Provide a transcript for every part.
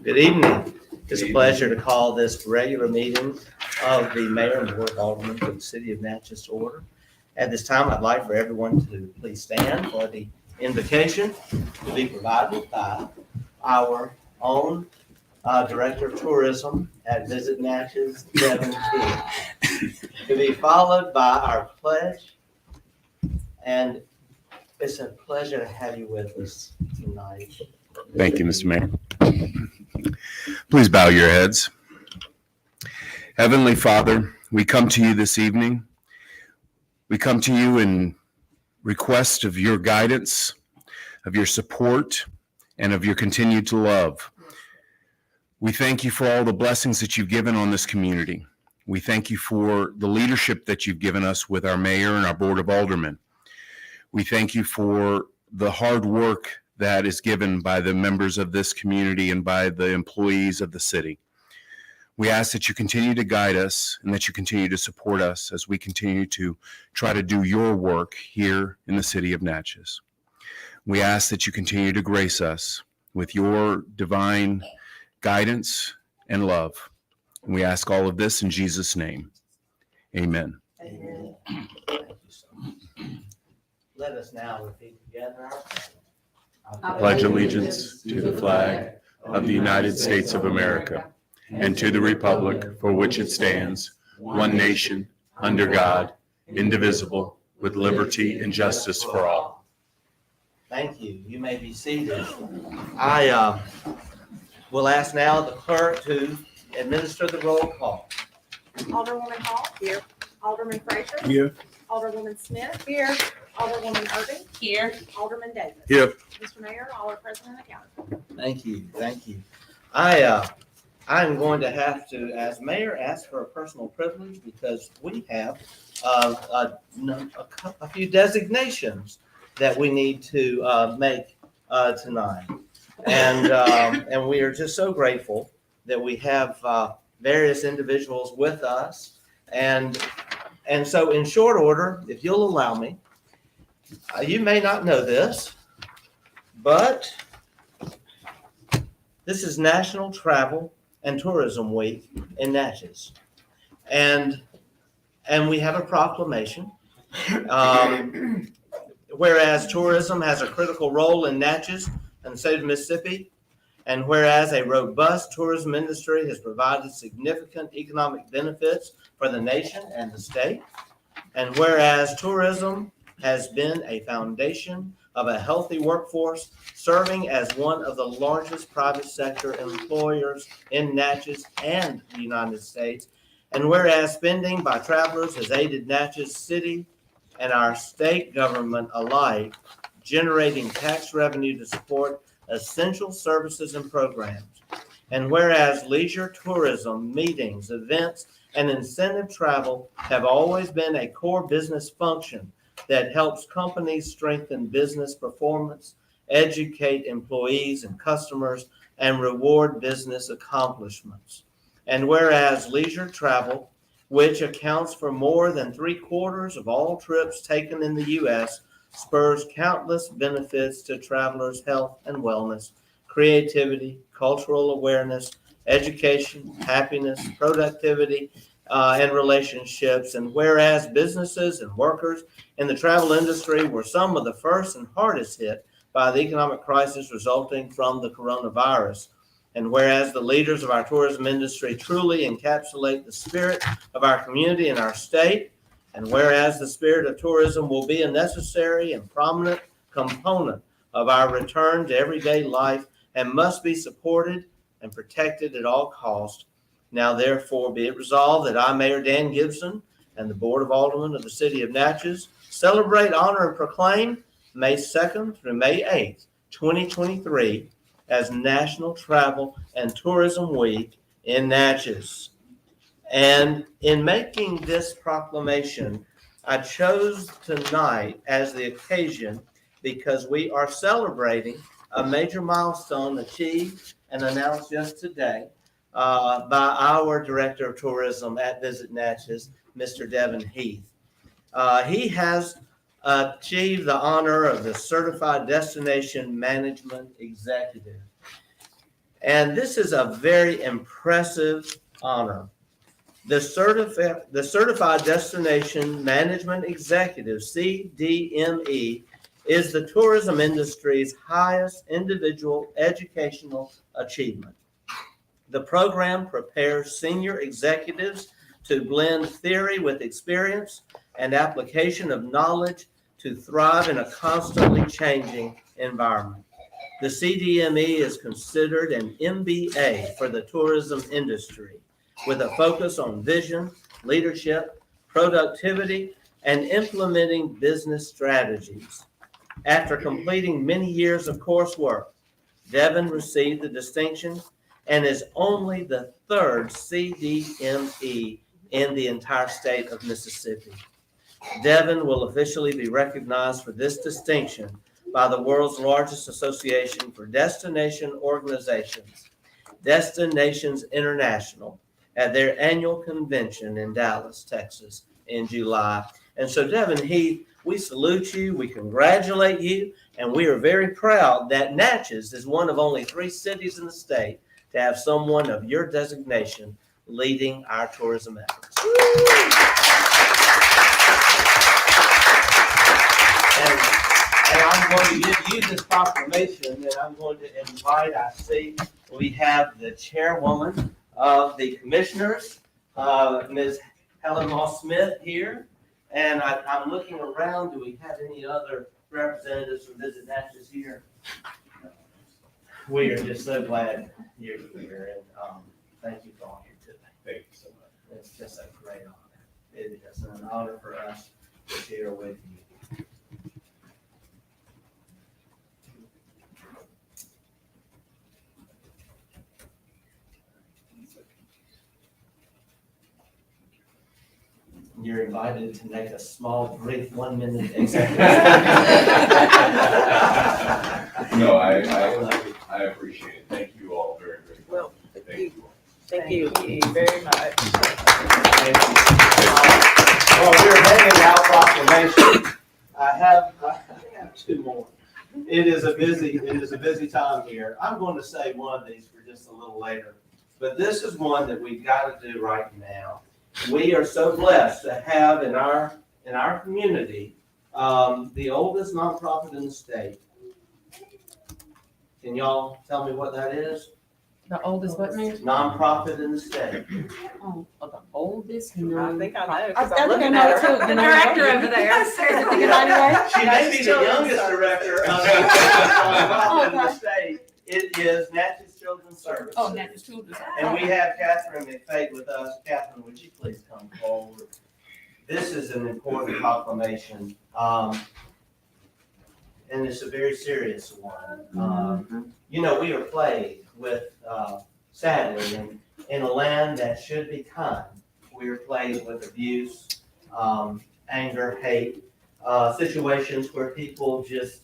Good evening. It's a pleasure to call this regular meeting of the Mayor and Board of Aldermen for the City of Natchez to order. At this time, I'd like for everyone to please stand for the invocation to be provided by our own Director of Tourism at Visit Natchez, Devin Heath, to be followed by our pledge. And it's a pleasure to have you with us tonight. Thank you, Mr. Mayor. Please bow your heads. Heavenly Father, we come to you this evening. We come to you in request of your guidance, of your support, and of your continued love. We thank you for all the blessings that you've given on this community. We thank you for the leadership that you've given us with our mayor and our board of aldermen. We thank you for the hard work that is given by the members of this community and by the employees of the city. We ask that you continue to guide us and that you continue to support us as we continue to try to do your work here in the city of Natchez. We ask that you continue to grace us with your divine guidance and love. And we ask all of this in Jesus' name. Amen. Amen. Thank you so much. Let us now repeat together our prayer. I pledge allegiance to the flag of the United States of America and to the republic for which it stands, one nation, under God, indivisible, with liberty and justice for all. Thank you. You may be seated. I will ask now the clerk to administer the roll call. Alderwoman Hall. Here. Alderman Frazier. Here. Alderwoman Smith. Here. Alderwoman Irving. Here. Alderman Davis. Here. Mr. Mayor, all are present and accounted. Thank you. Thank you. I'm going to have to, as mayor, ask for a personal privilege because we have a few designations that we need to make tonight. And we are just so grateful that we have various individuals with us. And so in short order, if you'll allow me, you may not know this, but this is National Travel and Tourism Week in Natchez. And we have a proclamation. Whereas tourism has a critical role in Natchez and the state of Mississippi, and whereas a robust tourism industry has provided significant economic benefits for the nation and the state, and whereas tourism has been a foundation of a healthy workforce, serving as one of the largest private sector employers in Natchez and the United States, and whereas spending by travelers has aided Natchez City and our state government alike, generating tax revenue to support essential services and programs. And whereas leisure tourism, meetings, events, and incentive travel have always been a core business function that helps companies strengthen business performance, educate employees and customers, and reward business accomplishments. And whereas leisure travel, which accounts for more than 3/4 of all trips taken in the U.S., spurs countless benefits to travelers' health and wellness, creativity, cultural awareness, education, happiness, productivity, and relationships. And whereas businesses and workers in the travel industry were some of the first and hardest hit by the economic crisis resulting from the coronavirus, and whereas the leaders of our tourism industry truly encapsulate the spirit of our community and our state, and whereas the spirit of tourism will be a necessary and prominent component of our return to everyday life and must be supported and protected at all costs, now therefore be it resolved that I, Mayor Dan Gibson, and the Board of Aldermen of the City of Natchez celebrate, honor, and proclaim May 2nd through May 8th, 2023 as National Travel and Tourism Week in Natchez. And in making this proclamation, I chose tonight as the occasion because we are celebrating a major milestone achieved and announced just today by our Director of Tourism at Visit Natchez, Mr. Devin Heath. He has achieved the honor of the Certified Destination Management Executive. And this is a very impressive honor. The Certified Destination Management Executive, CDME, is the tourism industry's highest individual educational achievement. The program prepares senior executives to blend theory with experience and application of knowledge to thrive in a constantly changing environment. The CDME is considered an MBA for the tourism industry, with a focus on vision, leadership, productivity, and implementing business strategies. After completing many years of coursework, Devin received the distinction and is only the third CDME in the entire state of Mississippi. Devin will officially be recognized for this distinction by the world's largest association for destination organizations, Destinations International, at their annual convention in Dallas, Texas in July. And so Devin Heath, we salute you, we congratulate you, and we are very proud that Natchez is one of only 3 cities in the state to have someone of your designation leading our tourism efforts. And I'm going to give you this proclamation, and I'm going to invite, I see we have the chairwoman of the commissioners, Ms. Helen Moss Smith here. And I'm looking around, do we have any other representatives from Visit Natchez here? We are just so glad you're here, and thank you for all you do. Thank you so much. It's just a great honor. It is an honor for us to share with you. You're invited to make a small, brief 1-minute executive. No, I appreciate it. Thank you all very, very much. Well, Thank you. thank you very much. Well, we're handing out proclamations. I have 2 more. It is a busy time here. I'm going to say one of these for just a little later, but this is one that we've got to do right now. We are so blessed to have in our community the oldest nonprofit in the state. Can y'all tell me what that is? The oldest what, Mayor? Nonprofit in the state. Oh, the oldest? I think I know. I 'cause think I'm I looking know at too. her. The director over there. She may be the youngest director of the nonprofit in the state. It is Natchez Children's Services. Oh, Natchez Children's. And we have Catherine McFate with us. Catherine, would you please come forward? This is an important proclamation, and it's a very serious one. You know, we are plagued with, sadly, in a land that should be kind, we are plagued with abuse, anger, hate, situations where people just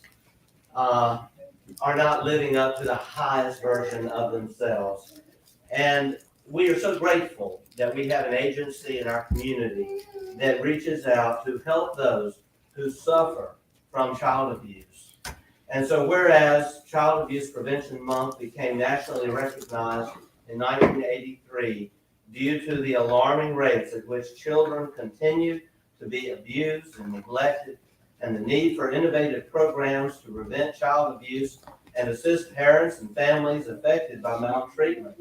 are not living up to the highest version of themselves. And we are so grateful that we have an agency in our community that reaches out to help those who suffer from child abuse. And so whereas Child Abuse Prevention Month became nationally recognized in 1983 due to the alarming rates at which children continue to be abused and neglected, and the need for innovative programs to prevent child abuse and assist parents and families affected by maltreatment.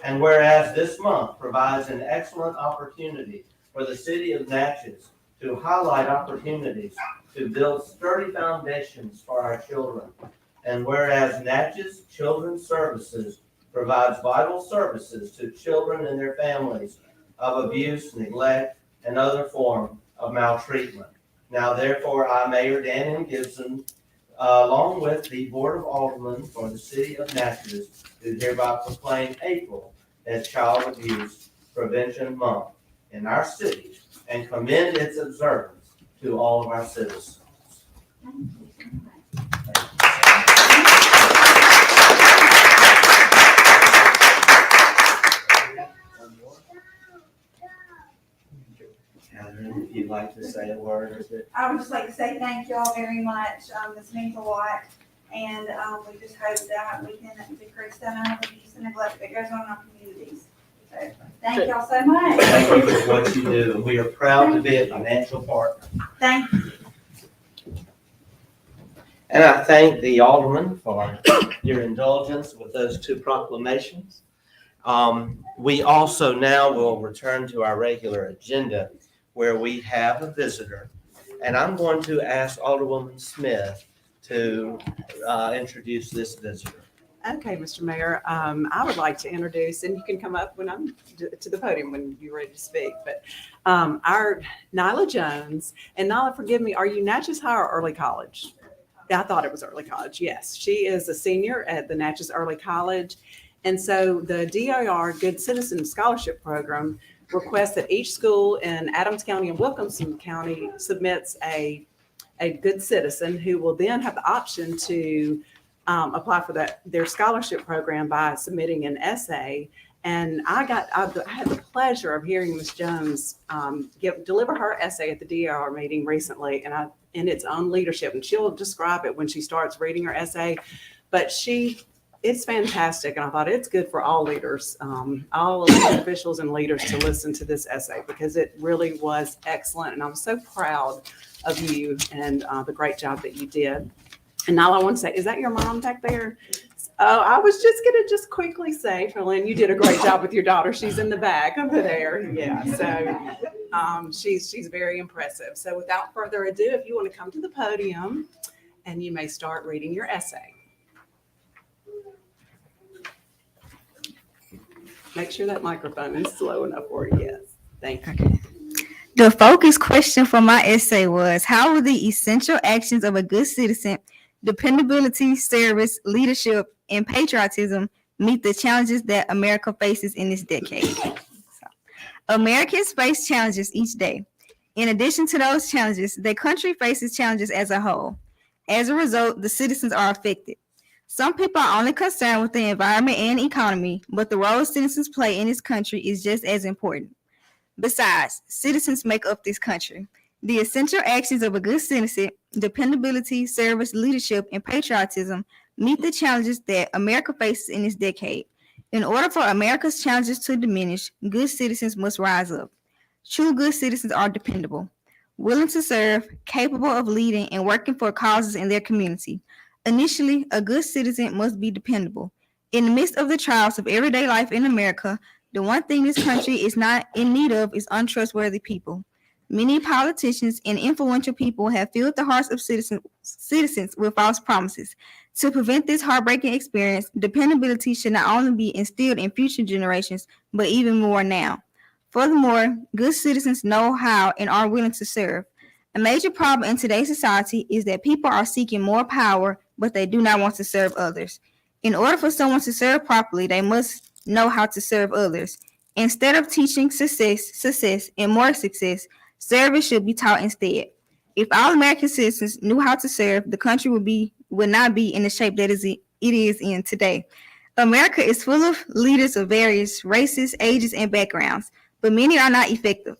And whereas this month provides an excellent opportunity for the city of Natchez to highlight opportunities to build sturdy foundations for our children. And whereas Natchez Children's Services provides vital services to children and their families of abuse, neglect, and other form of maltreatment. Now, therefore, I, Mayor Daniel Gibson, along with the Board of Aldermen for the city of Natchez, do hereby proclaim April as Child Abuse Prevention Month in our city and commend its observance to all of our citizens. Catherine, if you'd like to say a word or two. I would just like to say thank you all very much. This means a lot. And, we just hope that we can decrease the amount of abuse and neglect that goes on in our communities. So, thank y'all so much. Thank you for what you do, and we are proud to be a financial partner. Thank you. And I thank the alderman for your indulgence with those two proclamations. We also now will return to our regular agenda where we have a visitor. And I'm going to ask Alderwoman Smith to introduce this visitor. Okay, Mr. Mayor, I would like to introduce, and you can come up when I'm to the podium when you're ready to speak, but our Nyla Jones. And Nyla, forgive me, are you Natchez High or Early College? I thought it was Early College. Yes, she is a senior at the Natchez Early College. And so the DOR Good Citizen Scholarship Program requests that each school in Adams County and Wilkinson County submits a good citizen who will then have the option to apply for their scholarship program by submitting an essay. And I had the pleasure of hearing Ms. Jones deliver her essay at the DOR meeting recently, and in its own leadership. And she'll describe it when she starts reading her essay. But it's fantastic, and I thought it's good for all leaders, all elected officials and leaders to listen to this essay because it really was excellent. And I'm so proud of you and the great job that you did. And now I want to say, is that your mom back there? Oh, I was just going to quickly say, Trelyn, you did a great job with your daughter. She's in the back over there. Yeah, so she's very impressive. So without further ado, if you want to come to the podium and you may start reading your essay. Make sure that microphone is slow enough for you. Yes, thank you. Okay. The focus question for my essay was, how will the essential actions of a good citizen, dependability, service, leadership, and patriotism meet the challenges that America faces in this decade? Americans face challenges each day. In addition to those challenges, the country faces challenges as a whole. As a result, the citizens are affected. Some people are only concerned with the environment and economy, but the role citizens play in this country is just as important. Besides, citizens make up this country. The essential actions of a good citizen, dependability, service, leadership, and patriotism meet the challenges that America faces in this decade. In order for America's challenges to diminish, good citizens must rise up. True good citizens are dependable, willing to serve, capable of leading, and working for causes in their community. Initially, a good citizen must be dependable. In the midst of the trials of everyday life in America, the one thing this country is not in need of is untrustworthy people. Many politicians and influential people have filled the hearts of citizens with false promises. To prevent this heartbreaking experience, dependability should not only be instilled in future generations, but even more now. Furthermore, good citizens know how and are willing to serve. A major problem in today's society is that people are seeking more power, but they do not want to serve others. In order for someone to serve properly, they must know how to serve others. Instead of teaching success, and more success, service should be taught instead. If all American citizens knew how to serve, the country would not be in the shape that it is in today. America is full of leaders of various races, ages, and backgrounds, but many are not effective.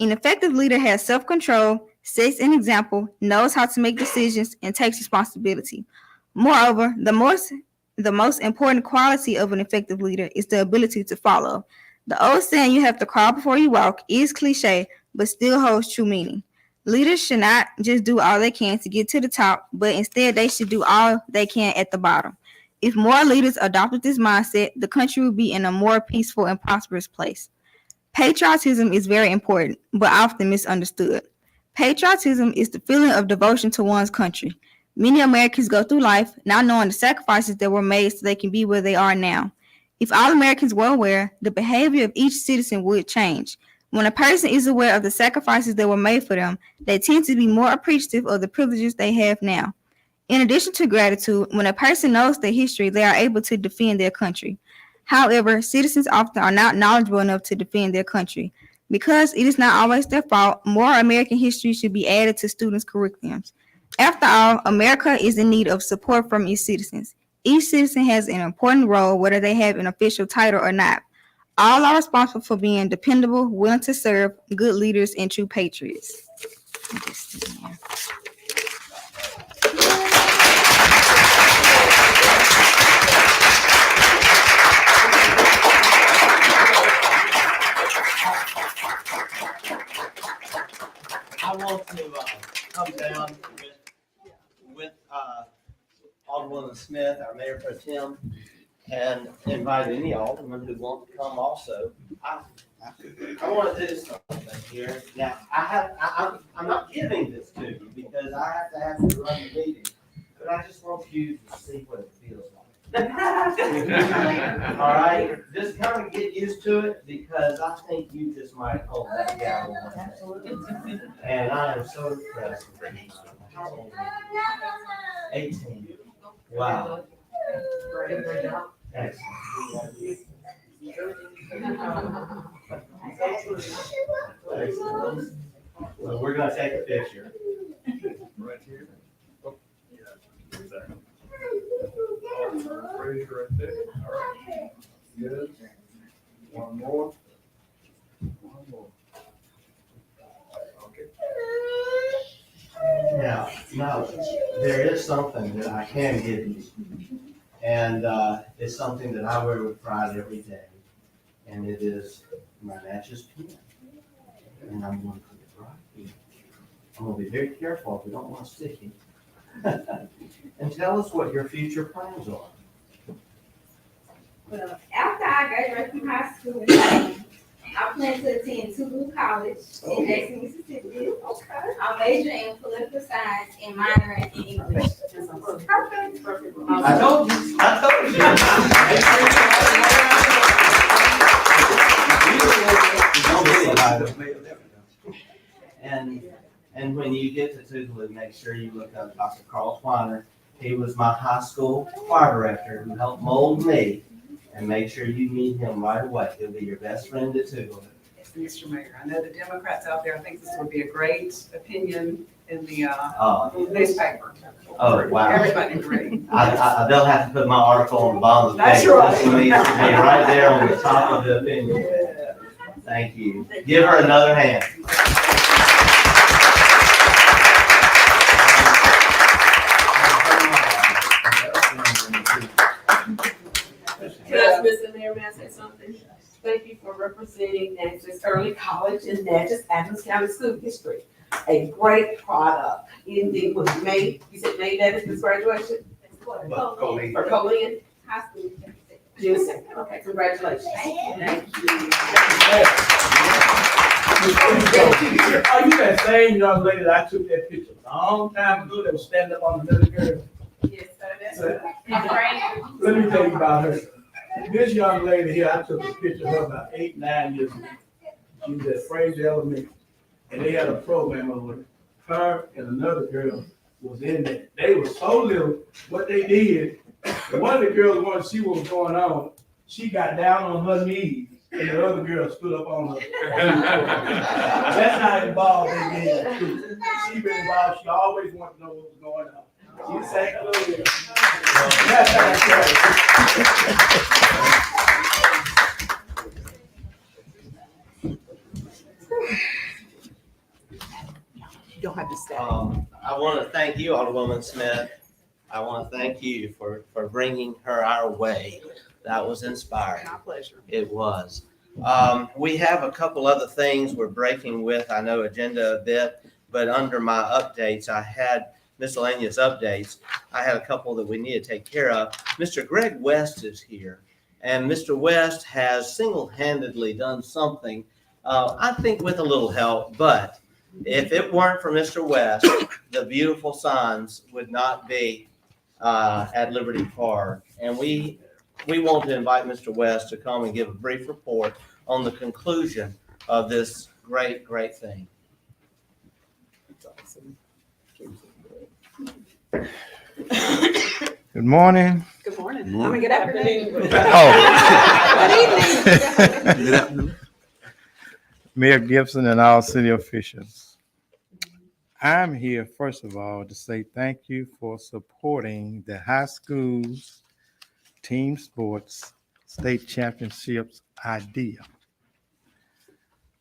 An effective leader has self-control, sets an example, knows how to make decisions, and takes responsibility. Moreover, the most important quality of an effective leader is the ability to follow. The old saying, "You have to crawl before you walk," is cliche, but still holds true meaning. Leaders should not just do all they can to get to the top, but instead they should do all they can at the bottom. If more leaders adopted this mindset, the country would be in a more peaceful and prosperous place. Patriotism is very important, but often misunderstood. Patriotism is the feeling of devotion to one's country. Many Americans go through life not knowing the sacrifices that were made so they can be where they are now. If all Americans were aware, the behavior of each citizen would change. When a person is aware of the sacrifices that were made for them, they tend to be more appreciative of the privileges they have now. In addition to gratitude, when a person knows their history, they are able to defend their country. However, citizens often are not knowledgeable enough to defend their country. Because it is not always their fault, more American history should be added to students' curriculums. After all, America is in need of support from its citizens. Each citizen has an important role, whether they have an official title or not. All are responsible for being dependable, willing to serve, good leaders, and true patriots. I want to come down with Alderwoman Smith, our Mayor Pro Tem, and invite any alderman who want to come also. I want to do something here. Now, I'm not giving this to you because I have to run the meeting, but I just want you to see what it feels like. All right, just kind of get used to it because I think you just might hold that down. And I am so impressed with you. 18. Wow. Excellent. Excellent. Well, we're gonna take a picture. Right here. Raise right there. All right. Good. One more. One more. Okay. Now, there is something that I can give you. And it's something that I wear with pride every day. And it is my Natchez pen. And I'm going to put it right here. I'm going to be very careful. We don't want to stick it. And tell us what your future plans are. Well, after I graduate from high school, I plan to attend Toulouse College in Natchez, Mississippi. Okay. I'm majoring in political science and minoring in English. Perfect. I told you. And when you get to Toulouse, make sure you look up Dr. Carl Twiner. He was my high school choir director who helped mold me. And make sure you meet him right away. He'll be your best friend at Toulouse. Mr. Mayor, I know the Democrats out there, I think this would be a great opinion in the newspaper. Oh, wow. Everybody agree. They'll have to put my article on the bottom of the That's paper. right. This one needs to be right there on the top of the opinion. Thank you. Give her another hand. Yes, Mr. Mayor, may I say something? Thank you for representing Natchez Early College and Natchez Adams County School District. A great product. Indeed, was May, you said May that is this graduation? For Colleen. For Colleen? high school. June second. Okay, congratulations. Thank you. Are you that same young lady that I took that picture a long time ago that was standing up on the little girl? Yes, sir, that's right. Let me tell you about her. This young lady here, I took a picture of her about 8, 9 years ago. She was at Fraser Elementary, and they had a program over it. Her and another girl was in there. They were so little, what they did, one of the girls wanted to see what was going on. She got down on her knees, and the other girl stood up on her. That's how involved they get. She been involved. She always wanted to know what was going on. She sang a little bit. That's how it's You don't have to stay. I want to thank you, Alderwoman Smith. I want to thank you for bringing her our way. That was inspiring. My pleasure. It was. We have a couple other things we're breaking with, I know, agenda a bit, but under my updates, I had miscellaneous updates. I had a couple that we need to take care of. Mr. Greg West is here, and Mr. West has single-handedly done something, I think with a little help, but if it weren't for Mr. West, the beautiful signs would not be at Liberty Park. And we want to invite Mr. West to come and give a brief report on the conclusion of this great, great thing. Good morning. Good morning. I mean, good afternoon. Oh. Good evening. Mayor Gibson and all city officials. I'm here, first of all, to say thank you for supporting the high schools team sports state championships idea.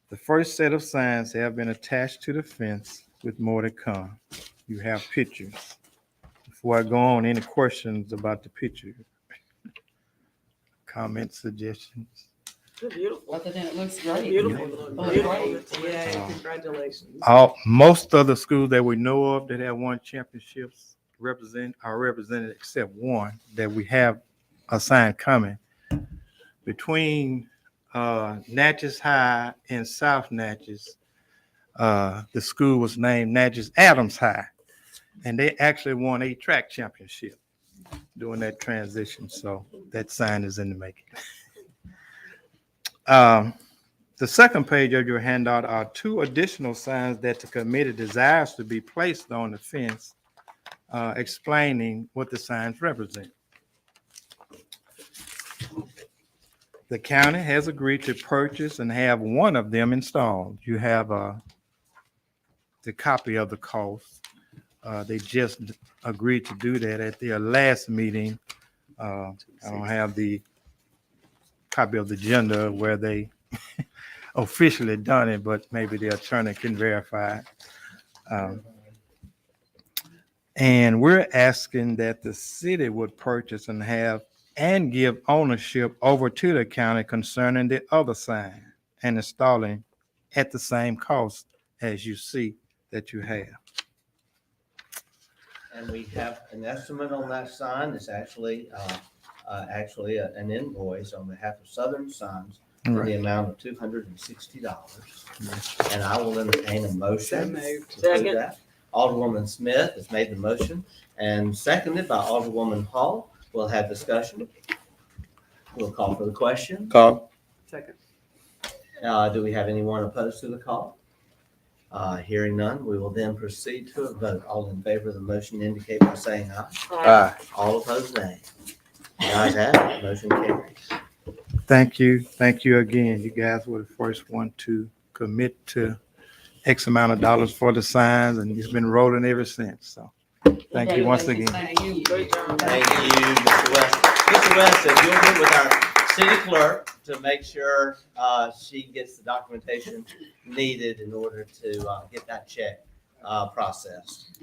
The first set of signs have been attached to the fence with more to come. You have pictures. Before I go on, any questions about the picture? Comments, suggestions? They're beautiful. Other than it looks great. Beautiful. Oh, Beautiful. Yeah, congratulations. Most of the schools that we know of that have won championships are represented except one that we have assigned coming. Between Natchez High and South Natchez, the school was named Natchez Adams High, and they actually won a track championship during that transition. So that sign is in the making. The second page of your handout are 2 additional signs that the committee desires to be placed on the fence, explaining what the signs represent. The county has agreed to purchase and have one of them installed. You have the copy of the cost. They just agreed to do that at their last meeting. I don't have the copy of the agenda where they officially done it, but maybe the attorney can verify it. And we're asking that the city would purchase and have and give ownership over to the county concerning the other sign and installing at the same cost as you see that you have. And we have an estimate on that sign. It's actually an invoice on behalf of Southern Signs for the amount of $260. And I will entertain a motion. So moved. to do that. Alderwoman Smith has made the motion and seconded by Alderwoman Hall. We'll have discussion. We'll call for the question. Call. Second. Do we have anyone opposed to the call? Hearing none, we will then proceed to a vote. All in favor of the motion indicate by saying aye. Aye. All opposed, nay. The ayes have it, motion carries. Thank you. Thank you again. You guys were the first one to commit to X amount of dollars for the signs, and it's been rolling ever since. So thank you once again. Thank you. Great job. Thank you, Mr. West. Mr. West, if you'll get with our city clerk to make sure she gets the documentation needed in order to get that check processed.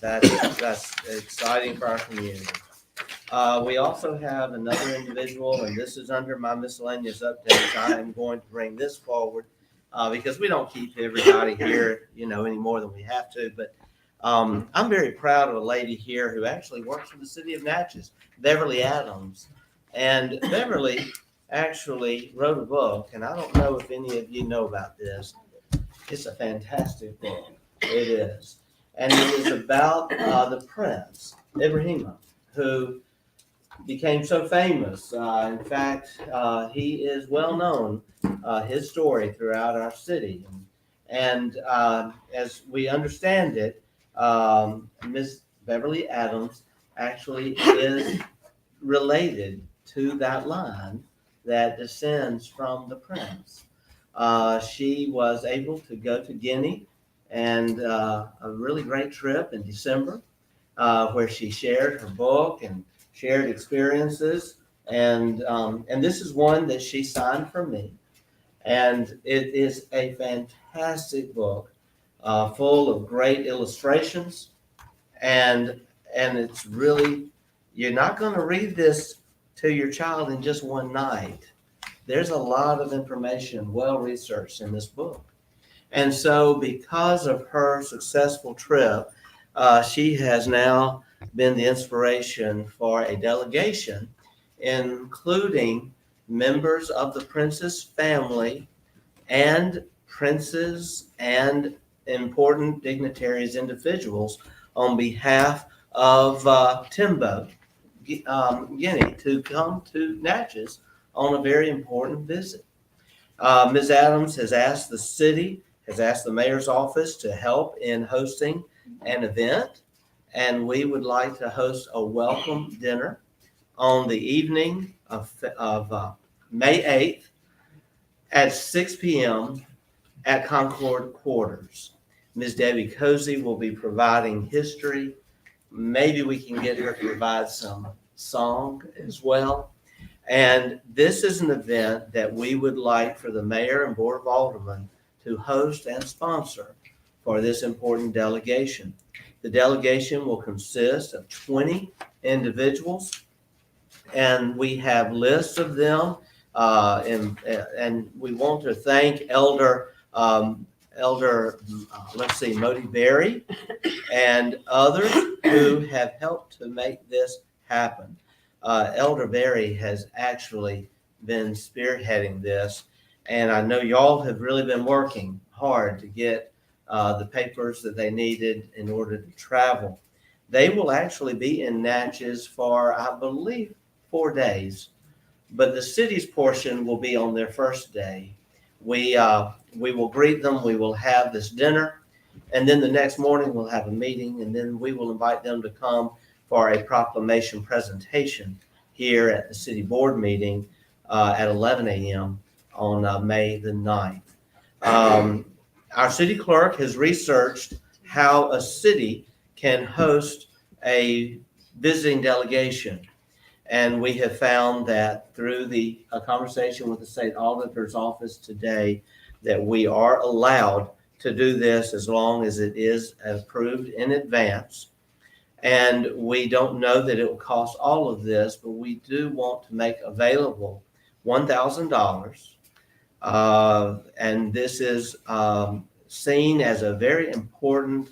That's exciting for our community. We also have another individual, and this is under my miscellaneous updates. I am going to bring this forward because we don't keep everybody here, any more than we have to. But I'm very proud of a lady here who actually works for the city of Natchez, Beverly Adams. And Beverly actually wrote a book, and I don't know if any of you know about this. It's a fantastic book. It is. And it is about the prince, Ibrahima, who became so famous. In fact, he is well known, his story throughout our city. And as we understand it, Miss Beverly Adams actually is related to that line that descends from the prince. She was able to go to Guinea and a really great trip in December where she shared her book and shared experiences. And this is one that she signed for me. And it is a fantastic book full of great illustrations. And it's really, you're not going to read this to your child in just one night. There's a lot of information, well researched in this book. And so because of her successful trip, she has now been the inspiration for a delegation, including members of the prince's family and princes and important dignitaries, individuals on behalf of Timbo, Guinea, to come to Natchez on a very important visit. Ms. Adams has asked the mayor's office to help in hosting an event, and we would like to host a welcome dinner on the evening of May 8th at 6 p.m. at Concord Quarters. Ms. Debbie Cozy will be providing history. Maybe we can get her to provide some song as well. And this is an event that we would like for the mayor and board of aldermen to host and sponsor for this important delegation. The delegation will consist of 20 individuals, and we have lists of them. And we want to thank Elder Modi Berry and others who have helped to make this happen. Elder Berry has actually been spearheading this, and I know y'all have really been working hard to get the papers that they needed in order to travel. They will actually be in Natchez for, I believe, 4 days, but the city's portion will be on their first day. We will greet them. We will have this dinner, and then the next morning we'll have a meeting, and then we will invite them to come for a proclamation presentation here at the city board meeting at 11 a.m. on May the 9th. Our city clerk has researched how a city can host a visiting delegation. And we have found that through a conversation with the state auditor's office today, that we are allowed to do this as long as it is approved in advance. And we don't know that it will cost all of this, but we do want to make available $1,000. And this is seen as a very important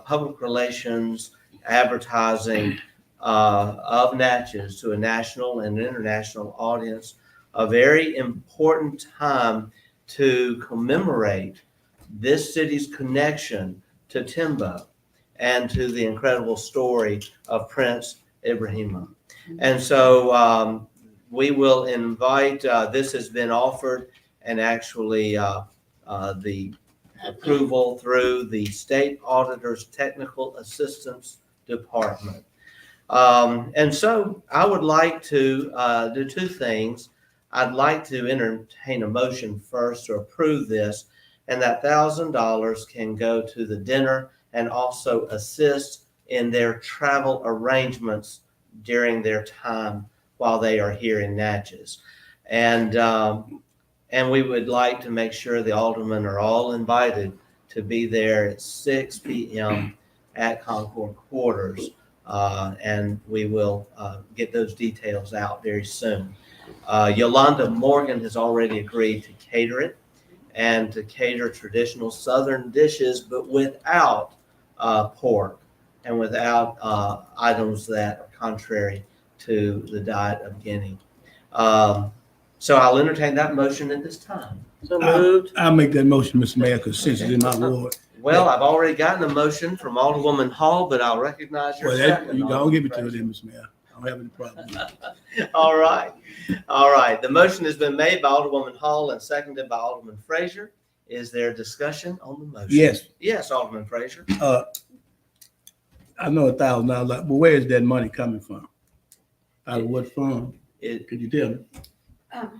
public relations advertising of Natchez to a national and international audience, a very important time to commemorate this city's connection to Timbo and to the incredible story of Prince Ibrahima. And so we will invite, this has been offered, and actually the approval through the state auditor's technical assistance department. And so I would like to do two things. I'd like to entertain a motion first to approve this, and that $1,000 can go to the dinner and also assist in their travel arrangements during their time while they are here in Natchez. And we would like to make sure the aldermen are all invited to be there at 6 p.m. at Concord Quarters. And we will get those details out very soon. Yolanda Morgan has already agreed to cater it and to cater traditional Southern dishes, but without pork and without items that are contrary to the diet of Guinea. So I'll entertain that motion at this time. So moved. I'll make that motion, Mr. Mayor, because since it's in my ward. Well, I've already gotten a motion from Alderwoman Hall, but I'll recognize your Well, second. you don't give it to her then, Mr. Mayor. I don't have any problem with it. All right. All right. The motion has been made by Alderwoman Hall and seconded by Alderman Frazier. Is there discussion on the motion? Yes. Yes, Alderman Frazier. I know $1,000, but where is that money coming from? Out of what fund? Could you tell me?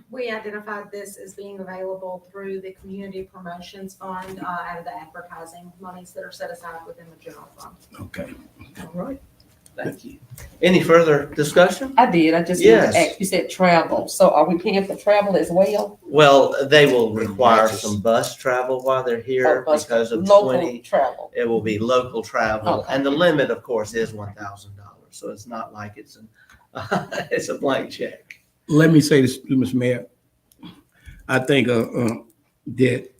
We identified this as being available through the Community Promotions Fund out of the advertising monies that are set aside within the general fund. Okay. All right. Thank you. Any further discussion? I did. I just wanted Yes. to ask, you said travel. So are we paying for travel as well? Well, they will require some bus travel while they're here Or bus- because of local 20. travel? It will be local travel, Okay. and the limit, of course, is $1,000. So it's not like it's it's a blank check. Let me say this, Mr. Mayor. I think that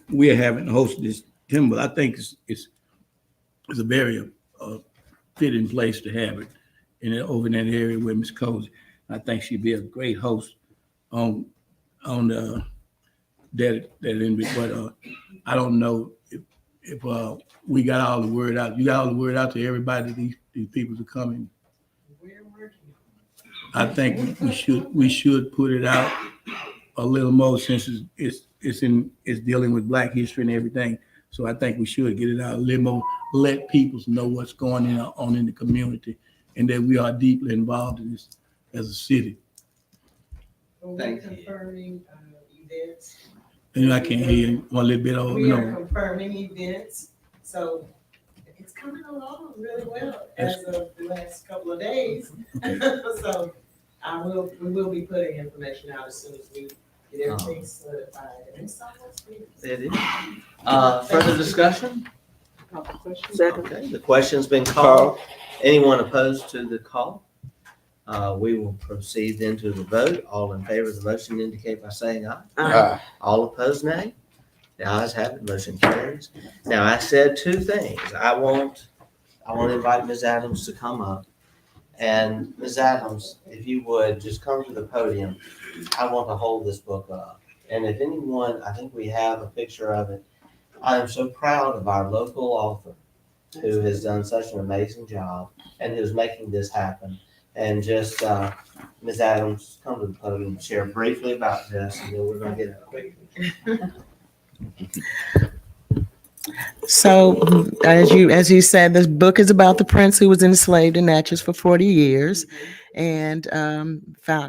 we are having hosted this Timber. I think it's a very fitting place to have it over in that area with Ms. Cozy. I think she'd be a great host on that but I don't know if we got all the word out. You got all the word out to everybody. These people are coming. I think we should put it out a little more since it's dealing with Black history and everything. So I think we should get it out a little more, let people know what's going on in the community, and that we are deeply involved in this as a city. Thank you. Confirming events. And I can't hear you a little bit over. We are confirming events, so It's coming along really well as of the last couple of days. So we will be putting information out as soon as we get everything solidified. And it's almost finished. It is. Further discussion? Okay, the question's been called. Anyone opposed to the call? We will proceed then to the vote. All in favor of the motion indicate by saying aye. Aye. All opposed, nay. The ayes have it, motion carries. Now, I said two things. I want to invite Ms. Adams to come up. And Ms. Adams, if you would, just come to the podium. I want to hold this book up. And if anyone, I think we have a picture of it. I am so proud of our local author who has done such an amazing job and who's making this happen. And just, Ms. Adams, come to the podium and share briefly about this, and then we're going to get a quick. So, as you said, this book is about the prince who was enslaved in Natchez for 40 years, and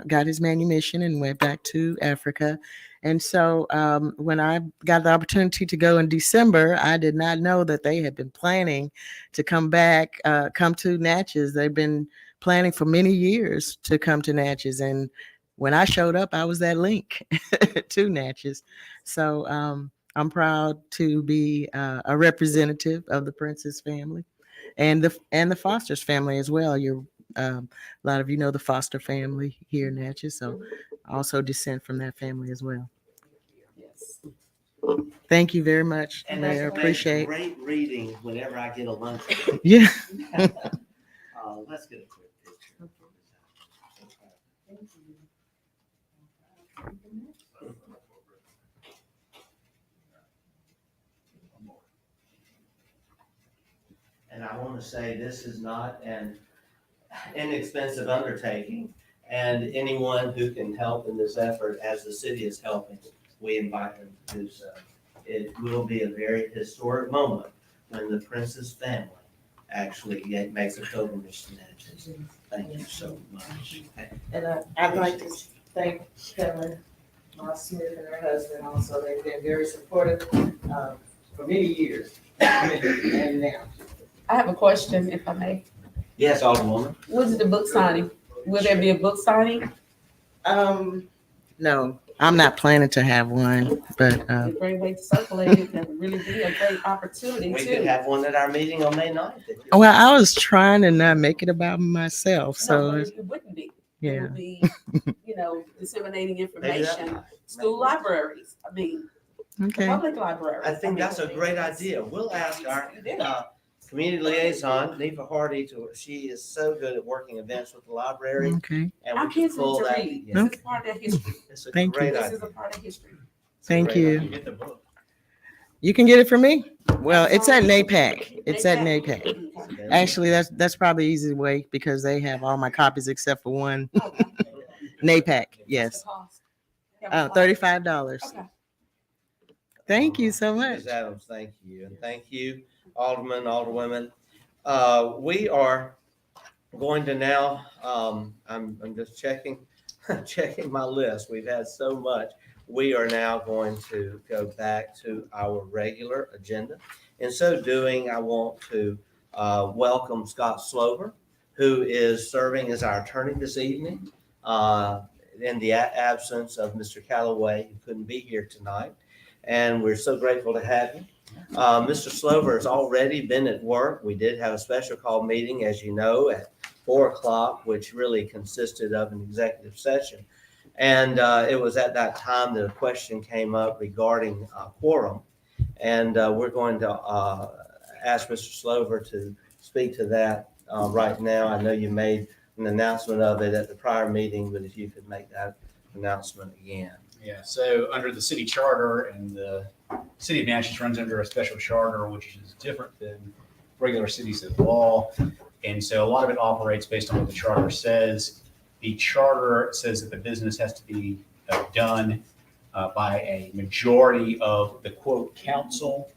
got his manumission and went back to Africa. And so, when I got the opportunity to go in December, I did not know that they had been planning to come to Natchez. They've been planning for many years to come to Natchez, and when I showed up, I was that link to Natchez. So, I'm proud to be a representative of the Princess family and the Foster's family as well. A lot of you know the Foster family here in Natchez, so I also descend from that family as well. Yes. Thank you very much, And Mayor. that's Appreciate. great reading whenever I get a lunch. Yeah. Let's get a quick picture. And I want to say this is not an inexpensive undertaking, and anyone who can help in this effort as the city is helping, we invite them to do so. It will be a very historic moment when the Princess family actually makes a pilgrimage to Natchez. Thank you so much. And I'd like to thank Kevin Moss Smith and her husband also. They've been very supportive for many years. And now. I have a question, if I may. Yes, Alderwoman. When's the book signing? Will there be a book signing? No, I'm not planning to have one, but A great way to circulate it, that would really be a great opportunity We could too. have one at our meeting on May 9th. well, I was trying to not make it about myself. No, So but it wouldn't be. It yeah. would be, disseminating Maybe information, that- school libraries, the Okay. public library. I think that's a great idea. We'll ask our community liaison, Neva Hardy, she is so good at working events with the library. Okay. And Our we can kids need pull to that. read. Yeah. This is part of their history. It's a Thank you. great This idea. is a part of history. It's a Thank great you. idea. Get the book. You can get it from me. Well, it's at NAPAC. It's at NAPAC. Actually, that's probably the easy way because they have all my copies except for one. NAPAC. Yes. $35. Okay. Thank you so much. Ms. Adams, thank you. And thank you, Aldermen, Alderwomen. We are going to now, I'm just checking my list. We've had so much. We are now going to go back to our regular agenda. In so doing, I want to welcome Scott Slover, who is serving as our attorney this evening in the absence of Mr. Callaway, who couldn't be here tonight. And we're so grateful to have you. Mr. Slover has already been at work. We did have a special call meeting, as you know, at 4:00, which really consisted of an executive session. And it was at that time that a question came up regarding quorum. And we're going to ask Mr. Slover to speak to that right now. I know you made an announcement of it at the prior meeting, but if you could make that announcement again. Yeah, so under the city charter, and the city of Natchez runs under a special charter, which is different than regular cities of law. And so a lot of it operates based on what the charter says. The charter says that the business has to be done by a majority of the quote council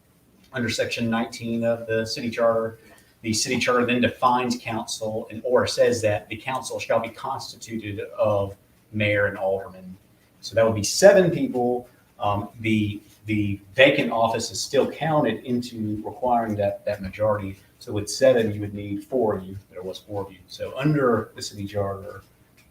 under section 19 of the city charter. The city charter then defines council or says that the council shall be constituted of mayor and aldermen. So that would be 7 people The vacant office is still counted into requiring that majority. So with 7, you would need 4 of you. There was 4 of you. So under the city charter,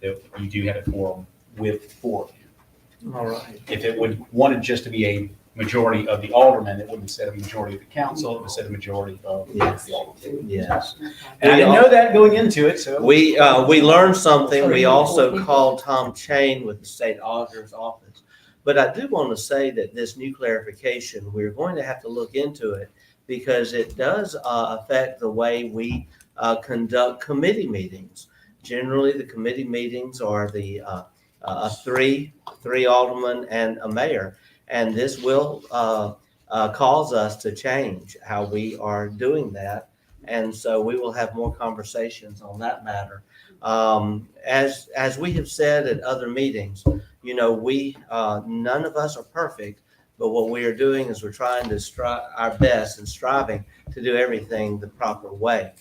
you do have a quorum with 4 of you. All right. If it wanted just to be a majority of the aldermen, it wouldn't set a majority of the council, it would set a majority of Yes. the aldermen. Yes. And I didn't know that going into it, so. We learned something. We also called Tom Chain with the state auditor's office. But I do want to say that this new clarification, we're going to have to look into it because it does affect the way we conduct committee meetings. Generally, the committee meetings are the three aldermen and a mayor. And this will cause us to change how we are doing that. And so we will have more conversations on that matter. As we have said at other meetings, you know, we none of us are perfect, but what we are doing is we're trying to strive our best and striving to do everything the proper way.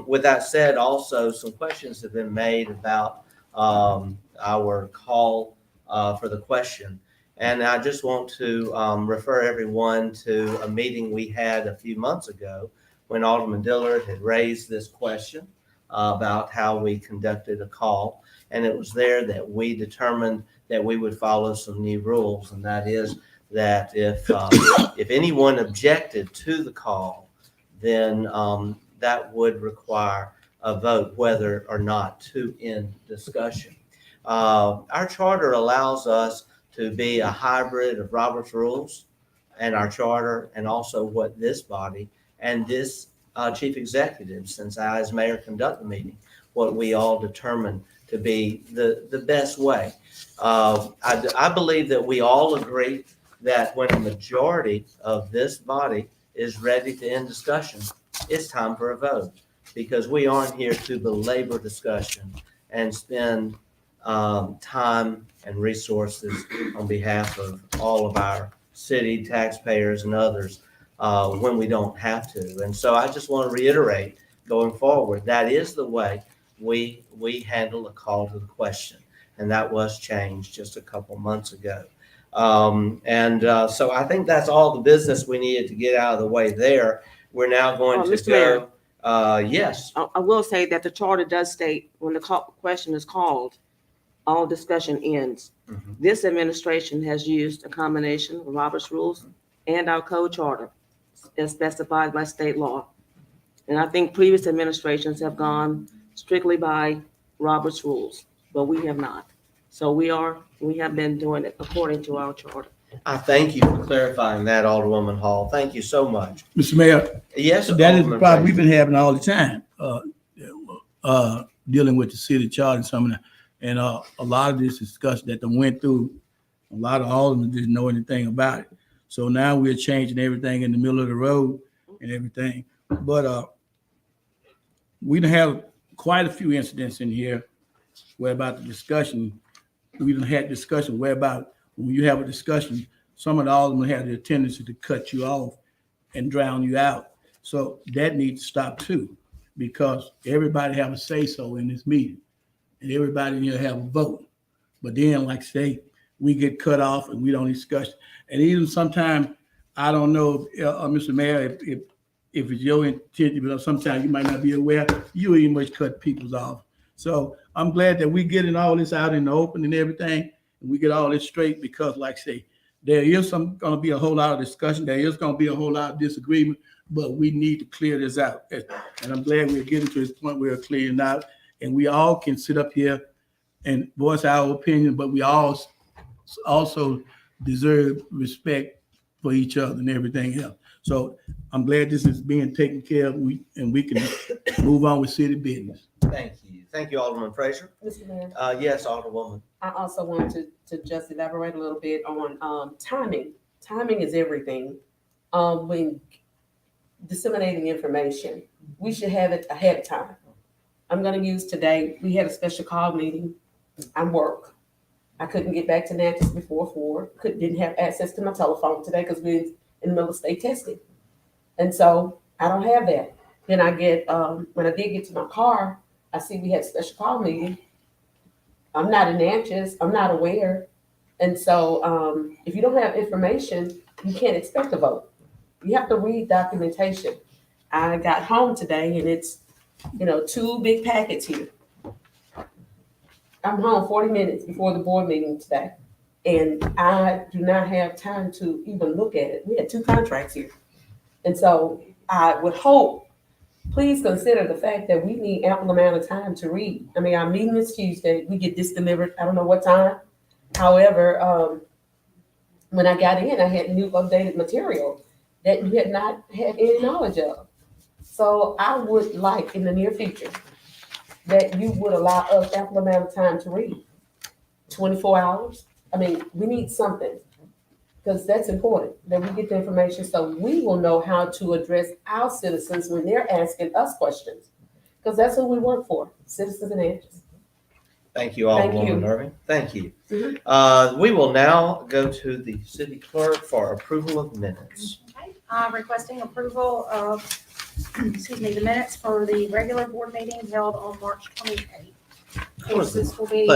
With that said, also some questions have been made about our call for the question. And I just want to refer everyone to a meeting we had a few months ago when Alderman Dillard had raised this question about how we conducted a call. And it was there that we determined that we would follow some new rules. And that is that if anyone objected to the call, then that would require a vote whether or not to end discussion. Our charter allows us to be a hybrid of Robert's rules and our charter, and also what this body and this chief executive, since I as mayor conduct the meeting, what we all determined to be the best way. I believe that we all agree that when a majority of this body is ready to end discussion, it's time for a vote, because we aren't here to belabor discussion and spend time and resources on behalf of all of our city taxpayers and others when we don't have to. And so I just want to reiterate going forward, that is the way we handle a call to the question. And that was changed just a couple months ago. So I think that's all the business we needed to get out of the way there. We're now going to Mr. Mayor. go. Yes. I will say that the charter does state when the question is called, all discussion ends. Mhm. This administration has used a combination of Robert's rules and our code charter as specified by state law. And I think previous administrations have gone strictly by Robert's rules, but we have not. So we have been doing it according to our charter. I thank you for clarifying that, Alderwoman Hall. Thank you so much. Mr. Mayor, Yes. that is the Alderman problem we've Fraser. been having all the time, dealing with the city charter and some of that. And a lot of this discussion that they went through, a lot of aldermen didn't know anything about it. So now we're changing everything in the middle of the road and everything. But we done have quite a few incidents in here where about the discussion, we done had discussion where about when you have a discussion, some of the aldermen have the tendency to cut you off and drown you out. So that needs to stop too, because everybody have a say-so in this meeting. And everybody here have a vote. But then, like say, we get cut off and we don't discuss. And even sometimes, I don't know, Mr. Mayor, if it's your intention, but sometimes you might not be aware, you even much cut people off. So I'm glad that we getting all this out in the open and everything, and we get all this straight, because like say, there is gonna be a whole lot of discussion. There is gonna be a whole lot of disagreement, but we need to clear this out. And I'm glad we're getting to this point where we're clearing out. And we all can sit up here and voice our opinion, but we all also deserve respect for each other and everything else. So I'm glad this is being taken care of, and we can move on with city business. Thank you. Thank you, Alderman Fraser. Mr. Mayor. Yes, Alderwoman. I also wanted to just elaborate a little bit on timing. Timing is everything. When disseminating information, we should have it ahead of time. I'm going to use today. We had a special call meeting. I work. I couldn't get back to Natchez before 4. Didn't have access to my telephone today because we're in the middle of state testing. And so I don't have that. Then I get, when I did get to my car, I see we had a special call meeting. I'm not in Natchez. I'm not aware. And so, if you don't have information, you can't expect a vote. You have to read documentation. I got home today and it's, 2 big packets here. I'm home 40 minutes before the board meeting today, and I do not have time to even look at it. We had 2 contracts here. And so I would hope, please consider the fact that we need ample amount of time to read. I mean, our meeting is Tuesday, we get this delivered, I don't know what time. However, when I got in, I had new updated material that you had not had any knowledge of. So I would like in the near future that you would allow us ample amount of time to read. 24 hours. I mean, we need something, because that's important, that we get the information so we will know how to address our citizens when they're asking us questions. Because that's who we work for, citizens and answers. Thank you, Thank Alderwoman you. Irving. Thank you. Mhm. We will now go to the city clerk for approval of minutes. Requesting approval of, the minutes for the regular board meeting held on March 28th. Of course, this will be,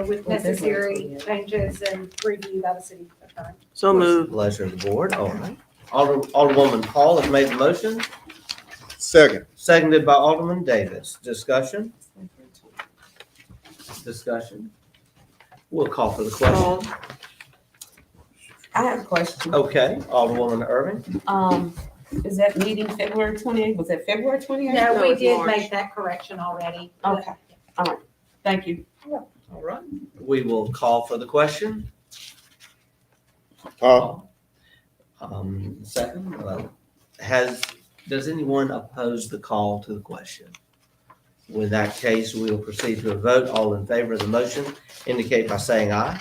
with necessary changes and review by the city attorney. So moved. Pleasure of the board. All right. Alderwoman Paul has made the motion, Second. seconded by Alderman Davis. Discussion? We'll call for the question. I have a question. Okay, Alderwoman Irving. Is that meeting February 28th? Was that February 28th? No, we it's did March. make that correction already. Okay, all right, thank you. All right. We will call for the question. Paul. Second, does anyone oppose the call to the question? With that case, we will proceed to a vote. All in favor of the motion indicate by saying aye.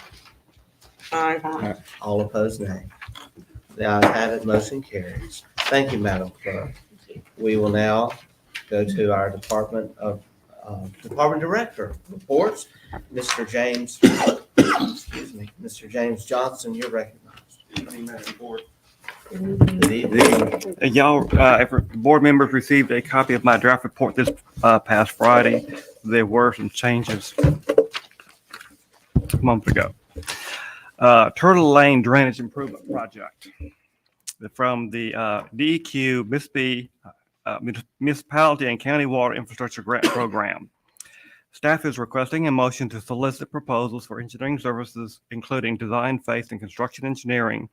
Aye. All opposed, nay. The ayes have it, motion carries. Thank you, Madam Clerk. We will now go to our Department Director reports. Mr. James Johnson, you're recognized. Good evening. Y'all, board members received a copy of my draft report this past Friday. There were some changes a month ago. Turtle Lane Drainage Improvement Project from the DEQ Municipality and County Water Infrastructure Grant Program. Staff is requesting a motion to solicit proposals for engineering services, including design, phase, and construction engineering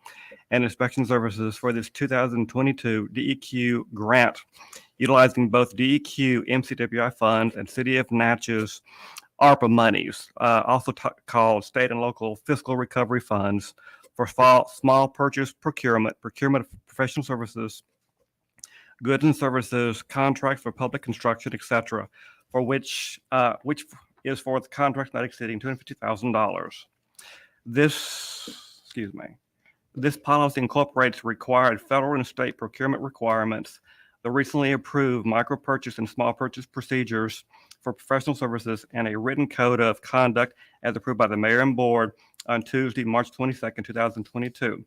and inspection services for this 2022 DEQ grant, utilizing both DEQ MCWI funds and City of Natchez ARPA monies, also called state and local fiscal recovery funds, for small purchase procurement of professional services, goods and services, contracts for public construction, etc., for which is for the contract not exceeding $250,000. This policy incorporates required federal and state procurement requirements, the recently approved micro purchase and small purchase procedures for professional services, and a written code of conduct as approved by the mayor and board on Tuesday, March 22nd, 2022.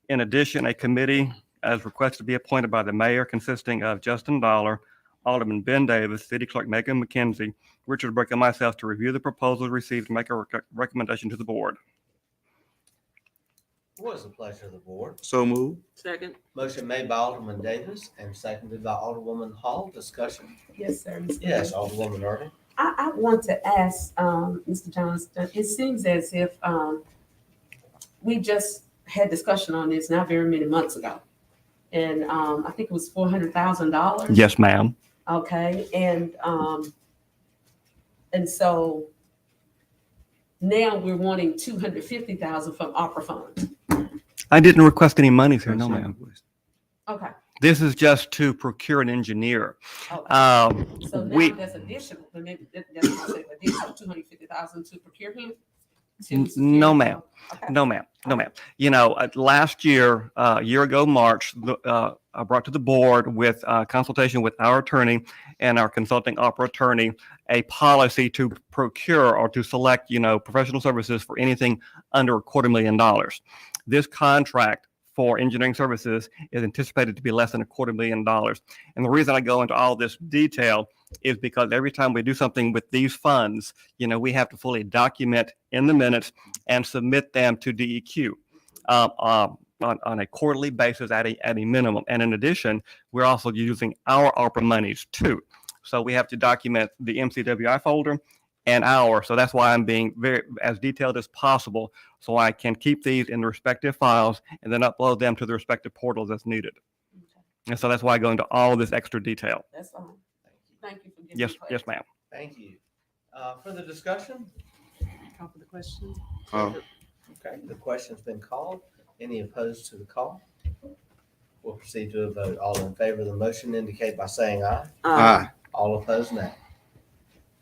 In addition, a committee as requested to be appointed by the mayor, consisting of Justin Dollar, Alderman Ben Davis, City Clerk Megan McKenzie, Richard Brick, and myself to review the proposals received and make a recommendation to the board. What is the pleasure of the board? So moved. Second. Motion made by Alderman Davis and seconded by Alderwoman Hall. Discussion? Yes, sir. Mr. Yes, Alderwoman Irving. I want to ask, Mr. Johnston, it seems as if, we just had discussion on this not very many months ago. And, I think it was $400,000. Yes, ma'am. Okay, and so now we're wanting $250,000 from ARPA funds. I didn't request any monies here, no, ma'am. Okay, This is just to procure an engineer. so We- now there's additional, that's what I said, additional $250,000 to procure him? No, ma'am. Okay. No, ma'am. No, ma'am. Last year, a year ago, March, I brought to the board with consultation with our attorney and our consulting opera attorney, a policy to procure or to select, professional services for anything under $250,000. This contract for engineering services is anticipated to be less than $250,000. And the reason I go into all this detail is because every time we do something with these funds, we have to fully document in the minutes and submit them to DEQ on a quarterly basis at a minimum. And in addition, we're also using our ARPA monies too. So we have to document the MCWI folder and so that's why I'm being very as detailed as possible, so I can keep these in the respective files and then upload them to the respective portals as needed. And so that's why I go into all this extra detail. That's fine. Thank you for giving Yes, me yes, ma'am. Thank you. Further discussion? Call for the question. Okay, the question's been called. Any opposed to the call? We'll proceed to a vote. All in favor of the motion indicate by saying aye. Aye. All opposed, nay.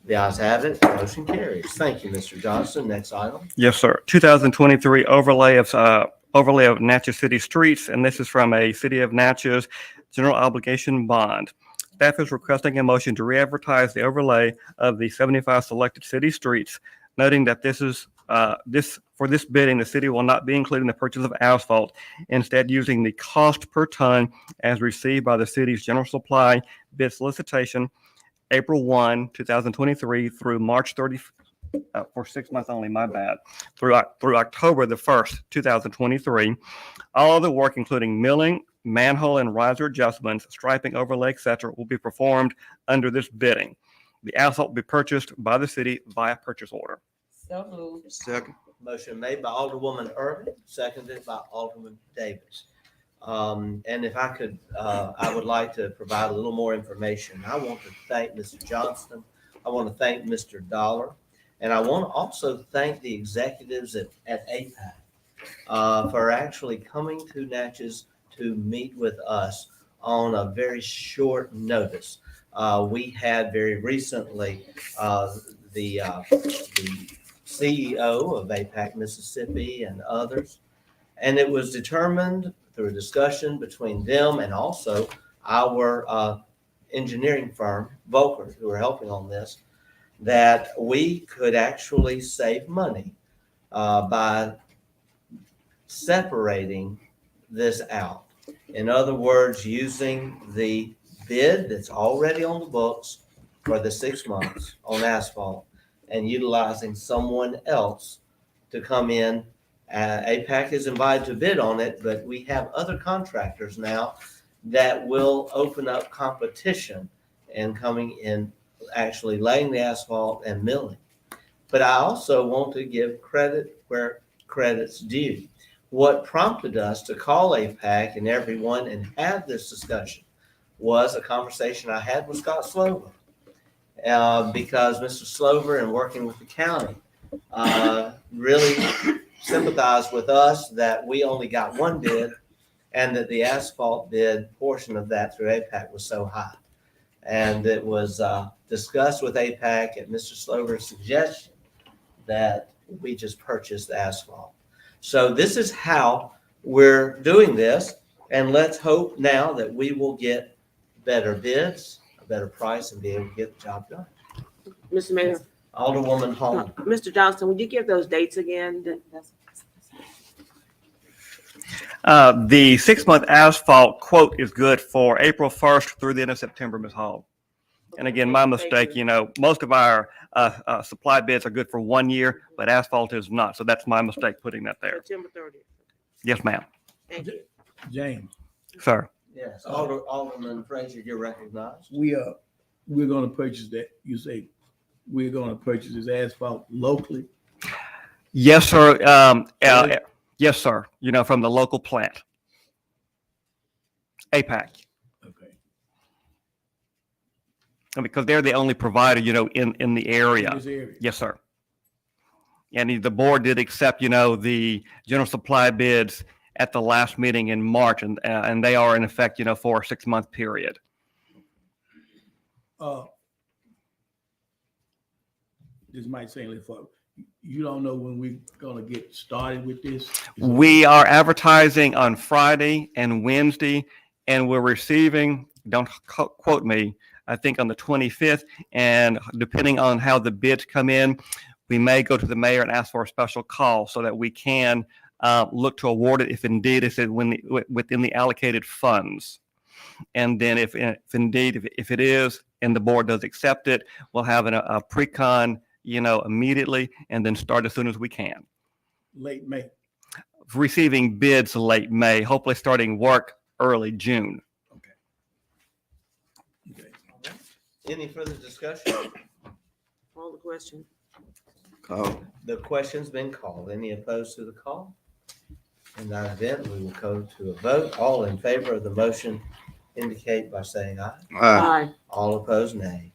The ayes have it. Motion carries. Thank you, Mr. Johnson. Next item. Yes, sir. 2023 overlay of Natchez City streets, and this is from a City of Natchez general obligation bond. Staff is requesting a motion to re-advertise the overlay of the 75 selected city streets, noting that for this bidding, the city will not be including the purchase of asphalt, instead using the cost per ton as received by the city's general supply bid solicitation, April 1, 2023 through March 30, for 6 months only, my bad, through October the 1st, 2023. All other work, including milling, manhole and riser adjustments, striping, overlay, etc., will be performed under this bidding. The asphalt will be purchased by the city via purchase order. So moved. Second. Motion made by Alderwoman Irving, seconded by Alderman Davis. And if I could, I would like to provide a little more information. I want to thank Mr. Johnston. I want to thank Mr. Dollar. And I want to also thank the executives at APAC for actually coming to Natchez to meet with us on a very short notice. We had very recently the CEO of APAC Mississippi and others, and it was determined through a discussion between them and also our engineering firm, Volker, who are helping on this, that we could actually save money by separating this out. In other words, using the bid that's already on the books for the 6 months on asphalt and utilizing someone else to come in. APAC is invited to bid on it, but we have other contractors now that will open up competition and coming in, actually laying the asphalt and milling. But I also want to give credit where credit's due. What prompted us to call APAC and everyone and have this discussion was a conversation I had with Scott Slover. Because Mr. Slover, in working with the county, really sympathized with us that we only got one bid and that the asphalt bid portion of that through APAC was so high. And it was discussed with APAC at Mr. Slover's suggestion that we just purchase the asphalt. So this is how we're doing this. And let's hope now that we will get better bids, a better price, and be able to get the job done. Mr. Mayor, Alderwoman Holmes. Mr. Johnston, would you give those dates again? The 6-month asphalt quote is good for April 1st through the end of September, Ms. Hall. And again, my mistake, most of our supply bids are good for 1 year, but asphalt is not. So that's my mistake putting that there. September 30th. Yes, ma'am. Thank you. James, Sir. Yes, Alderman Frazier, you're recognized. we're gonna purchase that, you say, we're gonna purchase this asphalt locally? Yes, sir. Yes, sir. From the local plant. APAC. Okay. And because they're the only provider, in the area. In this area? Yes, sir. And the board did accept, the general supply bids at the last meeting in March, and they are in effect, for a 6-month period. This might seem a little far. You don't know when we're gonna get started with this? We are advertising on Friday and Wednesday, and we're receiving, don't quote me, I think on the 25th, and depending on how the bids come in, we may go to the mayor and ask for a special call so that we can look to award it if indeed it's within the allocated funds. And then if indeed, if it is, and the board does accept it, we'll have a pre-con, immediately, and then start as soon as we can. Late May. Receiving bids late May, hopefully starting work early June. Okay. Any further discussion? Call the question. The question's been called. Any opposed to the call? In that event, we will go to a vote. All in favor of the motion indicate by saying aye. Aye. All opposed, nay.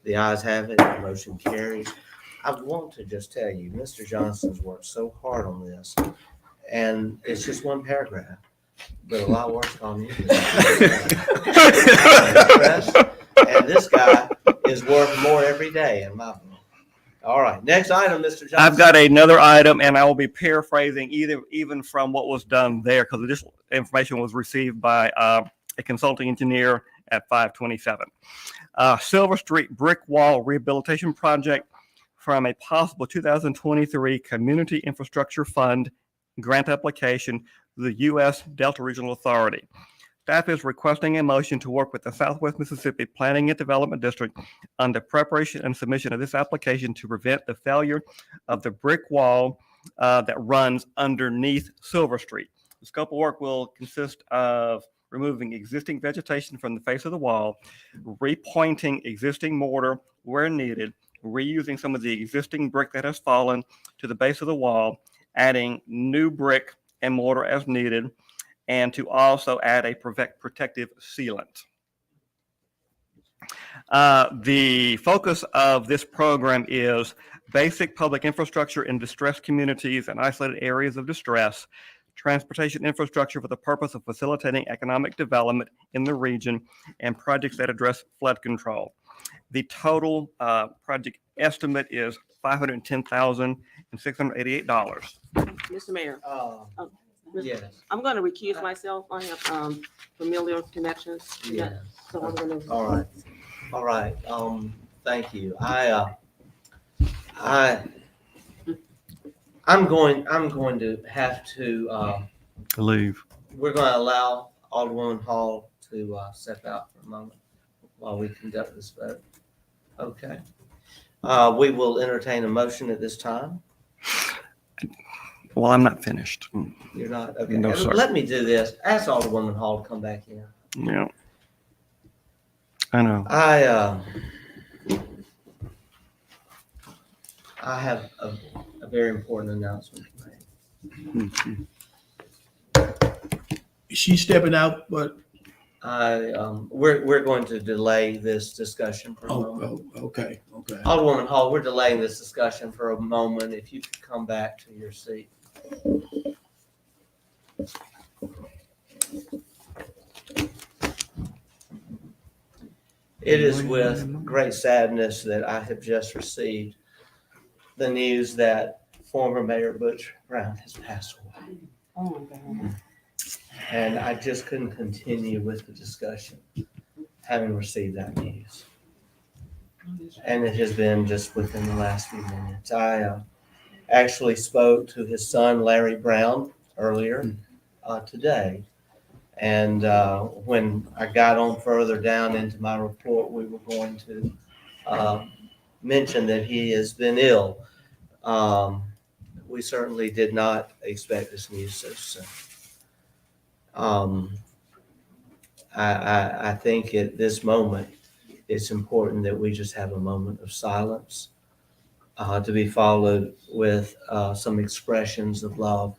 The ayes have it, the motion carries. I want to just tell you, Mr. Johnson's worked so hard on this, and it's just one paragraph, but a lot worse on you. And this guy is worth more every day in my book. All right, next item, Mr. Johnson. I've got another item, and I will be paraphrasing even from what was done there, because additional information was received by a consulting engineer at 527. Silver Street Brick Wall Rehabilitation Project from a possible 2023 Community Infrastructure Fund grant application to the U.S. Delta Regional Authority. Staff is requesting a motion to work with the Southwest Mississippi Planning and Development District on the preparation and submission of this application to prevent the failure of the brick wall that runs underneath Silver Street. The scope of work will consist of removing existing vegetation from the face of the wall, repointing existing mortar where needed, reusing some of the existing brick that has fallen to the base of the wall, adding new brick and mortar as needed, and to also add a protective sealant. The focus of this program is basic public infrastructure in distressed communities and isolated areas of distress, transportation infrastructure for the purpose of facilitating economic development in the region, and projects that address flood control. The total project estimate is $510,688. Mr. Mayor, Yes, I'm going to recuse myself. I have familial connections. yes. So I'm going to. All right. Thank you. I'm going to have to, Leave. we're going to allow Alderwoman Hall to step out for a moment while we conduct this vote. Okay. We will entertain a motion at this time. Well, I'm not finished. You're not? Okay. No, sir. Let me do this. Ask Alderwoman Hall to come back in. Yeah. I know. I have a very important announcement to make. She's stepping out, but, We're going to delay this discussion for a moment. okay. Alderwoman Hall, we're delaying this discussion for a moment. If you could come back to your seat. It is with great sadness that I have just received the news that former Mayor Butch Brown has passed away. Oh, my God. And I just couldn't continue with the discussion, having received that news. And it has been just within the last few minutes. I actually spoke to his son, Larry Brown, earlier today. And when I got on further down into my report, we were going to mention that he has been ill. We certainly did not expect this news so soon. I think at this moment, it's important that we just have a moment of silence to be followed with some expressions of love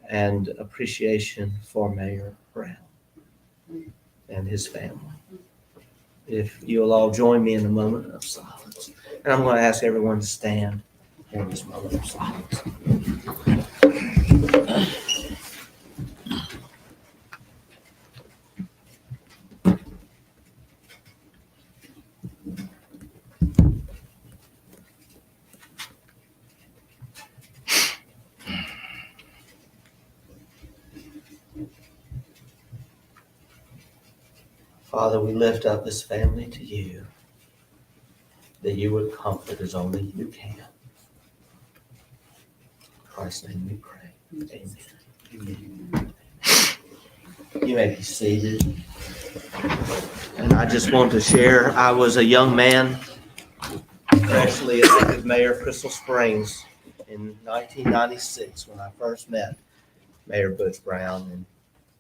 and appreciation for Mayor Brown and his family. If you'll all join me in a moment of silence. And I'm going to ask everyone to stand in this moment of silence. Father, we lift up this family to you, that you would comfort as only you can. In Christ's name we pray. You may be seated. And I just want to share, I was a young man, freshly elected mayor of Crystal Springs in 1996 when I first met Mayor Butch Brown. And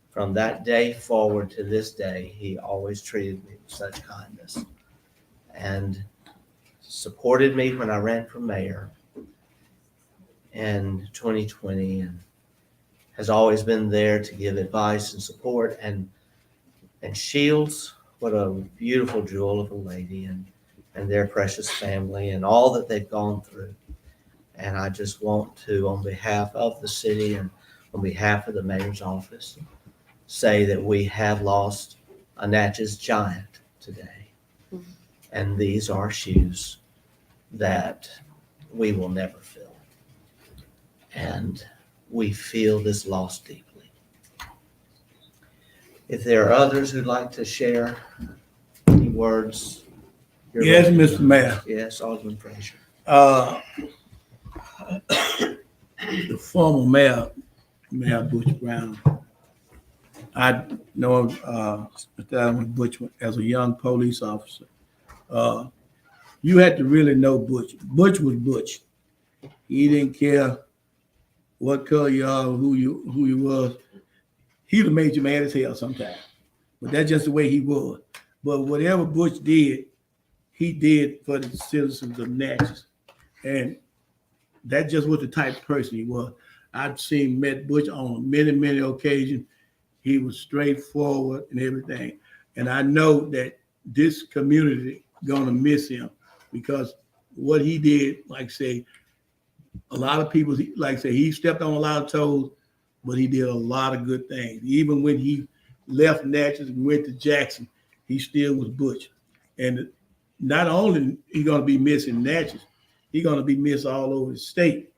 from that day forward to this day, he always treated me with such kindness and supported me when I ran for mayor in 2020 and has always been there to give advice and support. And Shields, what a beautiful jewel of a lady, and their precious family and all that they've gone through. And I just want to, on behalf of the city and on behalf of the mayor's office, say that we have lost a Natchez giant today. And these are shoes that we will never fill. And we feel this loss deeply. If there are others who'd like to share any words. you're Yes, welcome. Mr. Mayor. Yes, Alderman Frazier. The former mayor, Mayor Butch Brown, I know Mr. Alderman Butch as a young police officer. You had to really know Butch. Butch was Butch. He didn't care what color you are, who you was. He'd have made you mad as hell sometimes. But that's just the way he was. But whatever Butch did, he did for the citizens of Natchez. And that just was the type of person he was. I've met Butch on many, many occasions. He was straightforward and everything. And I know that this community gonna miss him because what he did, like say, a lot of people, like say, he stepped on a lot of toes, but he did a lot of good things. Even when he left Natchez and went to Jackson, he still was Butch. And not only he gonna be missed in Natchez, he's gonna be missed all over the state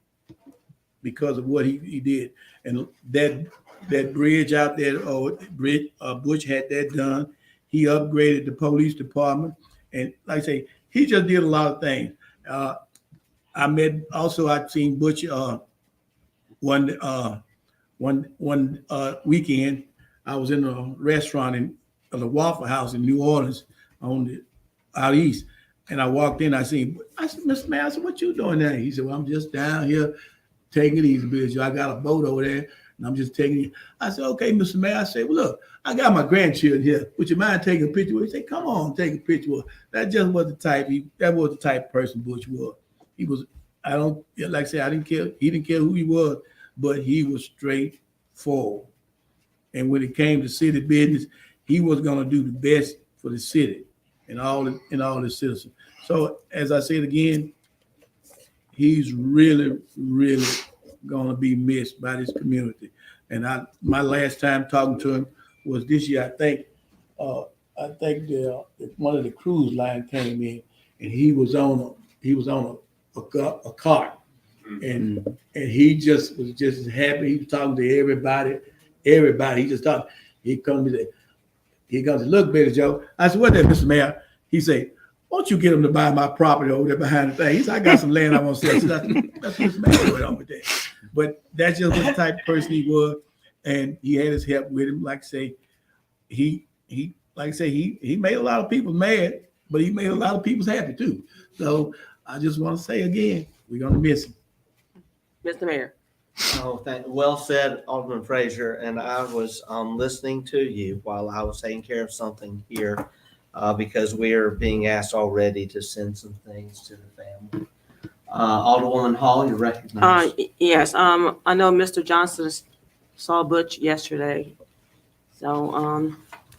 because of what he did. And that bridge out there, Butch had that done. He upgraded the police department. And like I say, he just did a lot of things. I've seen Butch one weekend. I was in a restaurant in the Waffle House in New Orleans out east. And I walked in, I said, Mr. Mayor, I said, what you doing there? He said, well, I'm just down here taking it easy, bitch. I got a boat over there and I'm just taking it. I said, okay, Mr. Mayor. I said, well, look, I got my grandchildren here. Would you mind taking a picture with? He said, come on, take a picture with. That just was the type, that was the type of person Butch was. He was, like I said, I didn't care. He didn't care who he was, but he was straightforward. And when it came to city business, he was going to do the best for the city and all the citizens. So as I said again, he's really, really going to be missed by this community. And my last time talking to him was this year. I think one of the cruise line came in, and he was on a cart, and he just was just happy. He was talking to everybody. He just talked. He comes to look, Betty Joe. I said, what that, Mr. Mayor? He said, won't you get him to buy my property over there behind the thing? He said, I got some land I want to sell. So that's Mr. Mayor went on with that. But that's just what the type of person he was. And he had his help with him. Like I say, he made a lot of people mad, but he made a lot of people happy too. So I just want to say again, we're going to miss him. Mr. Mayor. Oh, well said, Alderman Frazier. And I was listening to you while I was taking care of something here because we are being asked already to send some things to the family. Alderwoman Hall, you're recognized. Yes, I know Mr. Johnson saw Butch yesterday. So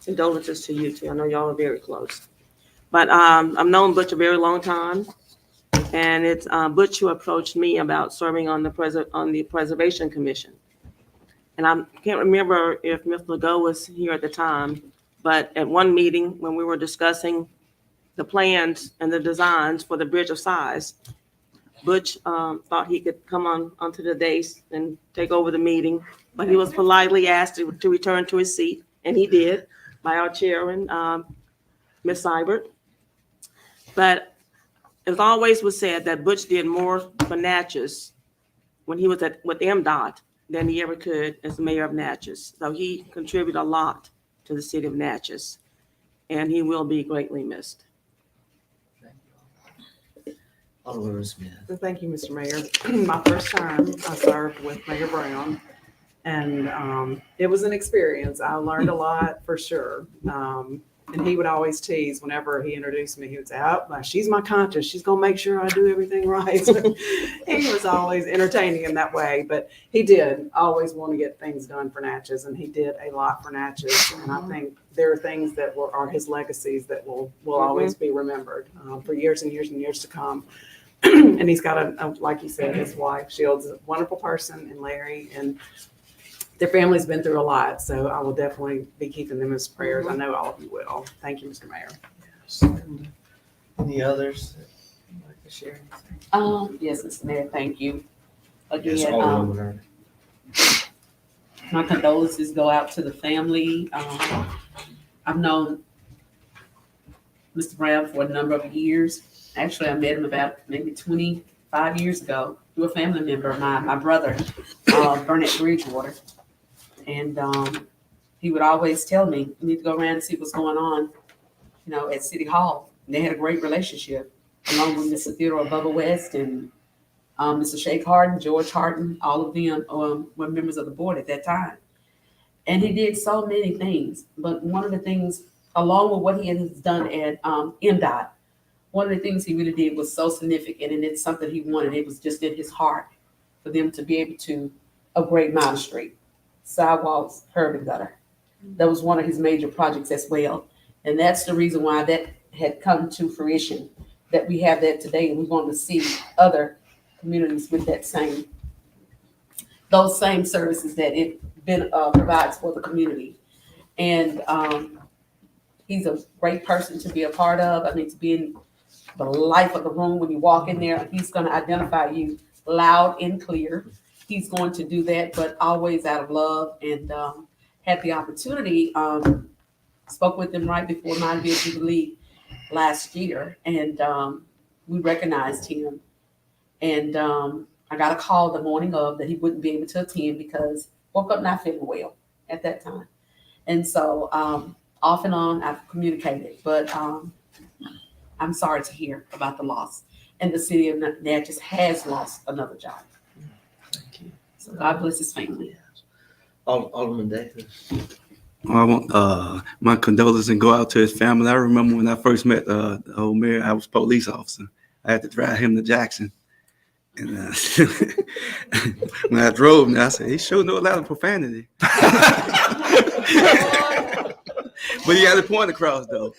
condolences to you too. I know y'all are very close. But I've known Butch a very long time. And it's Butch who approached me about serving on the Preservation Commission. And I can't remember if Mr. Legault was here at the time, but at one meeting when we were discussing the plans and the designs for the Bridge of Sighs, Butch thought he could come onto the dais and take over the meeting, but he was politely asked to return to his seat, and he did by our chairman, Ms. Seibert. But it always was said that Butch did more for Natchez when he was with MDOT than he ever could as the mayor of Natchez. So he contributed a lot to the city of Natchez, and he will be greatly missed. Alderman Smith. So thank you, Mr. Mayor. My first time I served with Mayor Brown, and it was an experience. I learned a lot for sure. And he would always tease whenever he introduced me. He would say, "Oh, she's my conscience. She's gonna make sure I do everything right." So he was always entertaining in that way, but he did always want to get things done for Natchez, and he did a lot for Natchez. And I think there are things that are his legacies that will always be remembered for years and years and years to come. And he's got like you said, his wife Shields, a wonderful person, and Larry, and their family's been through a lot. So I will definitely be keeping them as prayers. I know all of you will. Thank you, Mr. Mayor. Any others that you'd like to share? Yes, Mr. Mayor, thank you. Yes, Again, Alderman Ernie. my condolences go out to the family. I've known Mr. Brown for a number of years. Actually, I met him about maybe 25 years ago through a family member of mine, my brother, Burnett Bridgewater. And he would always tell me, "You need to go around and see what's going on, at City Hall." And they had a great relationship, along with Mr. Theodore Bubba West and Mr. Shake Harden, George Harden. All of them were members of the board at that time. And he did so many things. But one of the things, along with what he has done at MDOT, one of the things he really did was so significant, and it's something he wanted. It was just in his heart for them to be able to upgrade Minor Street, sidewalks, curb and gutter. That was one of his major projects as well. And that's the reason why that had come to fruition, that we have that today. And we want to see other communities with those same services that it provides for the community. And he's a great person to be a part of. I mean, to be in the life of the room when you walk in there. He's going to identify you loud and clear. He's going to do that, but always out of love. And had the opportunity, spoke with him right before my Jubilee last year, and we recognized him. And I got a call the morning of that he wouldn't be able to attend because woke up not feeling well at that time. And so off and on, I've communicated, but I'm sorry to hear about the loss. And the city of Natchez has lost another job. Thank you. So God bless his family. Alderman Davis. I want my condolences and go out to his family. I remember when I first met the old mayor, I was a police officer. I had to drive him to Jackson. And when I drove him, I said, he sure know a lot of profanity. But he had a point across, though.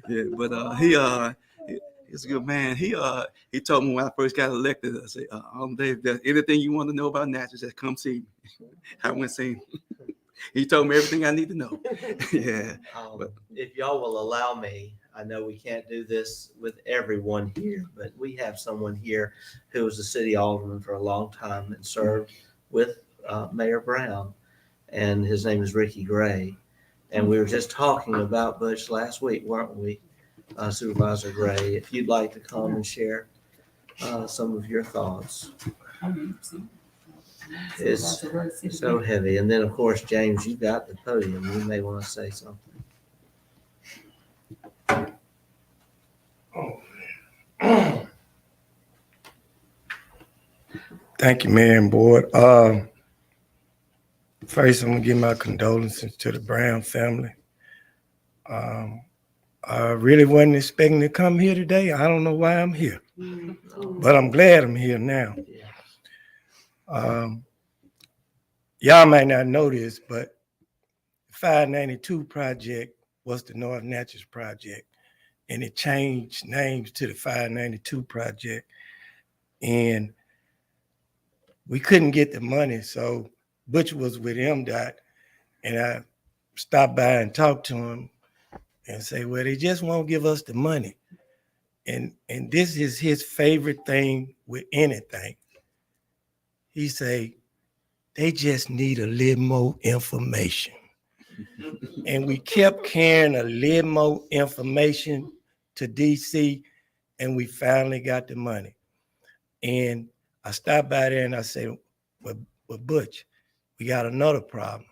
Yeah, but he's a good man. He told me when I first got elected, I said, Dave, if there's anything you want to know about Natchez, just come see me. I went see him. He told me everything I need to know. Yeah. If y'all will allow me, I know we can't do this with everyone here, but we have someone here who was a city alderman for a long time and served with Mayor Brown, and his name is Ricky Gray. And we were just talking about Butch last week, weren't we, Supervisor Gray? If you'd like to come and share some of your thoughts. It's so heavy. And then, of course, James, you got the podium. You may want to say something. Thank you, Mayor and Board. First, I'm gonna give my condolences to the Brown family. I really wasn't expecting to come here today. I don't know why I'm here, but I'm glad I'm here now. Y'all might not know this, but the 592 project was the North Natchez project, and it changed names to the 592 project, and we couldn't get the money, so Butch was with MDOT, and I stopped by and talked to him and say, well, they just won't give us the money. And this is his favorite thing with anything. He say, they just need a little more information. And we kept carrying a little more information to DC, and we finally got the money. And I stopped by there and I said, well, Butch, we got another problem.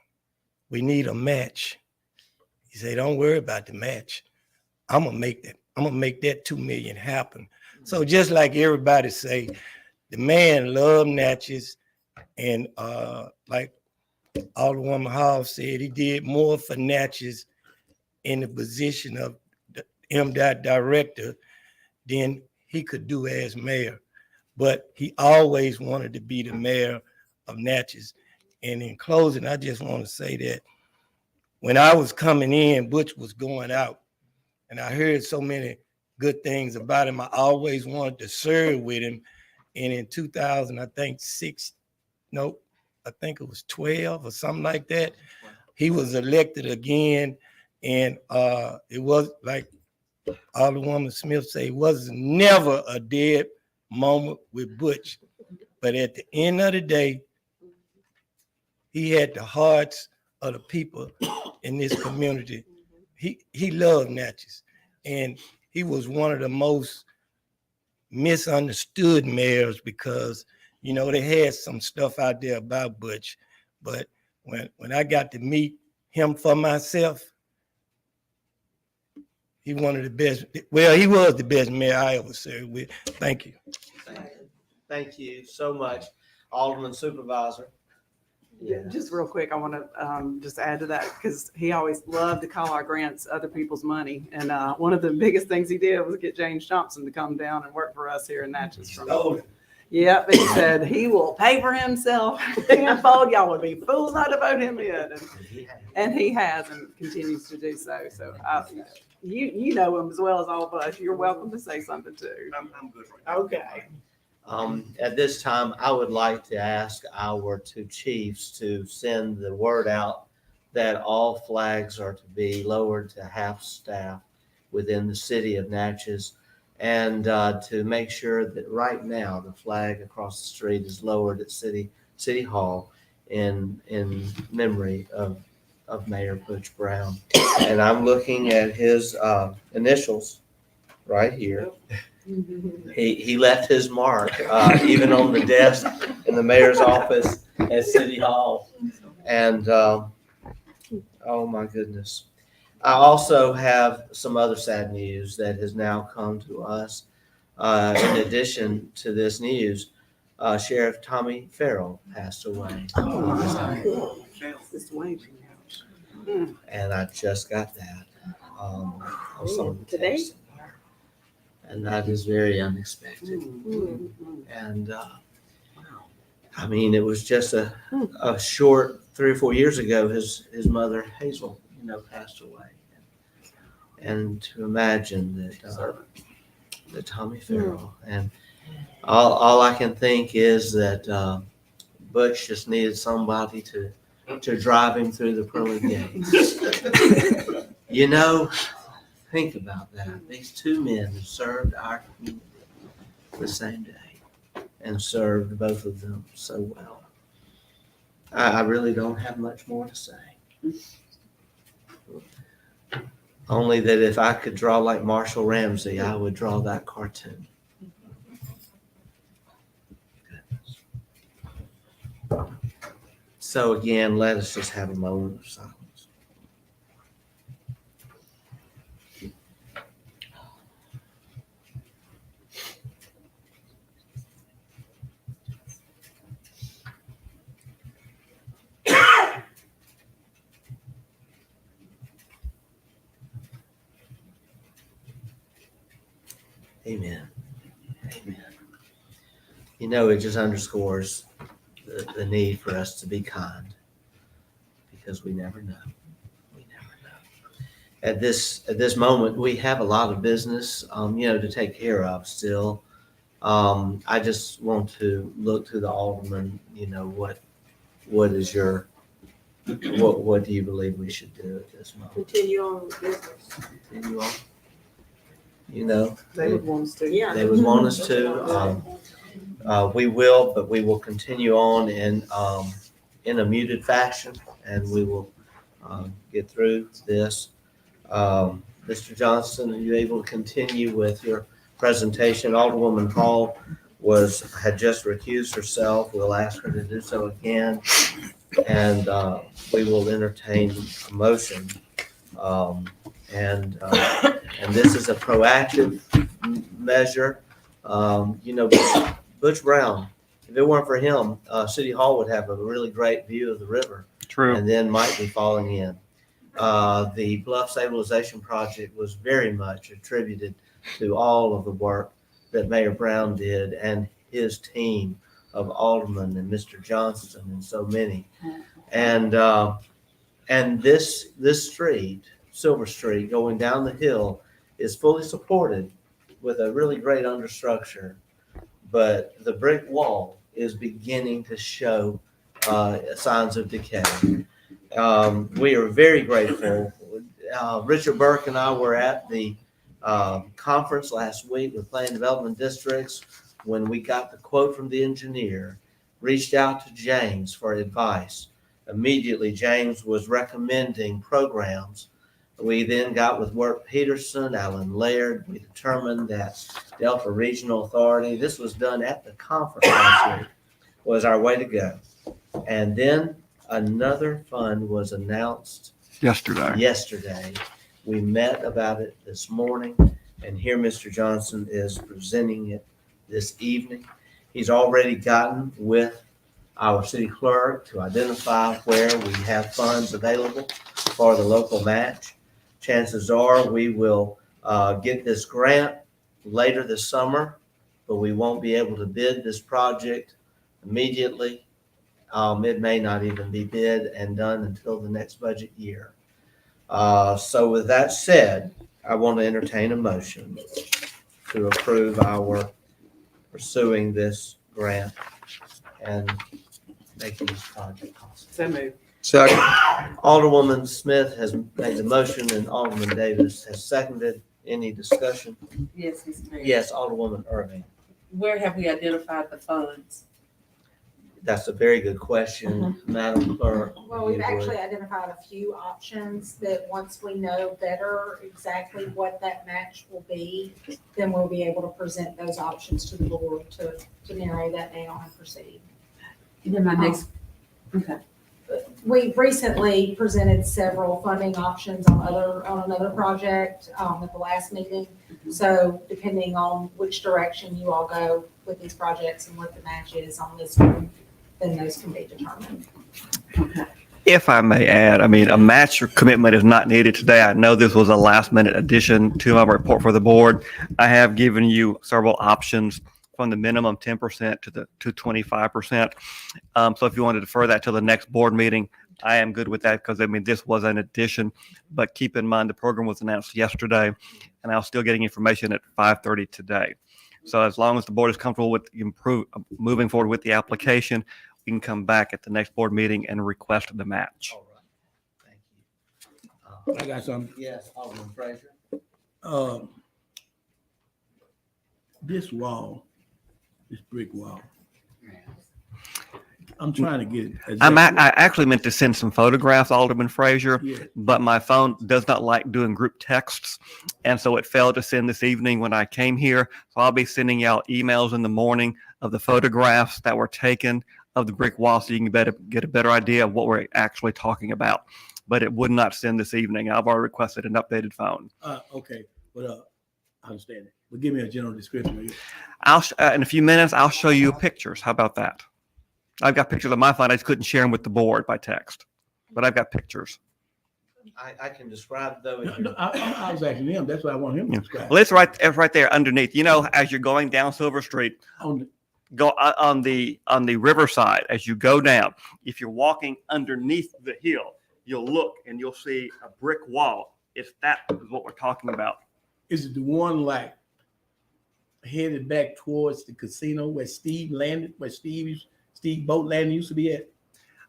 We need a match. He said, don't worry about the match. I'm gonna make that 2 million happen. So just like everybody say, the man loved Natchez, and like Alderwoman Hall said, he did more for Natchez in the position of the MDOT director than he could do as mayor. But he always wanted to be the mayor of Natchez. And in closing, I just want to say that when I was coming in, Butch was going out, and I heard so many good things about him. I always wanted to serve with him. And in 2000, I think I think it was 12 or something like that, he was elected again. And it was like Alderwoman Smith said, it was never a dead moment with Butch. But at the end of the day, he had the hearts of the people in this community. He loved Natchez, and he was one of the most misunderstood mayors because, you know, they had some stuff out there about Butch. But when I got to meet him for myself, he one of the best. Well, he was the best mayor I ever served with. Thank you. Thank you so much, Alderman Supervisor. Yeah, just real quick, I want to just add to that because he always loved to call our grants other people's money. And one of the biggest things he did was get James Johnson to come down and work for us here in Natchez. Yeah, he said he will pay for himself tenfold. Y'all would be fools not to vote him in. And he has and continues to do so. So you know him as well as all of us. You're welcome to say something too. I'm good right now. Okay. At this time, I would like to ask our two chiefs to send the word out that all flags are to be lowered to half staff within the city of Natchez, and to make sure that right now the flag across the street is lowered at City Hall in memory of Mayor Butch Brown. And I'm looking at his initials right here. He left his mark even on the desk in the mayor's office at City Hall. And oh my goodness. I also have some other sad news that has now come to us. In addition to this news, Sheriff Tommy Farrell passed away. And I just got that on some of the Today? text. And that is very unexpected. And I mean, it was just a short 3 or 4 years ago, his mother, Hazel, passed away. And to imagine that Tommy Farrell, and all I can think is that Butch just needed somebody to drive him through the pearly gates. Think about that. These two men who served our community the same day and served both of them so well. I really don't have much more to say. Only that if I could draw like Marshall Ramsey, I would draw that cartoon. So again, let us just have a moment of silence. Amen. Amen. It just underscores the need for us to be kind, because we never know. We never know. At this moment, we have a lot of business, to take care of still. I just want to look to the alderman. What is your what do you believe we should do at this moment? Continue on with business. Continue on. They would want us to. Yeah. They would want us to. We will, but we will continue on in a muted fashion, and we will get through this. Mr. Johnson, are you able to continue with your presentation? Alderwoman Hall had just recused herself. We'll ask her to do so again, and we will entertain a motion. And this is a proactive measure. Butch Brown, if it weren't for him, City Hall would have a really great view of the river. True. And then might be falling in. The bluff stabilization project was very much attributed to all of the work that Mayor Brown did and his team of aldermen and Mr. Johnston and so many. And this street, Silver Street, going down the hill is fully supported with a really great understructure, but the brick wall is beginning to show signs of decay. We are very grateful. Richard Burke and I were at the conference last week with Planning Development Districts when we got the quote from the engineer, reached out to James for advice. Immediately, James was recommending programs. We then got with Wirt Peterson, Alan Laird. We determined that Delta Regional Authority, this was done at the conference last week, was our way to go. And then another fund was announced yesterday. We met about it this morning, and here Mr. Johnson is presenting it this evening. He's already gotten with our city clerk to identify where we have funds available for the local match. Chances are we will get this grant later this summer, but we won't be able to bid this project immediately. It may not even be bid and done until the next budget year. So with that said, I want to entertain a motion to approve our pursuing this grant and making this project possible. So moved. Second. Alderwoman Smith has made the motion and Alderman Davis has seconded. Any discussion? Yes, Mr. Mayor. Yes, Alderwoman Irving. Where have we identified the funds? That's a very good question, Madam Clerk. Well, we've actually identified a few options that once we know better exactly what that match will be, then we'll be able to present those options to the board to narrow that down and proceed. And then my next, okay. We recently presented several funding options on another project at the last meeting. So depending on which direction you all go with these projects and what the match is on this one, then those can be determined. If I may add, I mean, a match or commitment is not needed today. I know this was a last minute addition to my report for the board. I have given you several options from the minimum 10% to 25%. So if you want to defer that to the next board meeting, I am good with that because I mean, this was an addition, but keep in mind the program was announced yesterday and I was still getting information at 5:30 today. So as long as the board is comfortable with moving forward with the application, we can come back at the next board meeting and request the match. All right. Thank you. I got something. Yes, Alderman Frazier. This wall, this brick wall. I'm trying to get it. I actually meant to send some photographs, Alderman Frazier, Yeah. but my phone does not like doing group texts. And so it failed to send this evening when I came here. So I'll be sending out emails in the morning of the photographs that were taken of the brick wall so you can get a better idea of what we're actually talking about. But it would not send this evening. I've already requested an updated phone. Okay, but I understand it. But give me a general description of it. In a few minutes, I'll show you pictures. How about that? I've got pictures of my phone. I just couldn't share them with the board by text, but I've got pictures. I can describe though. No, I was asking him. That's what I want him to describe. Well, it's right there underneath. You know, as you're going down Silver Street, go on the riverside. As you go down, if you're walking underneath the hill, you'll look and you'll see a brick wall. If that is what we're talking about. Is it the one like headed back towards the casino where Steve landed, where Steve boat landing used to be at?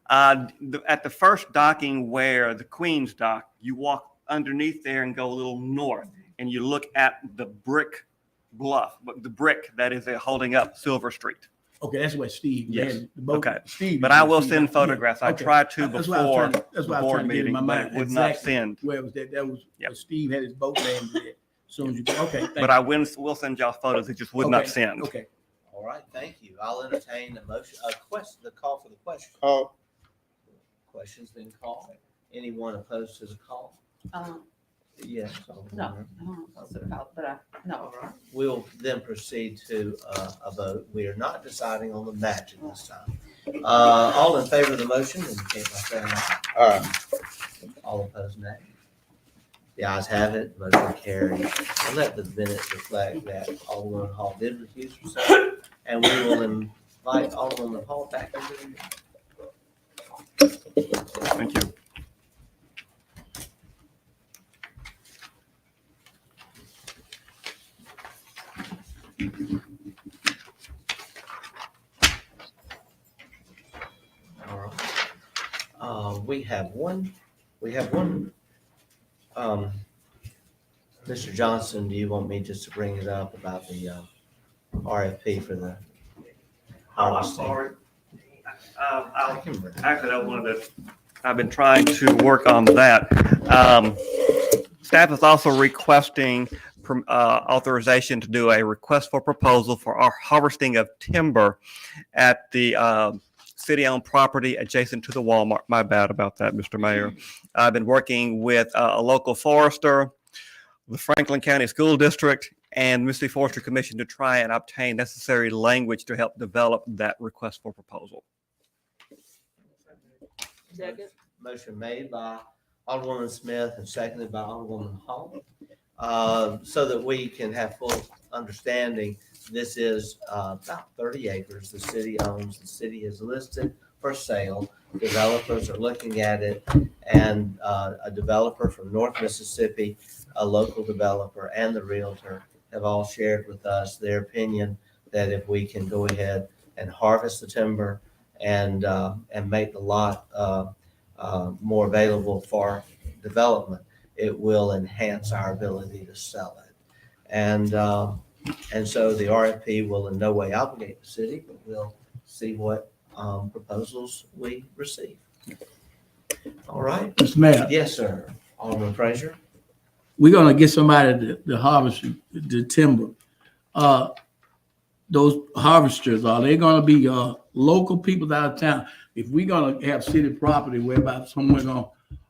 At the first docking where the Queens dock, you walk underneath there and go a little north, and you look at the brick bluff, the brick that is holding up Silver Street. Okay, that's where Steve Yes. landed. The boat, Okay. Steve. But I will send photographs. I Okay. tried to That's what I was before trying to- that's the what I was board trying to get in meeting, my but mind. it would not Exactly. send. Where was that? That was Yep. where Steve had his boat landed at. As soon as you go, okay. But I will send y'all photos. It just would not send. Okay. All right, thank you. I'll entertain a motion, the call for the question. Call. Question's been called. Anyone opposed to the call? Yes. Alderman. All right. We'll then proceed to a vote. We are not deciding on the match at this time. All in favor of the motion, indicate by saying aye. Aye. All opposed, nay. The ayes have it, motion carries. I'll let the minutes reflect that Alderman Hall did recuse himself, and we will invite Alderman Hall back into the meeting. Thank you. All right. We have one. Mr. Johnson, do you want me just to bring it up about the RFP for the harvesting? Actually, I wanted to, I've been trying to work on that. Staff is also requesting authorization to do a request for proposal for our harvesting of timber at the city-owned property adjacent to the Walmart. My bad about that, Mr. Mayor. I've been working with a local forester, the Franklin County School District, and Mississippi Forestry Commission to try and obtain necessary language to help develop that request for proposal. Second. Motion made by Alderwoman Smith and seconded by Alderwoman Hall. So that we can have full understanding, this is about 30 acres the city owns. The city is listed for sale. Developers are looking at it, and a developer from North Mississippi, a local developer, and the realtor have all shared with us their opinion that if we can go ahead and harvest the timber and make the lot more available for development, it will enhance our ability to sell it. And so the RFP will in no way obligate the city, but we'll see what proposals we receive. All right. Mr. Mayor, Yes, sir. Alderman Frazier. we're gonna get somebody to harvest the timber. Those harvesters, are they gonna be local people out of town? If we're gonna have city property whereby someone's gonna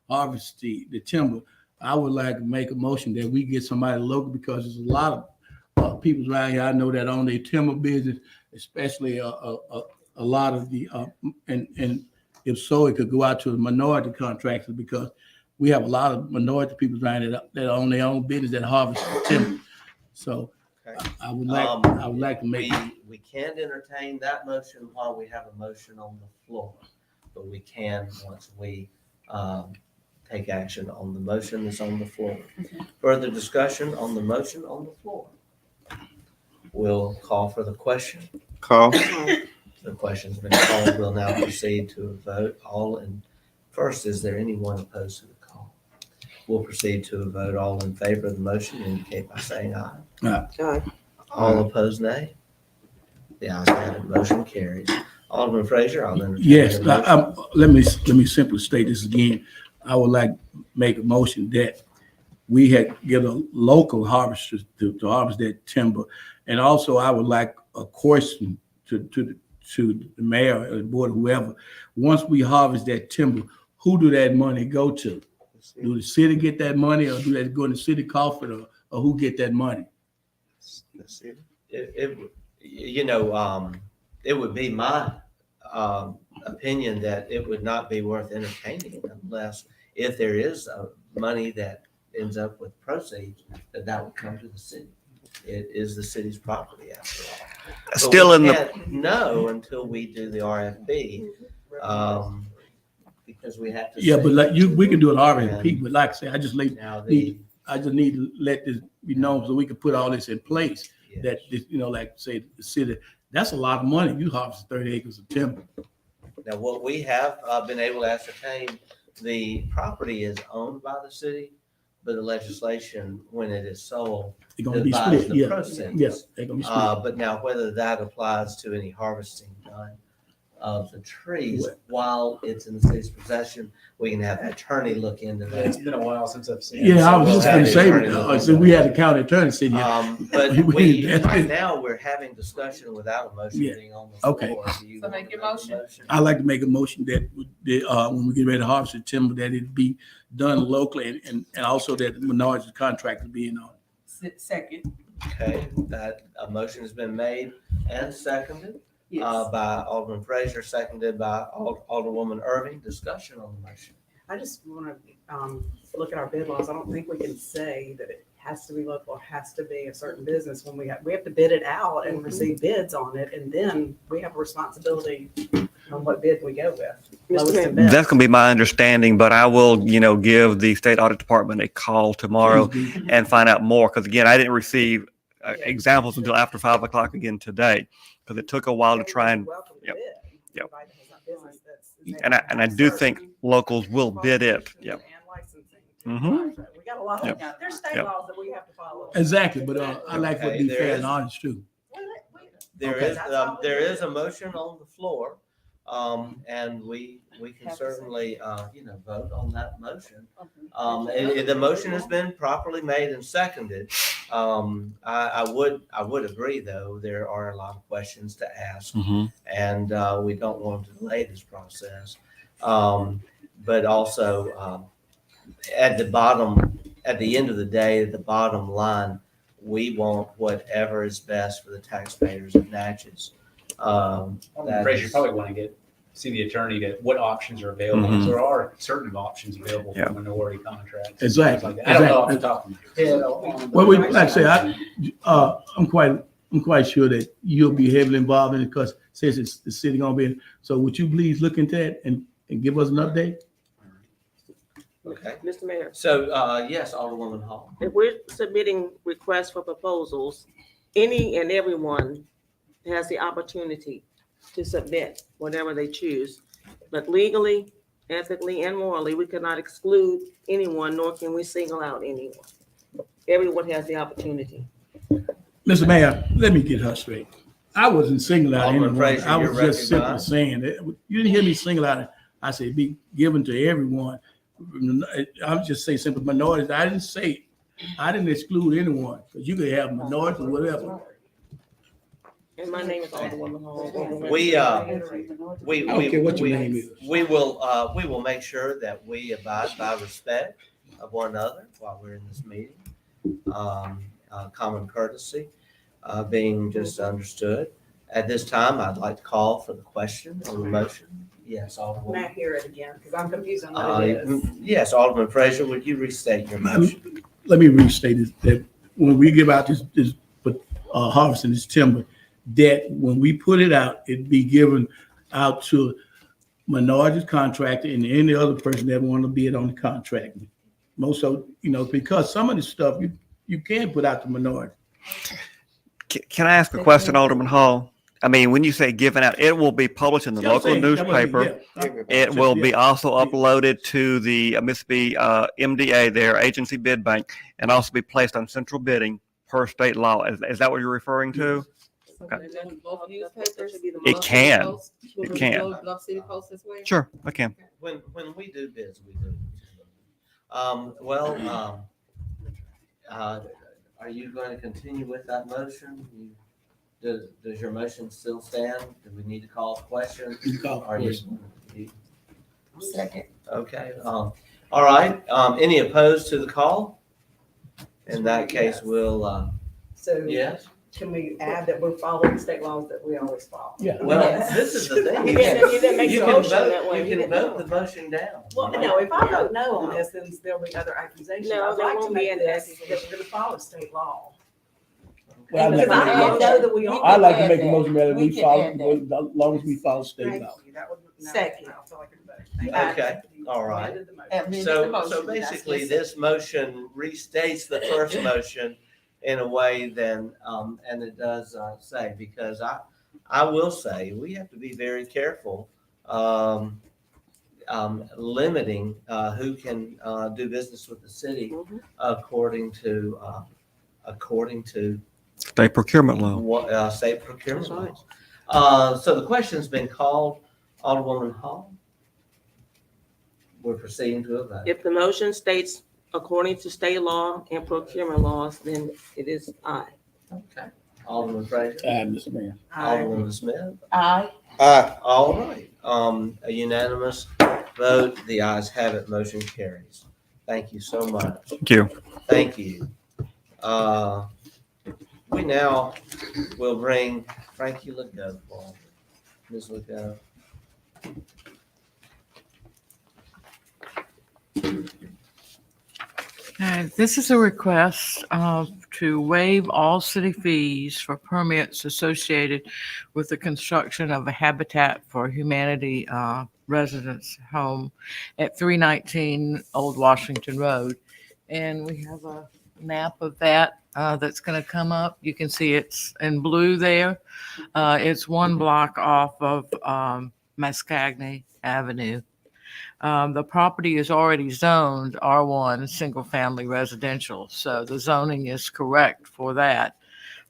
harvest the timber, I would like to make a motion that we get somebody local, because there's a lot of people around here I know that own their timber business, especially a lot of the and if so, it could go out to the minority contractors, because we have a lot of minority people around here that own their own business that harvest timber. So I would like to make. We can't entertain that motion while we have a motion on the floor, but we can once we take action on the motion that's on the floor. Further discussion on the motion on the floor. We'll call for the question. Call. The question's been called. We'll now proceed to a vote. First, is there anyone opposed to the call? We'll proceed to a vote. All in favor of the motion indicate by saying aye. Aye. All opposed, nay. The ayes have it. Motion carries. Alderman Frazier, I'll entertain. Yes, your motion. let me simply state this again. I would like to make a motion that we get a local harvester to harvest that timber. And also I would like a question to the mayor or the board, whoever. Once we harvest that timber, who do that money go to? Do the city get that money, or do that go in the city coffers, or who get that money? It would be my opinion that it would not be worth entertaining unless, if there is money that ends up with proceeds, that would come to the city. It is the city's property after all. But Still in the. can't know until we do the RFP, because we have to. Yeah, but see. we can do an RFP, but like I say, I just need Now to let this be known so we can put all this in place. That, like say the city, that's a lot of money. You harvest 30 acres of timber. Now, what we have been able to ascertain, the property is owned by the city, but the legislation, when it is sold, They're gonna be divides split. the proceeds. Yeah, they're gonna be split. But now whether that applies to any harvesting done of the trees while it's in the city's possession. We can have an attorney look into Yeah, it's that. been a while since I've seen it. Yeah, I so was we'll just have gonna the say, attorney look into so we it. had the county attorney sitting here. But We- right now, we're having discussion without a motion Yeah. being on the floor. Okay. Do you So want make to your make a motion. I'd like to make a motion that, when we get ready to harvest the timber, that it be done locally and also that Menards contract be in on. Second. Okay, that a motion has been made and seconded Yes. by Alderman Fraser, seconded by Alderwoman Irving. Discussion on the motion. I just want to look at our bid laws. I don't think we can say that it has to be local, or has to be a certain business when we have to bid it out and receive bids on it. And then we have a responsibility on what bid we go with. Lowest and best. That's going to be my understanding, but I will, give the state audit department a call tomorrow and find out more. Because again, I didn't receive examples until after 5 o'clock again today, because it took a while to try and. Yep. Yep. And I do think locals will bid it. Yep. Mhm. We got a lot of, Yep. there's state Yep. laws that we have to follow. Exactly, but I like to Okay, be there fair is- and honest too. There Okay. is a motion on the floor, and we can certainly, vote on that motion. The motion has been properly made and seconded. I would agree, though, there are a lot of questions to ask, and we don't want to delay this process. But also, at the end of the day, the bottom line, we want whatever is best for the taxpayers of Natchez. Fraser, you probably want to see the attorney to what options are available. Mhm. There are certain options available Yeah. for minority contracts. Exactly. Like that. I don't know off the top of my head. Well, like I say, I'm quite sure that you'll be heavily involved in it because since it's the city gonna be in. So would you please look into that and give us an update? Okay, Mr. Mayor, so, yes, Alderwoman Hall. if we're submitting requests for proposals, any and everyone has the opportunity to submit whatever they choose. But legally, ethically, and morally, we cannot exclude anyone, nor can we single out anyone. Everyone has the opportunity. Mr. Mayor, let me get her straight. I wasn't singling out Alderman anyone. Fraser, I you're was just simply recognized. saying that, you didn't hear me single out it. I said be given to everyone. I'm just saying simple minorities. I didn't say, I didn't exclude anyone, because you could have minorities or whatever. And my name is Alderwoman Hall. We I don't care what your name is. we will make sure that we abide by respect of one another while we're in this meeting. Common courtesy being just understood. At this time, I'd like to call for the question or the motion. Yes, May I Alderman. hear it again? Because I'm confused on what it is. Yes, Alderman Fraser, would you restate your motion? Let me restate it, that when we give out this harvesting this timber, that when we put it out, it be given out to minorities contractor and any other person that want to bid on the contract. Most of, because some of the stuff you can put out to minority. Can I ask a question, Alderman Hall? I mean, when you say given out, it will be published in the Yeah, I'm local saying, that was- newspaper. yeah. It will be Yeah. also uploaded to the Mississippi MDA, their agency bid bank, and also be placed on central bidding per state law. Is that what you're referring to? Okay. Both newspapers? It can. It can. Bluff City Post as well? Sure, I can. When we do bids, we do. Are you going to continue with that motion? Does your motion still stand? Do we need to call a question? You call Are you- question. Second. Okay, all right, any opposed to the call? In that case, we'll, So yes? can we add that we're following state laws that we always follow? Yeah. Well, Yes. this is the thing. You didn't make You the can motion vote- that way. You can vote the motion down. Well, no, if I vote no on this, then there'll be other accusations. No, I'd there like to won't make be any this, that accusations. we're gonna follow state law. Well, Because I don't know that we are. I'd like to make a motion that We we can follow, add that. as long as we follow state Thank law. you. That would. no, Second. I feel like it's better. Thank you. Okay, all right. Amended the motion. Amended the So motion, that's basically, what's- this motion restates the first motion in a way then, and it does say, because I will say, we have to be very careful limiting who can do business with the city according to State procurement law. what, state procurement That's right. laws. So the question's been called. Alderwoman Hall. We're proceeding to a vote. If the motion states according to state law and procurement laws, then it is aye. Okay. Alderman Fraser. Aye, Mr. Mayor. Alderwoman Smith. Aye. All right. A unanimous vote. The ayes have it. Motion carries. Thank you so much. Thank you. Thank you. We now will bring Frankie Legault forward. Ms. Legault. This is a request to waive all city fees for permits associated with the construction of a Habitat for Humanity residence home at 319 Old Washington Road. And we have a map of that that's going to come up. You can see it's in blue there. It's one block off of Mascagni Avenue. The property is already zoned R1, single family residential. So the zoning is correct for that.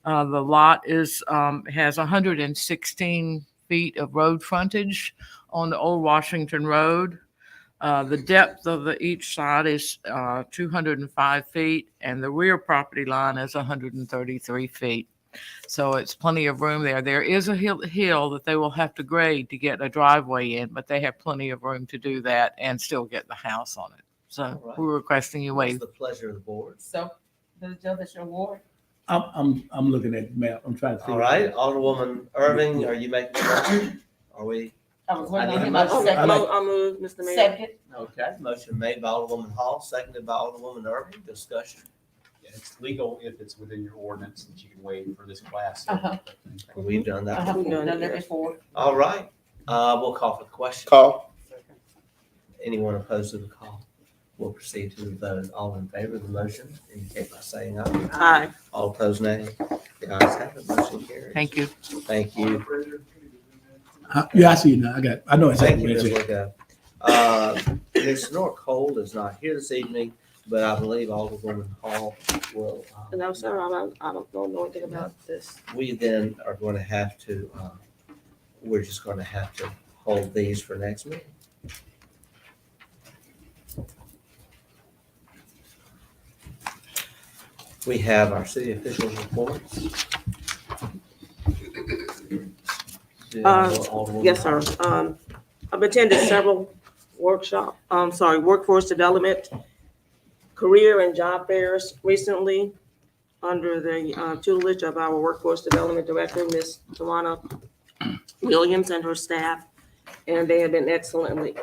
The lot is, has 116 feet of road frontage on the Old Washington Road. The depth of each side is 205 feet and the rear property line is 133 feet. So it's plenty of room there. There is a hill that they will have to grade to get a driveway in, but they have plenty of room to do that and still get the house on it. So All right. we're requesting you What's waive. the pleasure of the board? So, Joe, that's your ward? I'm looking at the map. I'm trying to see. All right. Alderwoman Irving, are you making the motion? Are we? I was waiting on him. I'll move, Mr. Mayor. Second. Okay. Motion made by Alderwoman Hall, seconded by Alderwoman Irving. Discussion. Yeah, it's legal if it's within your ordinance that you can waive for this class. We've done that. We've done that before. All right. We'll call for the question. Call. Anyone opposed to the call? We'll proceed to the vote. All in favor of the motion indicate by saying aye. Aye. All opposed, nay. The ayes have it. Motion carries. Thank you. Thank you. Yeah, I see you now. I know Thank exactly you, what Ms. it is. Legault. Ms. Norcold is not here this evening, but I believe Alderwoman Hall will. No, sir, I don't know anything about this. We then are going to have to, we're just going to have to hold these for next meeting. We have our city officials reports. Alderwoman Yes, sir. Hall. I've attended several workforce development, career and job fairs recently under the tutelage of our workforce development director, Ms. Tawana Williams and her staff. And they have been excellently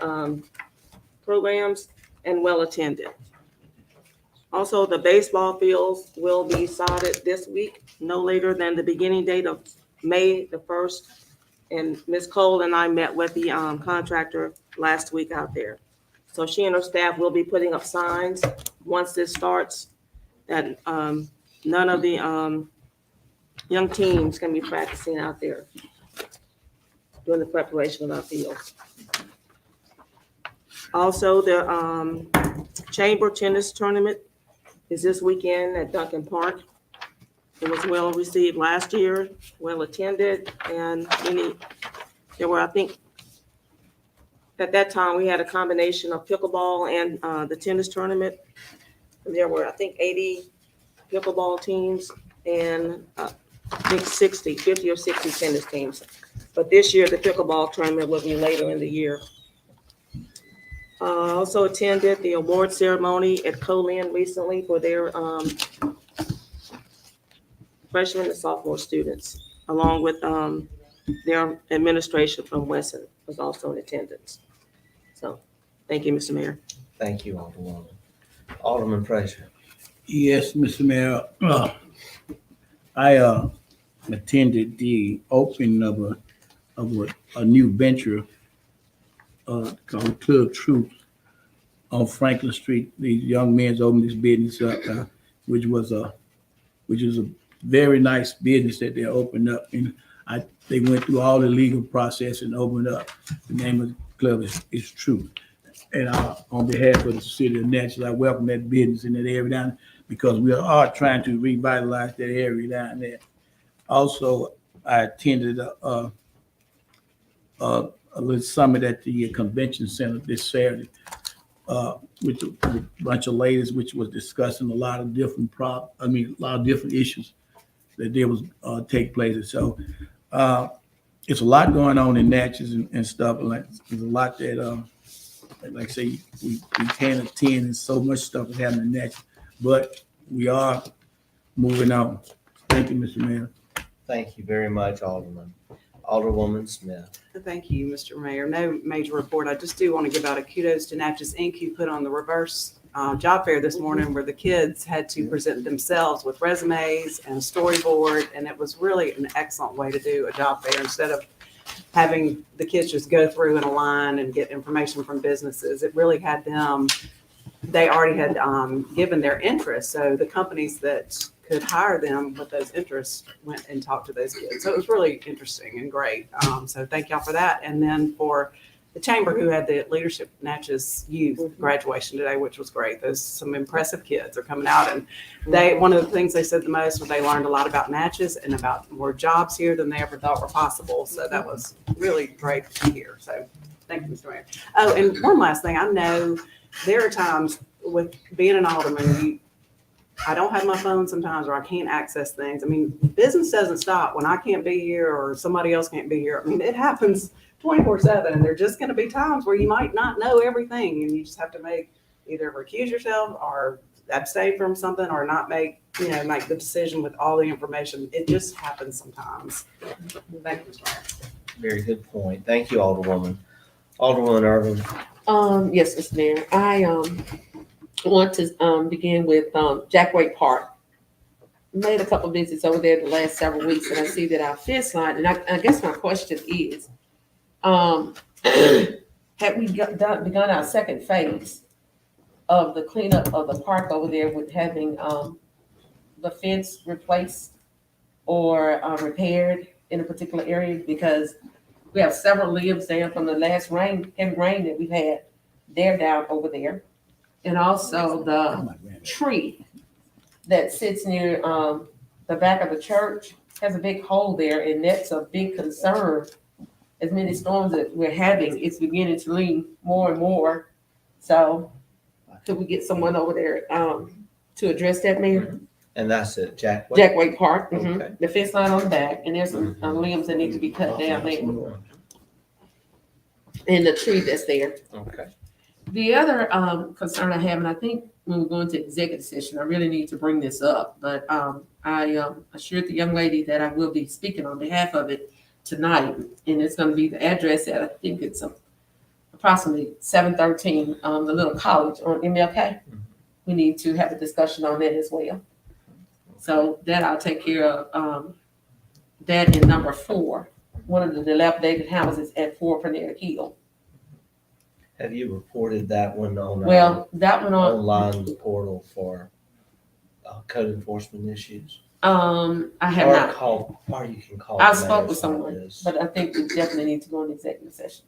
programs and well attended. Also, the baseball fields will be sodded this week, no later than the beginning date of May the 1st. And Ms. Cole and I met with the contractor last week out there. So she and her staff will be putting up signs once this starts that none of the young teams can be practicing out there during the preparation of our fields. Also, the Chamber Tennis Tournament is this weekend at Duncan Park. It was well received last year, well attended, and there were, I think, at that time, we had a combination of pickleball and the tennis tournament. There were, I think, 80 pickleball teams and I think 50 or 60 tennis teams. But this year, the pickleball tournament will be later in the year. Also attended the award ceremony at Colin recently for their freshman and sophomore students, along with their administration from Wesson was also in attendance. So, thank you, Mr. Mayor. Thank you, Alderwoman. Alderman Fraser. Yes, Mr. Mayor. I attended the opening of a new venture called Club Troops on Franklin Street. These young men opened this business up, which was a very nice business that they opened up, and they went through all the legal process and opened up. The name of the club is Truth. And on behalf of the city of Natchez, I welcome that business in that area down because we are trying to revitalize that area down there. Also, I attended a a little summit at the convention center this Saturday, with a bunch of ladies, which was discussing a lot of different a lot of different issues that there was take place. And so it's a lot going on in Natchez and stuff. Like there's a lot that like I say we can't attend, and so much stuff is happening in Natchez, but we are moving on. Thank you, Mr. Mayor. Thank you very much, Alderman. Alderwoman Smith. Thank you, Mr. Mayor. No major report. I just do want to give out a kudos to Natchez Inc. who put on the reverse job fair this morning where the kids had to present themselves with resumes and a storyboard. And it was really an excellent way to do a job fair instead of having the kids just go through in a line and get information from businesses. It really had them, they already had given their interest. So the companies that could hire them with those interests went and talked to those kids. So it was really interesting and great. So thank y'all for that. And then for the chamber who had the Leadership Natchez Youth graduation today, which was great. There's some impressive kids are coming out, and one of the things they said the most was they learned a lot about Natchez and about more jobs here than they ever thought were possible. So that was really great to hear. So thank you, Mr. Mayor. Oh, and one last thing. I know there are times with being an alderman, I don't have my phone sometimes, or I can't access things. I mean, business doesn't stop when I can't be here or somebody else can't be here. I mean, it happens 24/7, and there are just going to be times where you might not know everything, and you just have to either recuse yourself or abstain from something, or not make the decision with all the information. It just happens sometimes. Thank you, Mr. Mayor. Very good point. Thank you, Alderwoman. Alderwoman Irvin. Yes, Mr. Mayor. I want to begin with Jackway Park. Made a couple visits over there the last several weeks, and I see that our fence line, and I guess my question is, have we begun our second phase of the cleanup of the park over there with having the fence replaced or repaired in a particular area? Because we have several limbs down from the last heavy rain that we've had. They're down over there. And also the tree that sits near the back of the church has a big hole there, and that's a big concern. As many storms that we're having, it's beginning to lean more and more. So could we get someone over there to address that, Mayor? And that's it, Jackway? Jackway Park. Okay. The fence line on the back, and there's some limbs that need to be cut down there. And the tree that's there. Okay. The other concern I have, and I think when we go into executive session, I really need to bring this up, but I assured the young lady that I will be speaking on behalf of it tonight, and it's going to be the address at, I think it's approximately 713, the little college on MLK. We need to have a discussion on that as well. So that I'll take care of. That in number 4, one of the dilapidated houses at 4 Panera Hill. Have you reported that one on that one on online portal for code enforcement issues? I have Or not. Or you can call. I the spoke mayor's with someone, office. but I think we definitely need to go into executive session.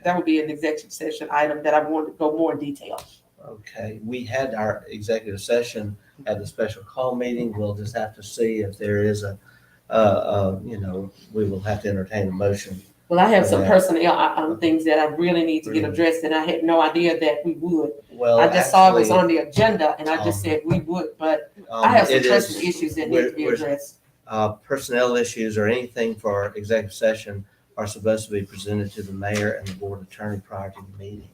That would be an executive session item that I wanted to go more in detail. Okay, we had our executive session at the special call meeting. We'll just have to see if there is we will have to entertain a motion. Well, I have some personnel things that I really need to get addressed, and I had no idea that we would. Well, I just saw it was on the agenda, and I just said we would, but I have some it is- pressing issues that need to be addressed. Personnel issues or anything for executive session are supposed to be presented to the mayor and the board attorney prior to the meeting,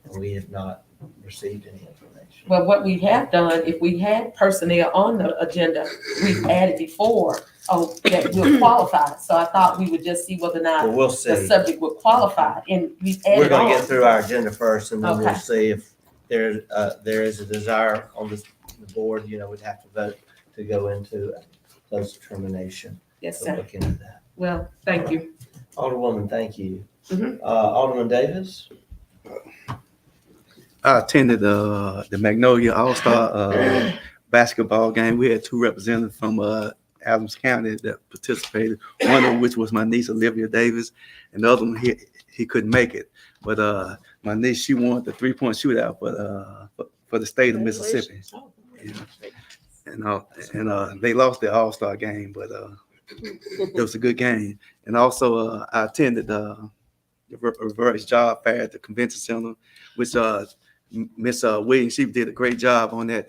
and we have not received any information. Well, what we have done, if we had personnel on the agenda, we've added before, that would qualify. So I thought we would just see whether or not Well, we'll see. the subject would qualify, and we've added We're gonna on. get through our agenda first, and then we'll Okay. see if there is a desire on the board, we'd have to vote to go into close determination. Yes, So sir. look into that. Well, thank you. Alderwoman, thank you. Mhm. Alderman Davis? I attended the Magnolia All-Star basketball game. We had 2 representatives from Adams County that participated. One of which was my niece Olivia Davis, and the other one he couldn't make it. But my niece, she won the 3-point shootout for the state of Mississippi. And they lost the All-Star game, but it was a good game. And also I attended reverse job fair at the convention center, which Miss Williams, she did a great job on that.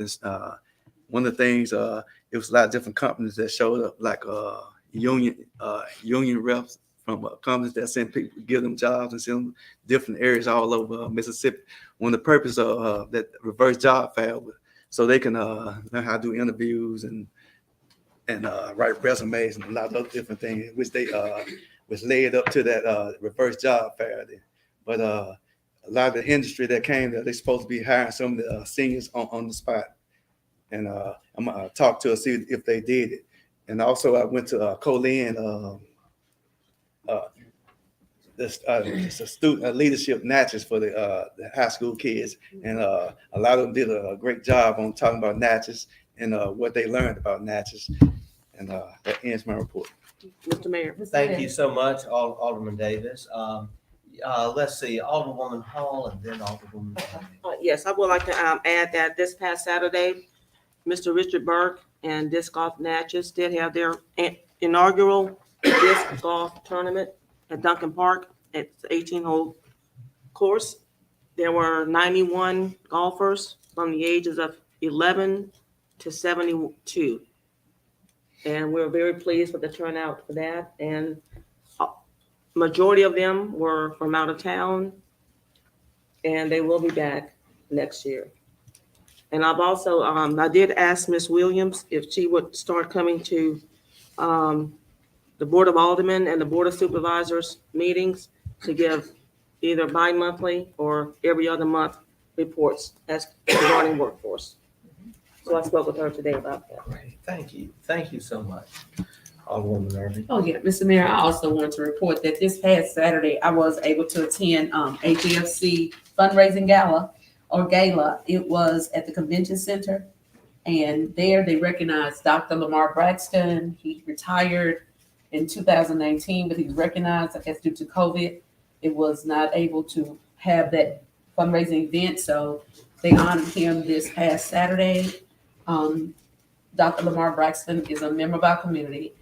One of the things, it was a lot of different companies that showed up, like union reps from companies that send people, give them jobs and send them different areas all over Mississippi. One of the purpose of that reverse job fair, so they can learn how to do interviews and write resumes and a lot of other different things, which they was led up to that reverse job fair. But a lot of the industry that came there, they're supposed to be hiring some of the seniors on the spot. And I'm gonna talk to her, see if they did it. And also I went to Colin, this a student leadership Natchez for the high school kids, and a lot of them did a great job on talking about Natchez and what they learned about Natchez. And that ends my report. Mr. Mayor. Thank you so much, Alderman Davis. Let's see, Alderwoman Hall and then Alderwoman. Yes, I would like to add that this past Saturday, Mr. Richard Burke and Disc Golf Natchez did have their inaugural disc golf tournament at Duncan Park. It's 18-hole course. There were 91 golfers from the ages of 11 to 72. And we're very pleased with the turnout for that. And majority of them were from out of town, and they will be back next year. And I've also, I did ask Ms. Williams if she would start coming to the Board of Aldermen and the Board of Supervisors meetings to give either bi-monthly or every other month reports as regarding workforce. So I spoke with her today about that. Great, thank you. Thank you so much, Alderwoman Irving. Oh, yeah, Mr. Mayor, I also want to report that this past Saturday, I was able to attend AGFC fundraising gala. It was at the convention center, and there they recognized Dr. Lamar Braxton. He retired in 2019, but he was recognized, I guess, due to COVID. It was not able to have that fundraising event, so they honored him this past Saturday. Dr. Lamar Braxton is a member of our community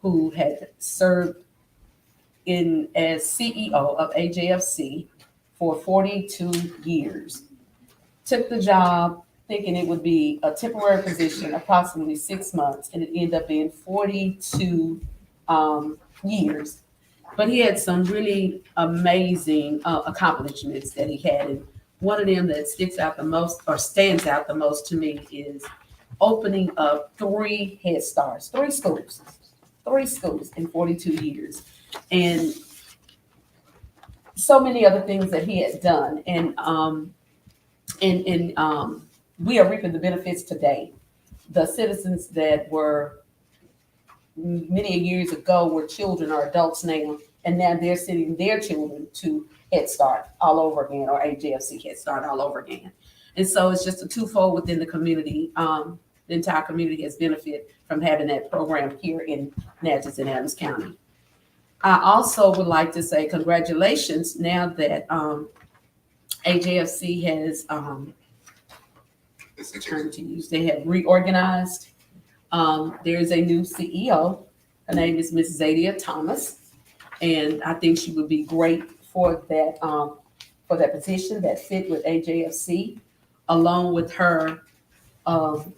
who had served as CEO of AJFC for 42 years. Took the job thinking it would be a temporary position, approximately 6 months, and it ended up being 42 years. But he had some really amazing accomplishments that he had. And one of them that sticks out the most or stands out the most to me is opening up 3 Head Starts, 3 schools in 42 years. And so many other things that he had done. And we are reaping the benefits today. The citizens that were many years ago were children or adults now, and now they're sending their children to Head Start all over again, or AJFC Head Start all over again. And so it's just a twofold within the community. The entire community has benefited from having that program here in Natchez and Adams County. I also would like to say congratulations now that AJFC has they have reorganized. There's a new CEO. Her name is Miss Zadia Thomas, and I think she would be great for that position that fit with AJFC, along with her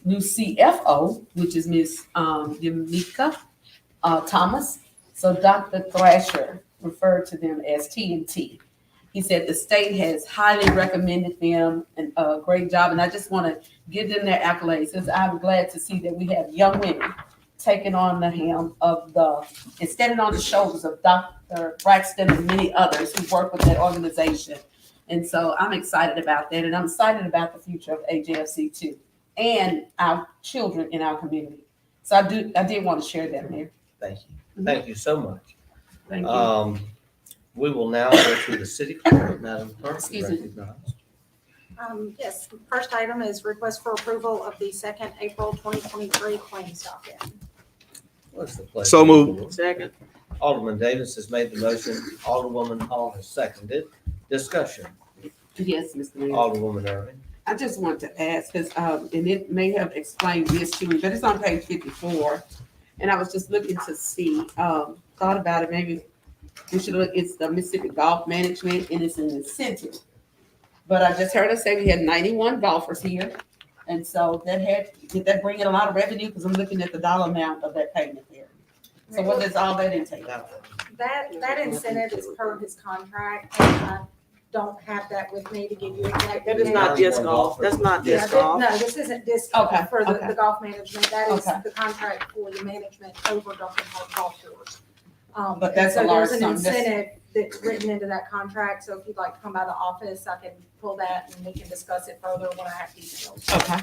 new CFO, which is Miss Yamika Thomas. So Dr. Thrasher referred to them as T&T. He said the state has highly recommended them and a great job. And I just want to give them their accolades, because I'm glad to see that we have young women taking on the helm of and standing on the shoulders of Dr. Braxton and many others who work with that organization. And so I'm excited about that. And I'm excited about the future of AJFC too, and our children in our community. So I did want to share that, Mayor. Thank you. Thank you so much. Thank you. We will now go to the city clerk, Madam Clerk. Excuse me. Recognized. Yes, first item is request for approval of the 2nd April 2023 claims docket. What's the pleasure? So moved. Second. Alderman Davis has made the motion. Alderwoman Hall has seconded. Discussion. Yes, Mr. Mayor. Alderwoman Irving. I just want to ask, because, and it may have explained this to me, but it's on page 54. And I was just looking to see, thought about it, maybe You should look, it's the Mississippi Golf Management and it's an incentive. But I just heard her say we had 91 golfers here. And so did that bring in a lot of revenue? Because I'm looking at the dollar amount of that payment there. So what does all that entail? That incentive is per his contract, and I don't have that with me to give you exact. That is not disc golf. That's not Yeah, disc golf. No, this isn't disc golf Okay, for okay. the golf management. That is Okay. the contract for the management over Duncan Park Golf Course. But that's and a so large there's an sum. That's- incentive that's written into that contract, so if you'd like to come by the office, I can pull that and we can discuss it further when I have details. Okay.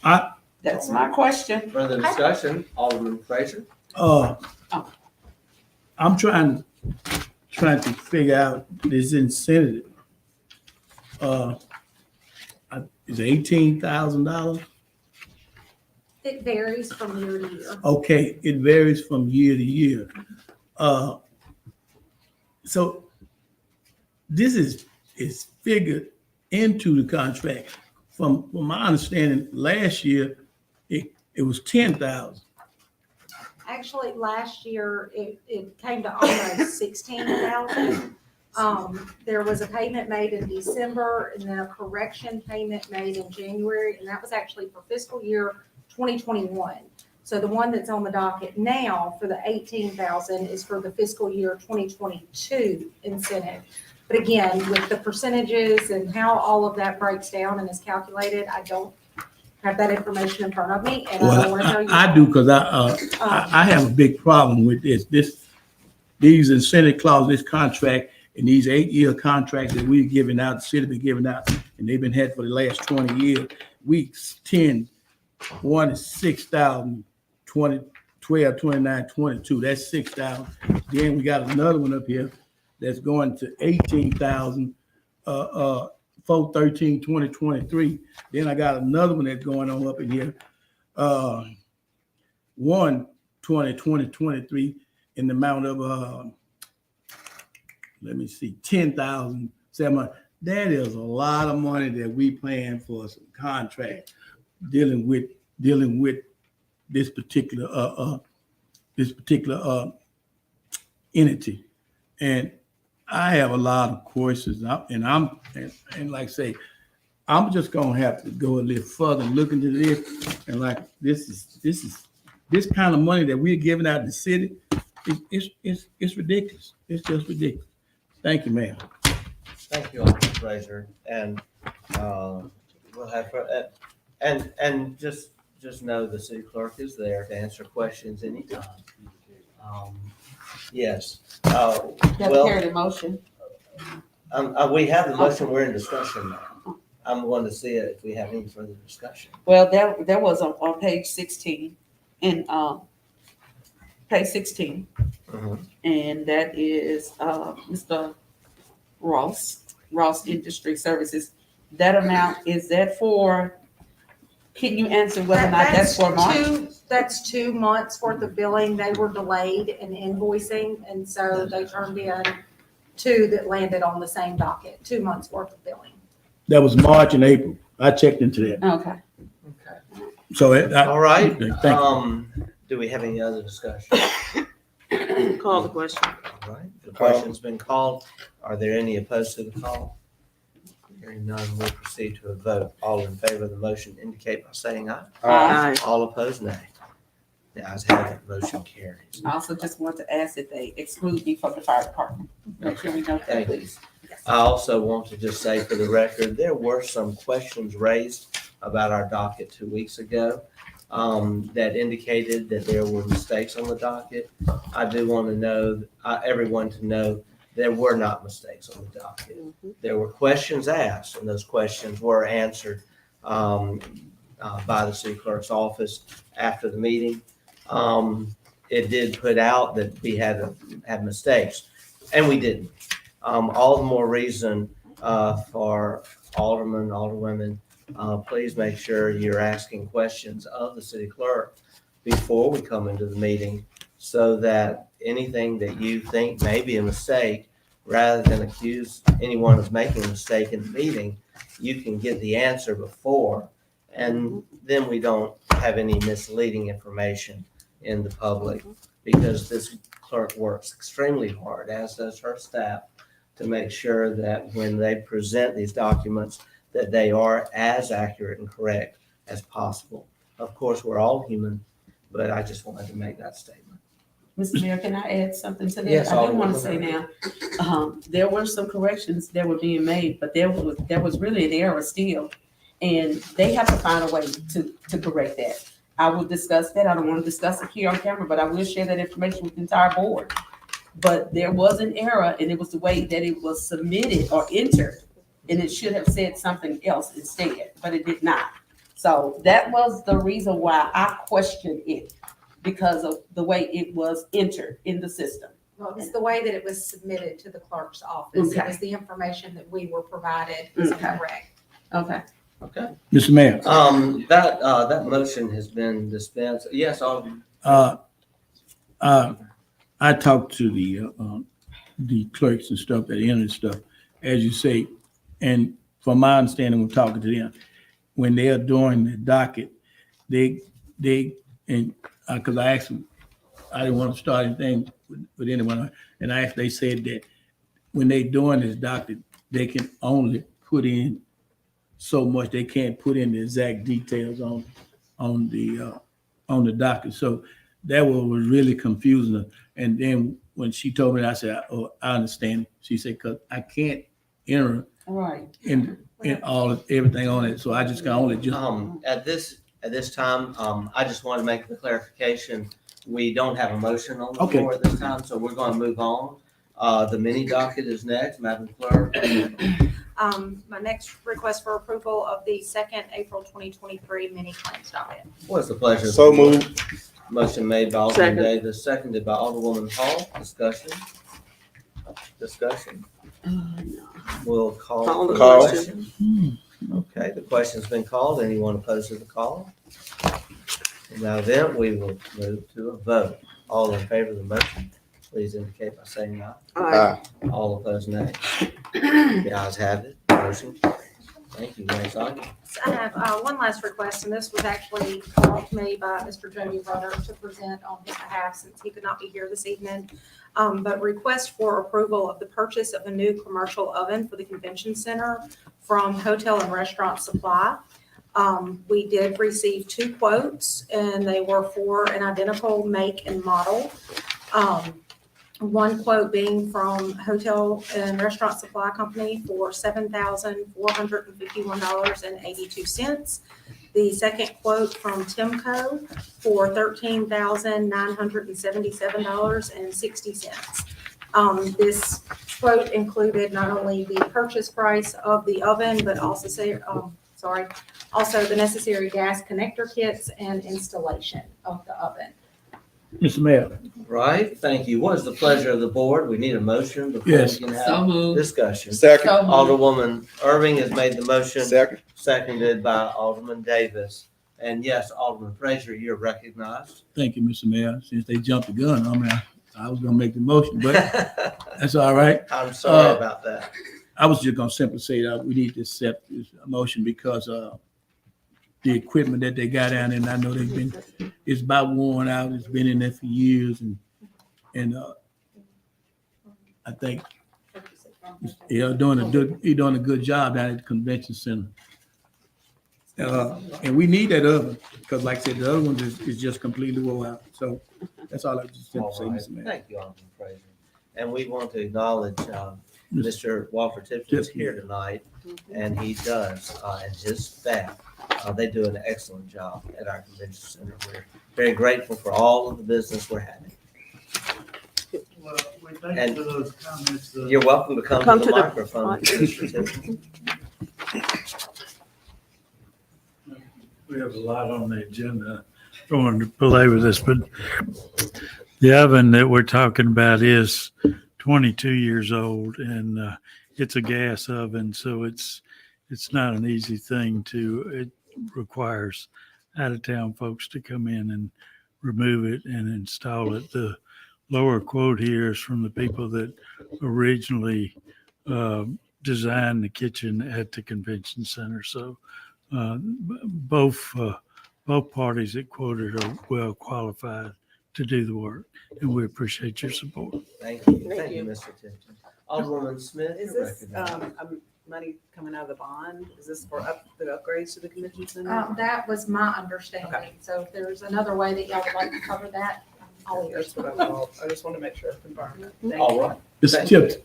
I- That's my question. Further discussion, Alderman Fraser? I'm trying to figure out this incentive. Is $18,000? It varies from year to year. Okay, it varies from year to year. So this is figured into the contract. From my understanding, last year, it was 10,000. Actually, last year, it came to almost 16,000. There was a payment made in December and then a correction payment made in January, and that was actually for fiscal year 2021. So the one that's on the docket now for the 18,000 is for the fiscal year 2022 incentive. But again, with the percentages and how all of that breaks down and is calculated, I don't have that information in front of me, and I don't want to tell you. I do, because I have a big problem with these incentive clauses, this contract, and these 8-year contracts that we're giving out, the city been giving out, and they've been had for the last 20 years. Weeks 10, 1 is 6,000, 20, 12, 29, 22. That's 6,000. Then we got another one up here that's going to 18,000, 4, 13, 20, 23. Then I got another one that's going on up in here, 1, 20, 20, 23 in the amount of, let me see, 10,700. That is a lot of money that we paying for some contract dealing with this particular entity. And I have a lot of questions, and like I say, I'm just gonna have to go a little further and look into this. And like this kind of money that we're giving out in the city, it's ridiculous. It's just ridiculous. Thank you, ma'am. Thank you, Alderman Fraser. And we'll have, and just know the city clerk is there to answer questions anytime. Yes. You have to Well, carry the motion. we have the motion, we're in discussion now. I'm going to see if we have any further discussion. Well, that was on page 16, and page 16. Mhm. And that is Mr. Ross Industry Services. That amount, is that for, can you answer whether or not that's for March? That's 2 months worth of billing. They were delayed in invoicing, and so they turned in 2 that landed on the same docket, 2 months worth of billing. That was March and April. I checked into that. Okay. So All right. Thank you. Do we have any other discussion? Call the question. All right. The question's been called. Are there any opposed to the call? Hearing none, we'll proceed to a vote. All in favor of the motion indicate by saying aye. Aye. All opposed, nay. The ayes have it, motion carries. I also just want to ask that they exclude me from the fire department. Make sure we know that, Thank you. please. I also want to just say for the record, there were some questions raised about our docket 2 weeks ago that indicated that there were mistakes on the docket. I do want to know, everyone to know, there were not mistakes on the docket. There were questions asked, and those questions were answered by the city clerk's office after the meeting. It did put out that we had mistakes, and we didn't. All the more reason for aldermen, alderwomen, please make sure you're asking questions of the city clerk before we come into the meeting, so that anything that you think may be a mistake, rather than accuse anyone of making a mistake in the meeting, you can get the answer before, and then we don't have any misleading information in the public because this clerk works extremely hard, as does her staff, to make sure that when they present these documents, that they are as accurate and correct as possible. Of course, we're all human, but I just wanted to make that statement. Mr. Mayor, can I add something to that? Yes, I do want Alderman. to say now, there were some corrections that were being made, but there was really an error still. And they have to find a way to correct that. I will discuss that. I don't want to discuss it here on camera, but I will share that information with the entire board. But there was an error, and it was the way that it was submitted or entered, and it should have said something else instead, but it did not. So that was the reason why I questioned it, because of the way it was entered in the system. Well, it's the way that it was submitted to the clerk's office. It Okay. was the information that we were provided was Okay. incorrect. Okay. Okay. Mr. Mayor, That motion has been dispensed. Yes, Alderman. I talked to the clerks and stuff that enter stuff, as you say, and from my understanding, when talking to them, when they are doing the docket, because I asked them, I didn't want to start anything with anyone, and they said that when they doing this docket, they can only put in so much. They can't put in the exact details on the docket. So that was really confusing. And then when she told me, I said, "Oh, I understand." She said, "Because I can't enter Right. in everything on it, so I just can only just." At this time, I just want to make the clarification. We don't have a motion on the Okay. floor at this time, so we're going to move on. The mini docket is next, Madam Clerk. My next request for approval of the second April 2023 mini claims docket. What's the pleasure? So moved. Motion made by Alderman Second. Davis, seconded by Alderwoman Hall. Discussion. We'll call. Call the for Call. question. Okay, the question's been called. Anyone opposed to the call? Now then, we will move to a vote. All in favor of the motion, please indicate by saying aye. Aye. All opposed, nay. The ayes have it. Motion. Thank you, Ms. Auggie. I have one last request, and this was actually called to me by Mr. Jody Brother to present on his behalf since he could not be here this evening. But request for approval of the purchase of a new commercial oven for the convention center from Hotel and Restaurant Supply. We did receive 2 quotes, and they were for an identical make and model. One quote being from Hotel and Restaurant Supply Company for $7,451.82. The second quote from Timco for $13,977.60. This quote included not only the purchase price of the oven, but also also the necessary gas connector kits and installation of the oven. Mr. Mayor. Right, thank you. What is the pleasure of the board? We need a motion before we Yes. can So have moved. discussion. Second. Alderwoman Irving has made the motion, Second. seconded by Alderman Davis. And yes, Alderman Frazier, you're recognized. Thank you, Mr. Mayor. Since they jumped the gun, I was gonna make the motion, but that's all right. I'm sorry about that. I was just gonna simply say that we need to accept this motion because the equipment that they got down there, and I know it's about worn out. It's been in there for years, and I think he's doing a good job down at the convention center. And we need that oven because, like I said, the other one is just completely wore out. So that's all I just have to say, All right. Mr. Mayor. Thank you, Alderman Frazier. And we want to acknowledge Mr. Walter Tipton is here tonight, and he does, and his staff, they do an excellent job at our convention center. We're very grateful for all of the business we're having. Well, we thank you for those comments. You're welcome to come Come to to the the microphone, Mr. Tipton. We have a lot on the agenda. I don't want to belabor this, but the oven that we're talking about is 22 years old, and it's a gas oven, so it's not an easy thing it requires out-of-town folks to come in and remove it and install it. The lower quote here is from the people that originally designed the kitchen at the convention center. So both parties that quoted are well qualified to do the work. And we appreciate your support. Thank you. Thank Thank you, you. Mr. Tipton. Alderwoman Smith, Is you're this, recognized. money coming out of the bond? Is this for the upgrades to the convention center? That was my understanding. So if there's another way that y'all would like to cover that, I'm all ears. That's what I thought. I just want to make sure. Confirm. Thank All you. right. Mr. Tipton,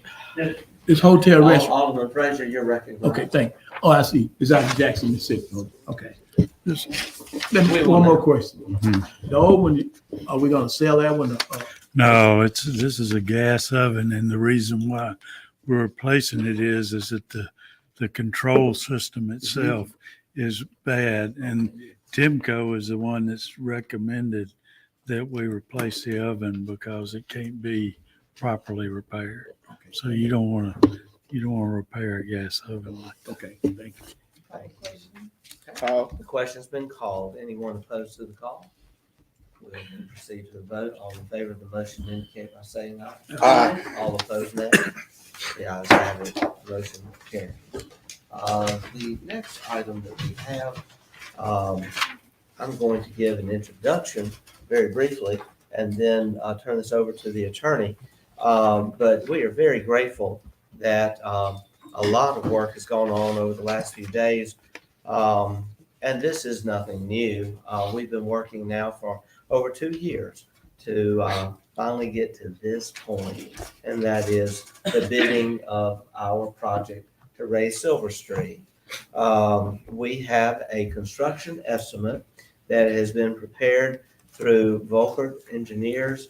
this hotel restaurant. Alderman Frazier, you're recognized. Okay, thank you. Oh, I see. It's out of Jackson, Mississippi. Okay. Let me, We one will more question. The old one, are we gonna sell that one? No, this is a gas oven, and the reason why we're replacing it is that the control system itself is bad, and Timco is the one that's recommended that we replace the oven because it can't be properly repaired. So you don't want to repair a gas oven like that. Okay, thank you. The question's been called. Anyone opposed to the call? We'll proceed to the vote. All in favor of the motion indicate by saying aye. Aye. All opposed, nay. The ayes have it. Motion carries. The next item that we have, I'm going to give an introduction very briefly and then turn this over to the attorney. But we are very grateful that a lot of work has gone on over the last few days. And this is nothing new. We've been working now for over 2 years to finally get to this point, and that is the bidding of our project to raise Silver Street. We have a construction estimate that has been prepared through Volker Engineers,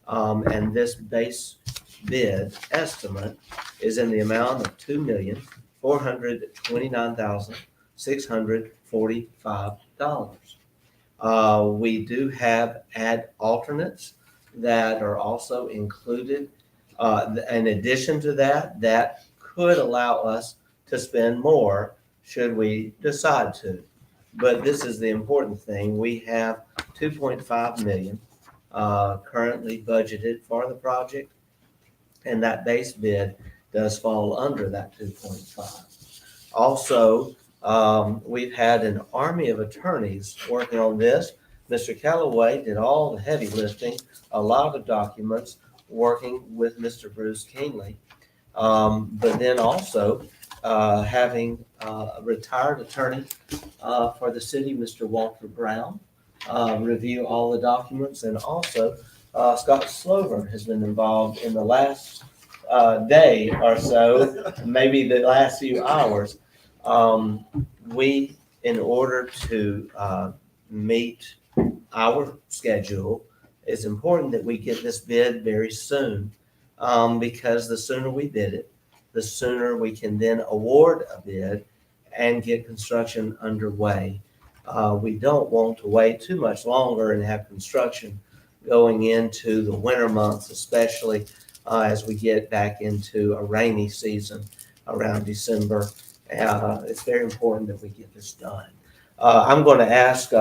and this base bid estimate is in the amount of $2,429,645. We do have alternates that are also included. In addition to that, that could allow us to spend more should we decide to. But this is the important thing. We have $2.5 million currently budgeted for the project, and that base bid does fall under that 2.5. Also, we've had an army of attorneys working on this. Mr. Callaway did all the heavy lifting, a lot of documents, working with Mr. Bruce Keenley. But then also having a retired attorney for the city, Mr. Walter Brown, review all the documents. And also Scott Slover has been involved in the last day or so, maybe the last few hours. We, in order to meet our schedule, it's important that we get this bid very soon, because the sooner we bid it, the sooner we can then award a bid and get construction underway. We don't want to wait too much longer and have construction going into the winter months, especially as we get back into a rainy season around December. It's very important that we get this done. I'm going to ask,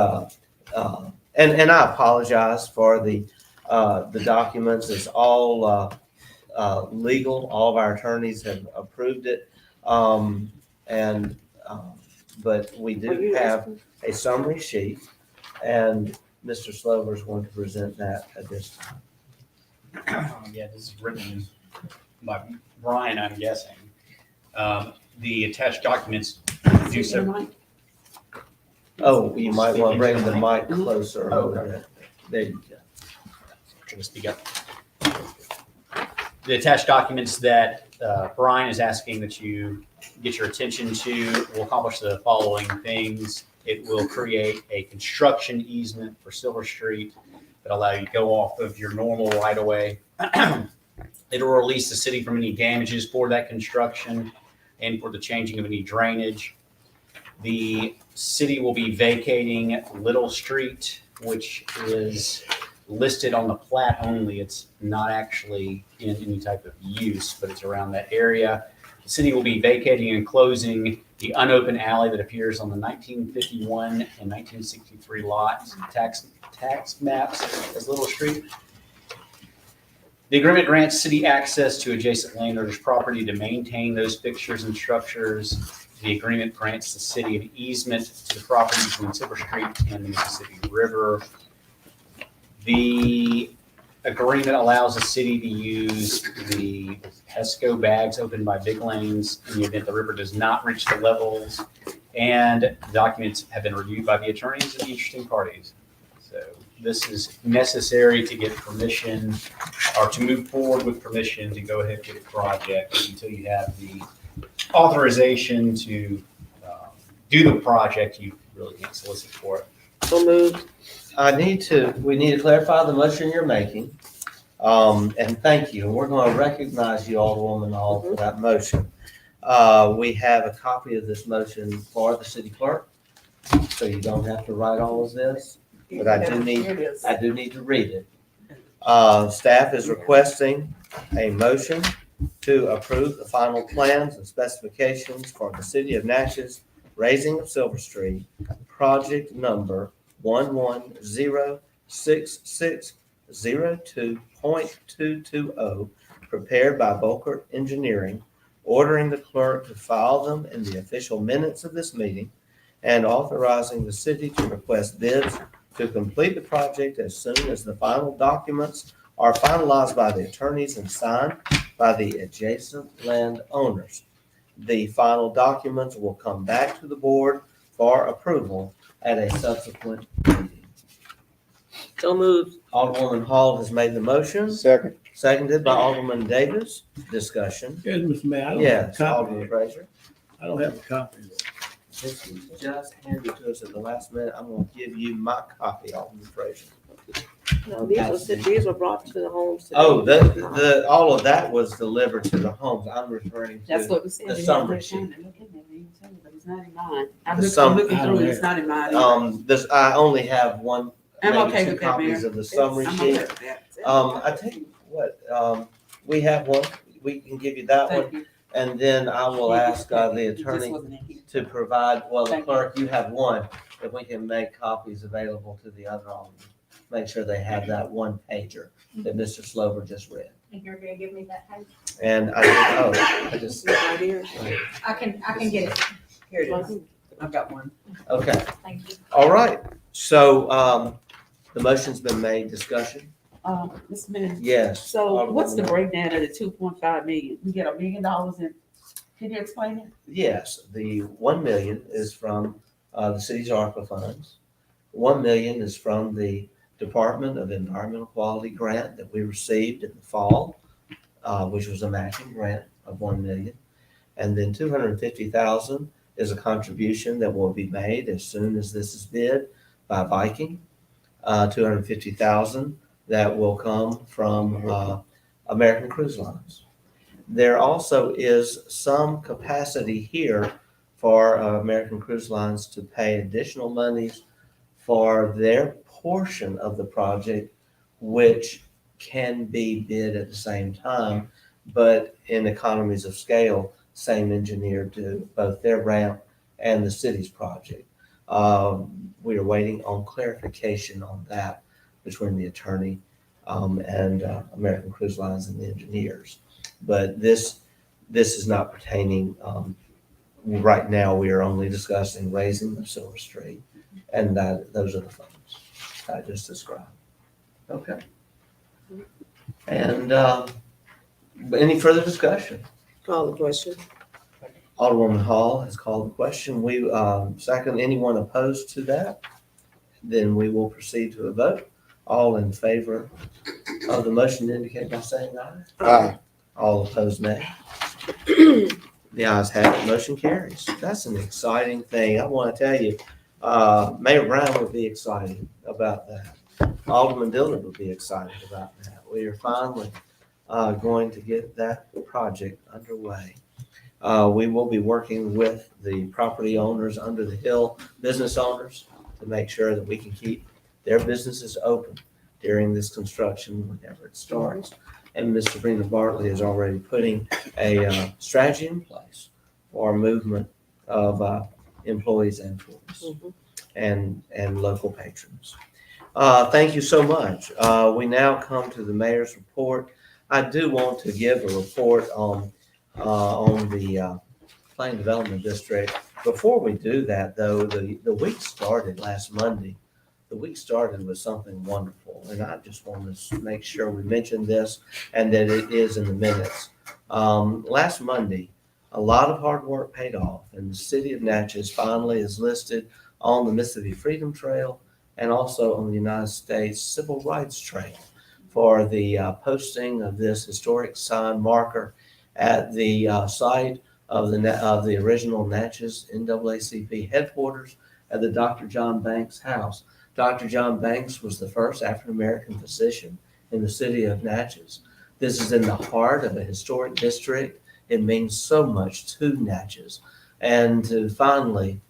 and I apologize for the documents. It's all legal. All of our attorneys have approved it. But we do have a summary sheet, and Mr. Slover is going to present that at this time. Yeah, this is written by Brian, I'm guessing. The attached documents do so. Oh, you might want to bring the mic closer over there. There you go. Trying to speak up. The attached documents that Brian is asking that you get your attention to will accomplish the following things. It will create a construction easement for Silver Street that allow you to go off of your normal right-of-way. It will release the city from any damages for that construction and for the changing of any drainage. The city will be vacating Little Street, which is listed on the plat only. It's not actually in any type of use, but it's around that area. The city will be vacating and closing the unopened alley that appears on the 1951 and 1963 lots tax maps as Little Street. The agreement grants city access to adjacent landowners' property to maintain those fixtures and structures. The agreement grants the city an easement to the property between Silver Street and the Mississippi River. The agreement allows the city to use the HESCO bags opened by Big Lanes in the event the river does not reach the levels. And documents have been reviewed by the attorneys and the interesting parties. So this is necessary to get permission or to move forward with permission to go ahead with the project. Until you have the authorization to do the project, you really can't solicit for it. So moved. We need to clarify the motion you're making. And thank you. And we're going to recognize you, Alderwoman Hall, for that motion. We have a copy of this motion for the city clerk, so you don't have to write all of this, but I do need to read it. Staff is requesting a motion to approve the final plans and specifications for the city of Natchez raising of Silver Street, project number 1106602.220, prepared by Volkert Engineering, ordering the clerk to file them in the official minutes of this meeting, and authorizing the city to request bids to complete the project as soon as the final documents are finalized by the attorneys and signed by the adjacent landowners. The final documents will come back to the board for approval at a subsequent meeting. So moved. Alderwoman Hall has made the motion. Second. Seconded by Alderman Davis. Discussion. Yes, Mr. Mayor, I don't have a Yes, copy. Alderman Fraser. I don't have a copy. This was just handed to us at the last minute. I'm going to give you my copy, Alderman Fraser. No, these were brought to the homes today. Oh, all of that was delivered to the homes. I'm referring to That's what we said. the summary sheet. But it's not in mine. I'm The looking through it, it's not in mine. I only have one, I'm maybe okay two with that, Mayor. copies of the summary I'm sheet. okay with that. I tell you what, we have one. We can give you that Thank one. you. And then I will ask the It just attorney wasn't in here. to provide, well, the Thank you. clerk, you have one, if we can make copies available to the other aldermen. Make sure they have that one pager that Mr. Slover just read. And you're gonna give me that page? And I just, Right here. I can get it. Here it is. I've got one. okay, Thank you. all right. So, the motion's been made. Discussion? Mr. Mayor. Yes. So what's the Alderwoman. breakdown of the 2.5 million? We get $1 million in, can you explain it? Yes, the 1 million is from the city's ARPA funds. 1 million is from the Department of Environmental Quality grant that we received in the fall, which was a matching grant of 1 million. And then 250,000 is a contribution that will be made as soon as this is bid by Viking. 250,000 that will come from American Cruise Lines. There also is some capacity here for American Cruise Lines to pay additional monies for their portion of the project, which can be bid at the same time, but in economies of scale, same engineer to both their ramp and the city's project. We are waiting on clarification on that between the attorney and American Cruise Lines and the engineers. But this is not pertaining, right now, we are only discussing raising the Silver Street, and those are the funds I just described. Okay. And any further discussion? Call the question. Alderwoman Hall has called the question. We second. Anyone opposed to that? Then we will proceed to a vote. All in favor of the motion indicate by saying aye. Aye. All opposed, nay. The ayes have it. Motion carries. That's an exciting thing. I want to tell you, Mayor Brown would be excited about that. Alderman Dillard would be excited about that. We are finally going to get that project underway. We will be working with the property owners under the hill, business owners, to make sure that we can keep their businesses open during this construction whenever it starts. And Ms. Sabrina Bartley is already putting a strategy in place for movement of employees and tourists and local patrons. Thank you so much. We now come to the mayor's report. I do want to give a report on the Planning Development District. Before we do that, though, the week started last Monday. the week started with something wonderful, and I just want to make sure we mention this and that it is in the minutes. Last Monday, a lot of hard work paid off, and the city of Natchez finally is listed on the Mississippi Freedom Trail and also on the United States Civil Rights Trail for the posting of this historic sign marker at the site of the original Natchez NAACP headquarters at the Dr. John Banks house. Dr. John Banks was the first African-American physician in the city of Natchez. This is in the heart of a historic district. It means so much to Natchez. And to finally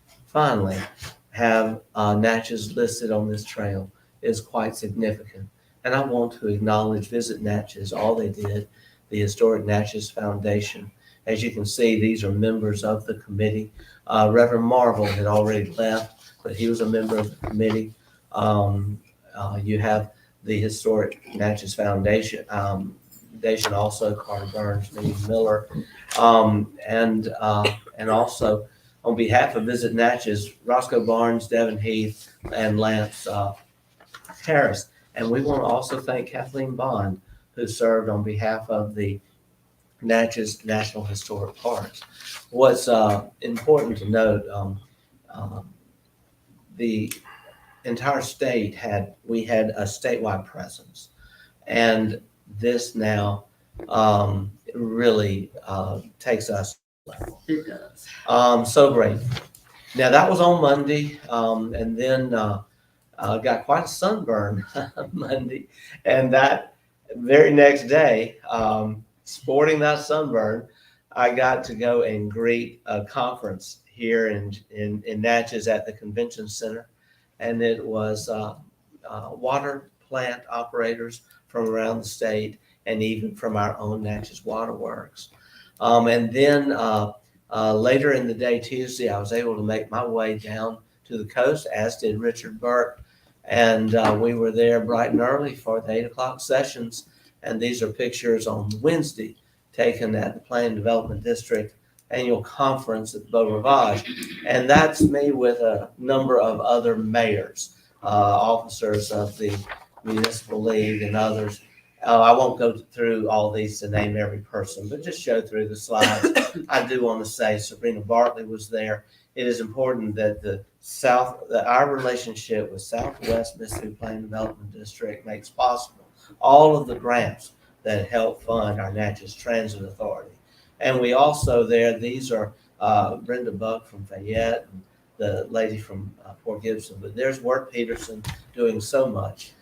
have Natchez listed on this trail is quite significant. And I want to acknowledge Visit Natchez, all they did, the Historic Natchez Foundation. As you can see, these are members of the committee. Reverend Marvel had already left, but he was a member of the committee. You have the Historic Natchez Foundation, also Carter Burns, Minnie Miller, and also on behalf of Visit Natchez, Roscoe Barnes, Devin Heath, and Lance Harris. And we want to also thank Kathleen Bond, who served on behalf of the Natchez National Historic Parks. What's important to note, the entire state we had a statewide presence, and this now really takes us level. It does. So great. Now that was on Monday, and then got quite a sunburn Monday, and that very next day, sporting that sunburn, I got to go and greet a conference here in Natchez at the Convention Center, and it was water plant operators from around the state and even from our own Natchez Waterworks. And then later in the day, Tuesday, I was able to make my way down to the coast, as did Richard Burke, and we were there bright and early for the 8 o'clock sessions. And these are pictures on Wednesday taken at the Planning Development District Annual Conference at Beau Rivage. And that's me with a number of other mayors, officers of the Municipal League and others. I won't go through all these to name every person, but just show through the slides. I do want to say Sabrina Bartley was there. It is important that our relationship with Southwest Mississippi Planning Development District makes possible all of the grants that help fund our Natchez Transit Authority. And we also these are Brenda Buck from Fayette and the lady from Port Gibson, but there's Wirt Peterson doing so much.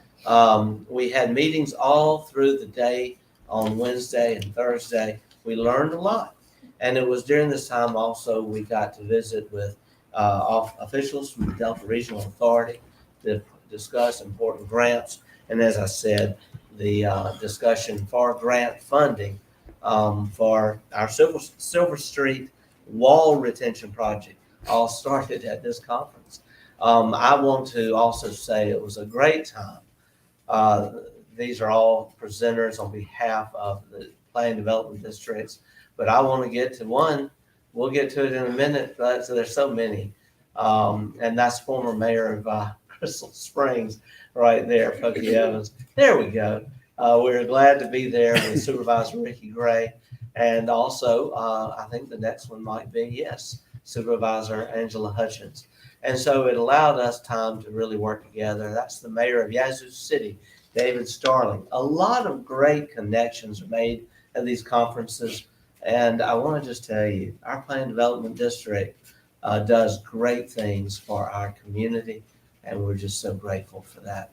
We had meetings all through the day on Wednesday and Thursday. We learned a lot. And it was during this time also we got to visit with officials from the Delta Regional Authority to discuss important grants. And as I said, the discussion for grant funding for our Silver Street wall retention project all started at this conference. I want to also say it was a great time. These are all presenters on behalf of the Planning Development Districts, but I want to get to one. We'll get to it in a minute, but so there's so many. And that's former mayor of Crystal Springs right there, Pokey Evans. There we go. We're glad to be there with Supervisor Ricky Gray. And also, I think the next one might be, yes, Supervisor Angela Hutchins. And so it allowed us time to really work together. That's the mayor of Yazoo City, David Starling. A lot of great connections are made at these conferences. And I want to just tell you, our Planning Development District does great things for our community. And we're just so grateful for that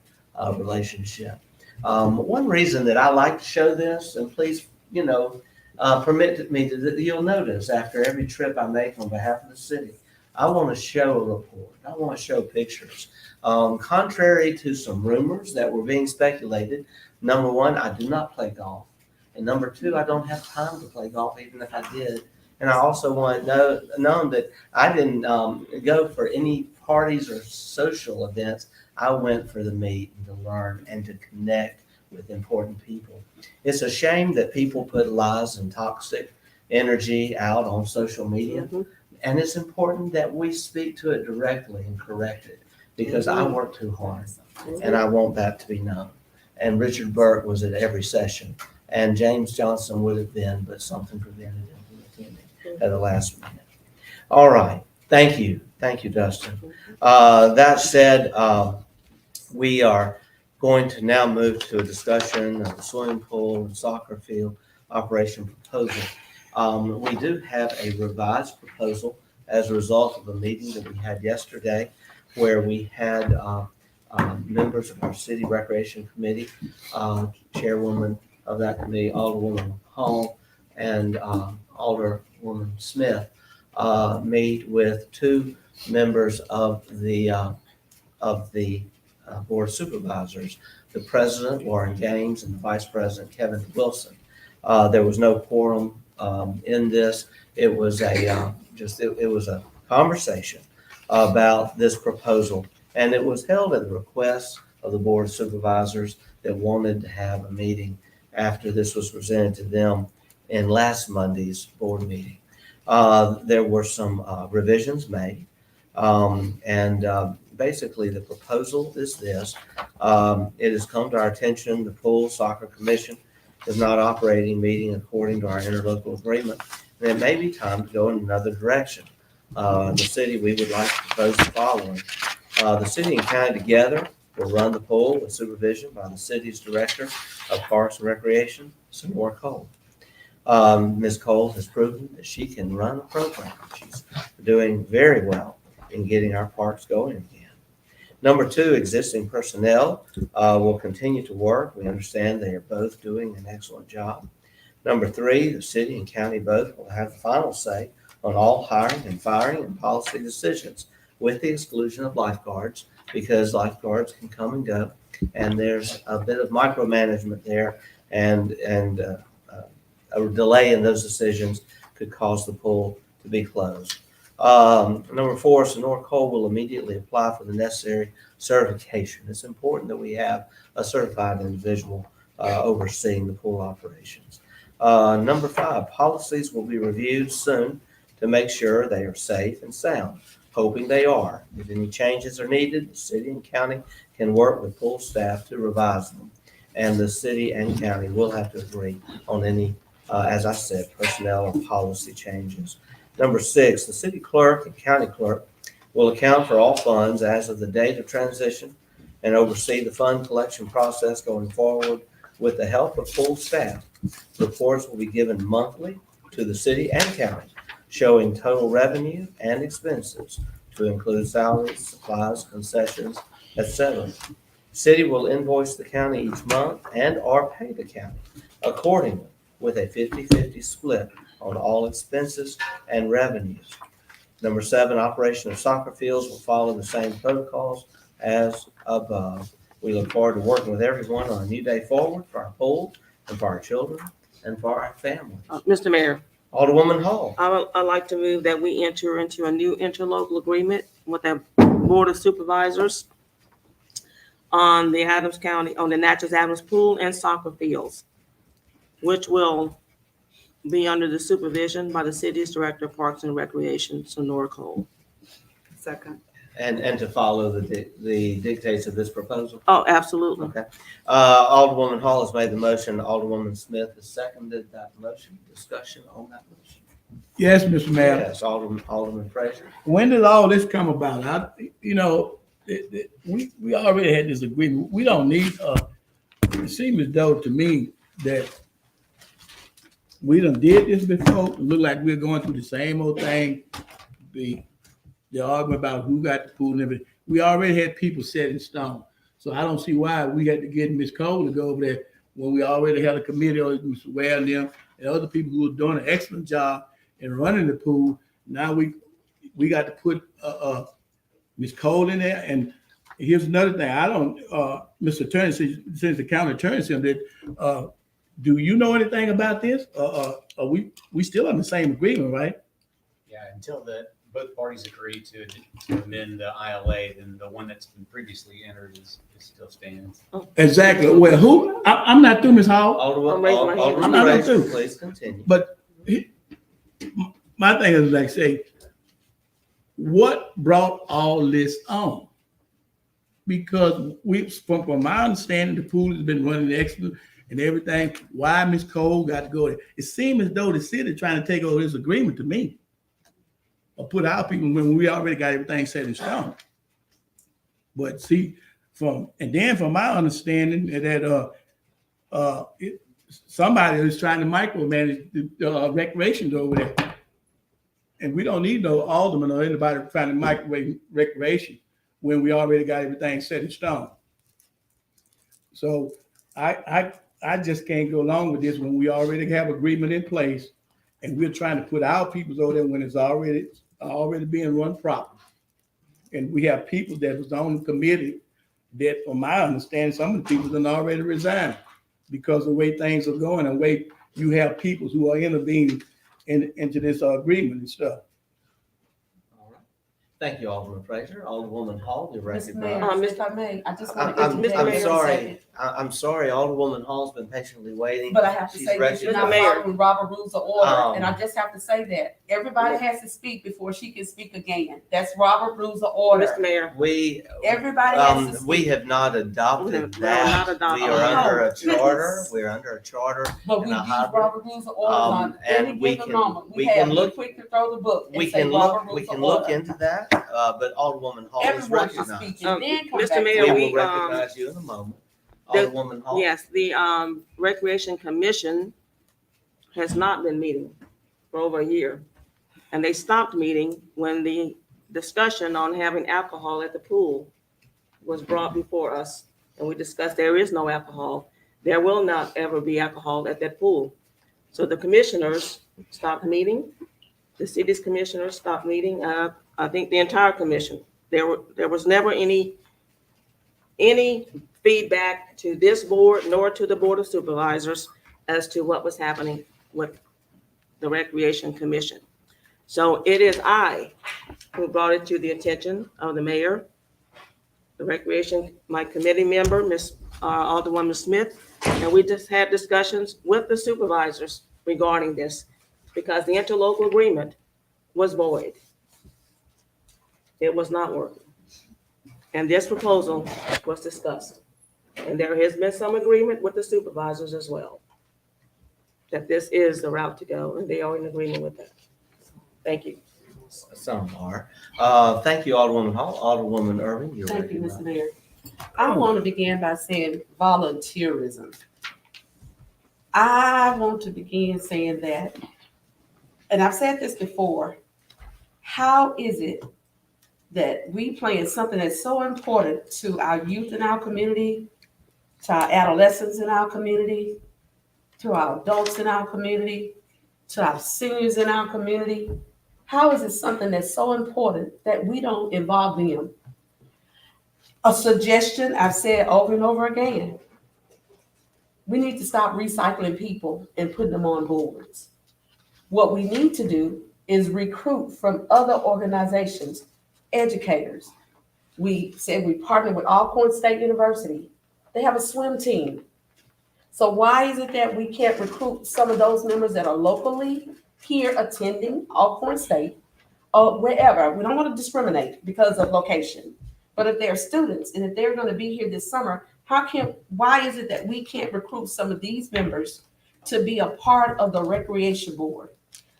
relationship. One reason that I like to show this, and please, permit me to, you'll notice after every trip I make on behalf of the city, I want to show a report. I want to show pictures. Contrary to some rumors that were being speculated, number one, I do not play golf. And number two, I don't have time to play golf, even if I did. And I also want to know that I didn't go for any parties or social events. I went for the meet and to learn and to connect with important people. It's a shame that people put lies and toxic energy out on social media. Mm-hmm. And it's important that we speak to it directly and correct it. because I work too hard, and I want that to be known. And Richard Burke was at every session, and James Johnson would have been, but something prevented him from attending at the last minute. All right, thank you, Dustin. That said, we are going to now move to a discussion of the swimming pool and soccer field operation proposal. We do have a revised proposal as a result of a meeting that we had yesterday, where we had members of our city recreation committee, chairwoman of that committee, Alderwoman Hall, and Alderwoman Smith, meet with two members of the board of supervisors, the president, Warren Gaines, and the vice president, Kevin Wilson. There was no quorum in this. It was it was a conversation about this proposal, and it was held at the request of the board of supervisors that wanted to have a meeting after this was presented to them in last Monday's board meeting. There were some revisions made, and basically the proposal is this. It has come to our attention, the Pool Soccer Commission is not operating, meeting according to our interlocal agreement, and it may be time to go in another direction. The city, we would like to propose the following. The city and county together will run the pool with supervision by the city's director of Parks and Recreation, Sonora Cole. Ms. Cole has proven that she can run a program. She's doing very well in getting our parks going again. Number two, existing personnel will continue to work. We understand they are both doing an excellent job. Number three, the city and county both will have the final say on all hiring and firing and policy decisions, with the exclusion of lifeguards, because lifeguards can come and go, and there's a bit of micromanagement there, and a delay in those decisions could cause the pool to be closed. Number four, Sonora Cole will immediately apply for the necessary certification. It's important that we have a certified individual overseeing the pool operations. Number five, policies will be reviewed soon to make sure they are safe and sound, hoping they are. If any changes are needed, the city and county can work with pool staff to revise them, and the city and county will have to agree on any, as I said, personnel and policy changes. Number six, the city clerk and county clerk will account for all funds as of the date of transition and oversee the fund collection process going forward with the help of pool staff. Reports will be given monthly to the city and county, showing total revenue and expenses to include salaries, supplies, concessions, etc. City will invoice the county each month and or pay the county accordingly, with a 50-50 split on all expenses and revenues. Number seven, operation of soccer fields will follow the same protocols as above. We look forward to working with everyone on a new day forward for our pool and for our children and for our families. Mr. Mayor, Alderwoman Hall. I'd like to move that we enter into a new interlocal agreement with the Board of Supervisors on the Natchez Adams Pool and soccer fields, which will be under the supervision by the city's Director of Parks and Recreation, Sonora Cole. Second. And to follow the dictates of this proposal? Oh, absolutely. Okay. Alderwoman Hall has made the motion. Alderwoman Smith has seconded that motion. Discussion on that motion? Yes, Mr. Mayor. Yes, Alderman Frazier. When did all this come about? We already had this agreement. We don't need, it seems as though to me that we done did this before. It look like we're going through the same old thing. The argument about who got the pool and everything. We already had people set in stone. So I don't see why we had to get Ms. Cole to go over there when we already had a committee or Mr. Ware and them and other people who were doing an excellent job in running the pool. Now we got to put Ms. Cole in there. And here's another thing. I don't, Mr. Attorney, since the county attorney said that, do you know anything about this? Are we still on the same agreement, right? Yeah, until both parties agree to amend the ILA, then the one that's been previously entered is still stands. Exactly. Well, who? I'm not through, Ms. Hall. Alderman I'm not Frazier, through. please continue. But my thing is like say, what brought all this on? because from my understanding, the pool has been running excellent and everything. Why Ms. Cole got to go there? It seemed as though the city trying to take over this agreement to me, or put our people when we already got everything set in stone. But see, from my understanding that somebody is trying to micromanage the recreations over there, and we don't need no alderman or anybody trying to microwave recreation when we already got everything set in stone. So I just can't go along with this when we already have agreement in place, and we're trying to put our people over there when it's already being run properly. And we have people that was on the committee that, from my understanding, some of the people have already resigned because of the way things are going and the way you have people who are intervening into this agreement and stuff. Thank you, Alderman Fraser. Alderwoman Hall, you're Mr. recognized. Mayor, if I may, I just want to I'm get Mr. Mayor sorry. a second. I'm sorry. Alderwoman Hall's been patiently waiting. But I have to She's say that you're not recognized. following Robert Rules of Order, and I just have to say that everybody has to speak before she can speak again. That's Robert Rules of Order. Mr. Mayor. Everybody has to speak. We have not adopted that. We are under a charter. We're under a charter. But we use Robert Rules of Order on and any we given can- moment. we We can have look- be quick to throw the book We and say can Robert look. We Rules of can look Order. into that. But Alderwoman Hall is Everyone should recognized. speak and then come Mr. back. Mayor, We we, will recognize you in a moment. the- Alderwoman Hall. Yes, the Recreation Commission has not been meeting for over a year. And they stopped meeting when the discussion on having alcohol at the pool was brought before us. And we discussed there is no alcohol. There will not ever be alcohol at that pool. So the commissioners stopped meeting. The city's commissioners stopped meeting. I think the entire commission. There was never any feedback to this board nor to the Board of Supervisors as to what was happening with the Recreation Commission. So it is I who brought it to the attention of the mayor, the Recreation, my committee member, Alderwoman Smith, and we just had discussions with the supervisors regarding this because the interlocal agreement was void. It was not working. And this proposal was discussed. And there has been some agreement with the supervisors as well, that this is the route to go, and they are in agreement with that. Thank you. Some are. Thank you, Alderwoman Hall. Alderwoman Irving, you're Thank you, recognized. Mr. Mayor. I want to begin by saying volunteerism. I want to begin saying that, and I've said this before, how is it that we plan something that's so important to our youth in our community, to our adolescents in our community, to our adults in our community, to our seniors in our community? How is it something that's so important that we don't involve them? A suggestion I've said over and over again. We need to stop recycling people and putting them on boards. What we need to do is recruit from other organizations, educators. We said we partner with Alcorn State University. They have a swim team. So why is it that we can't recruit some of those members that are locally here attending Alcorn State or wherever? We don't want to discriminate because of location. But if they're students and if they're going to be here this summer, why is it that we can't recruit some of these members to be a part of the recreation board?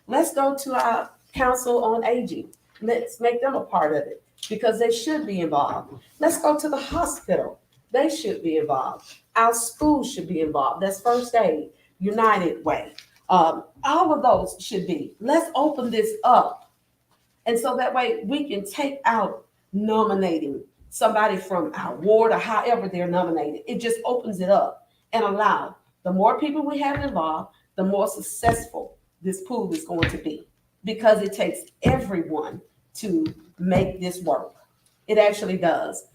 Let's go to our Council on Aging. Let's make them a part of it because they should be involved. Let's go to the hospital. They should be involved. Our schools should be involved. That's First Aid, United Way. All of those should be. Let's open this up. And so that way we can take out nominating somebody from our ward or however they're nominated. It just opens it up and allow the more people we have involved, the more successful this pool is going to be because it takes everyone to make this work. It actually does.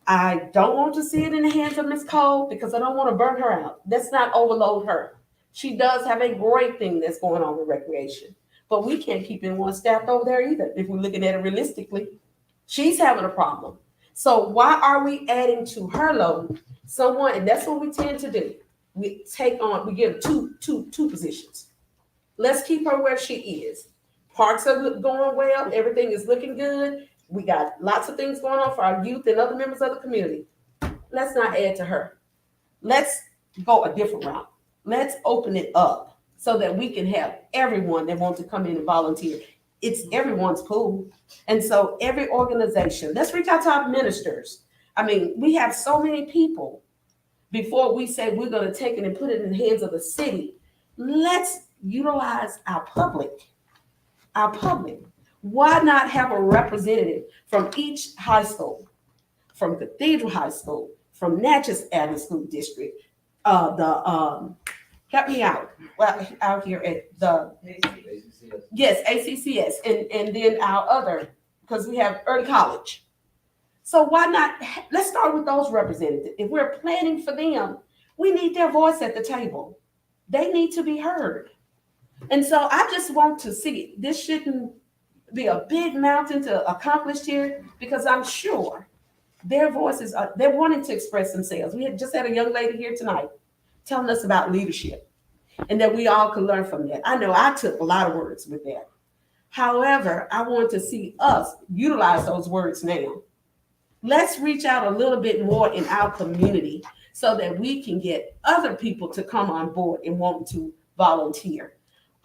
I don't want to see it in the hands of Ms. Cole because I don't want to burn her out. Let's not overload her. She does have a great thing that's going on with recreation, but we can't keep anyone staffed over there either if we're looking at it realistically. She's having a problem. So why are we adding to her load someone? And that's what we tend to do. We give two positions. Let's keep her where she is. Parks are going well. Everything is looking good. We got lots of things going on for our youth and other members of the community. Let's not add to her. Let's go a different route. Let's open it up so that we can have everyone that wants to come in and volunteer. It's everyone's pool. And so every organization, let's reach out to our ministers. I mean, we have so many people before we say we're going to take it and put it in the hands of the city. Let's utilize our public. Our public. Why not have a representative from each high school, from Cathedral High School, from Natchez Adams School District, help me out, well, out here at the, yes, ACCS, and then our other, because we have early college. So why not, let's start with those representatives. If we're planning for them, we need their voice at the table. They need to be heard. And so I just want to see, this shouldn't be a big mountain to accomplish here, because I'm sure their voices are, they're wanting to express themselves. We had just had a young lady here tonight telling us about leadership and that we all can learn from that. I know I took a lot of words with that. However, I want to see us utilize those words now. Let's reach out a little bit more in our community so that we can get other people to come on board and want to volunteer.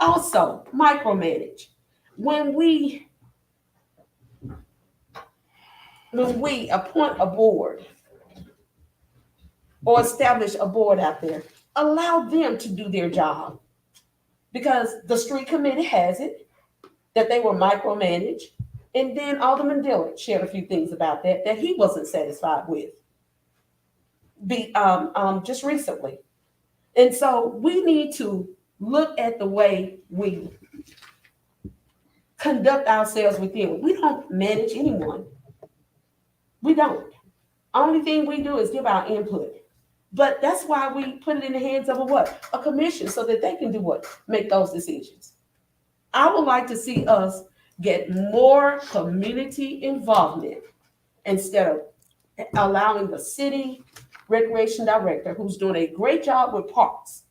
Also, micromanage. When we appoint a board or establish a board out there, allow them to do their job. Because the street committee has it, that they were micromanaged. And then Alderman Dillard shared a few things about that he wasn't satisfied with just recently. And so we need to look at the way we conduct ourselves within. We don't manage anyone. We don't. Only thing we do is give our input. But that's why we put it in the hands of a commission, so that they can do what? Make those decisions. I would like to see us get more community involvement instead of allowing the city recreation director, who's doing a great job with parks.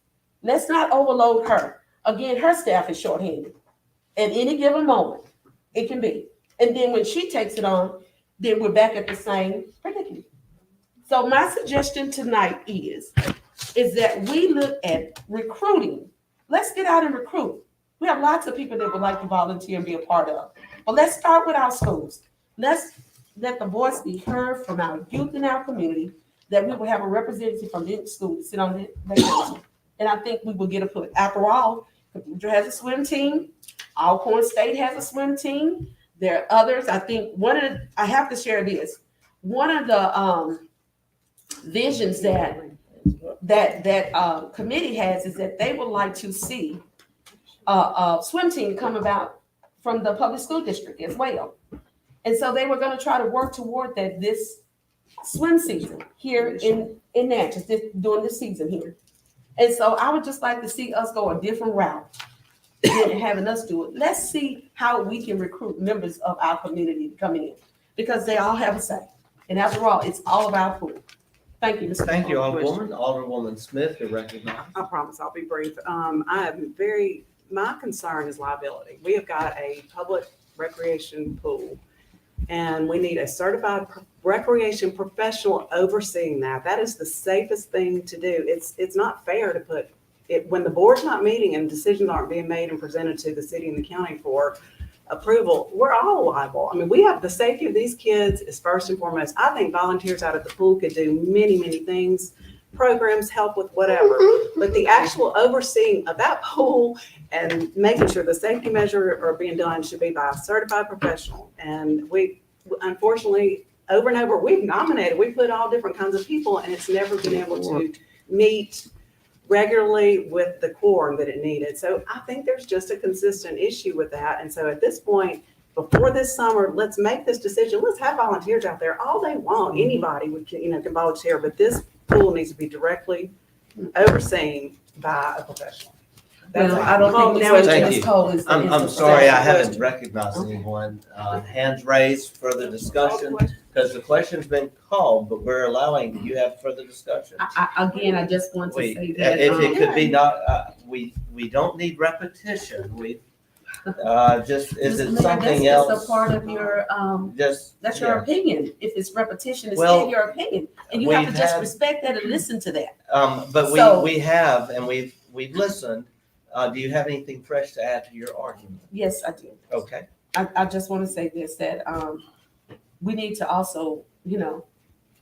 Let's not overload her. Again, her staff is shorthanded. At any given moment, it can be. And then when she takes it on, then we're back at the same predicament. So my suggestion tonight is that we look at recruiting. Let's get out and recruit. We have lots of people that would like to volunteer and be a part of. But let's start with our schools. Let's let the voice be heard from our youth in our community, that we will have a representative from the school to sit on the council. And I think we will get a put. After all, Cathedral has a swim team. Alcorn State has a swim team. There are others. I think I have to share this. One of the visions that committee has is that they would like to see a swim team come about from the public school district as well. And so they were going to try to work toward that this swim season here in Natchez, during this season here. And so I would just like to see us go a different route than having us do it. Let's see how we can recruit members of our community to come in, because they all have a say. And after all, it's all about food. Thank you, Mr. Thank you, Alderwoman. Alderwoman Smith, you're recognized. I promise I'll be brief. My concern is liability. We have got a public recreation pool, and we need a certified recreation professional overseeing that. That is the safest thing to do. It's not fair to put it, when the board's not meeting and decisions aren't being made and presented to the city and the county for approval, we're all liable. I mean, we have the safety of these kids is first and foremost. I think volunteers out at the pool could do many, many things, programs, help with whatever, but the actual overseeing of that pool and making sure the safety measures are being done should be by a certified professional. And we, unfortunately, over and over, we've put all different kinds of people, and it's never been able to meet regularly with the quorum that it needed. So I think there's just a consistent issue with that. And so at this point, before this summer, let's make this decision. Let's have volunteers out there all they want. Anybody can volunteer, but this pool needs to be directly overseen by a professional. Well, I don't think now Thank you. I'm sorry, I haven't recognized anyone. Hands raised, further discussion, because the question's been called, but we're allowing, you have further discussion. I just want to say that. If it could be not, we don't need repetition. Just, is Mr. it Mayor, something that's just else? a part of your, that's your yeah. opinion. If it's repetition, it's Well, still your opinion. And you have to we've just had- respect that and listen to that. But So- we have, and we've listened. Do you have anything fresh to add to your argument? Yes, I do. Okay. I just want to say this, that we need to also,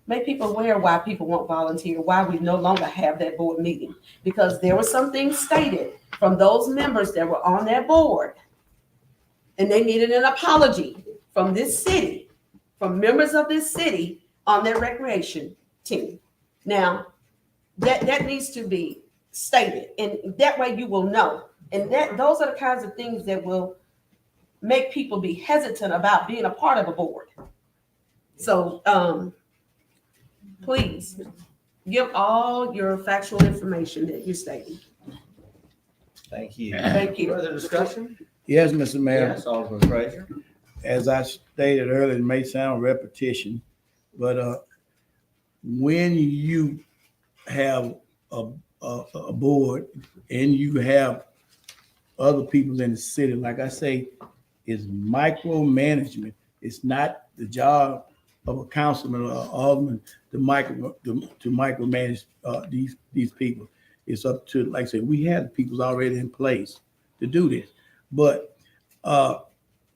make people aware why people won't volunteer, why we no longer have that board meeting. Because there were some things stated from those members that were on that board, and they needed an apology from this city, from members of this city on their recreation team. Now, that needs to be stated, and that way you will know. And those are the kinds of things that will make people be hesitant about being a part of a board. So, please give all your factual information that you're stating. Thank you. Thank you. Further discussion? Yes, Mr. Mayor. Yes, Alderman Frazier. As I stated earlier, it may sound repetition, but when you have a board and you have other people in the city, like I say, it's micromanagement. It's not the job of a councilman or alderman to micromanage these people. It's up to, like I said, we have people already in place to do this. But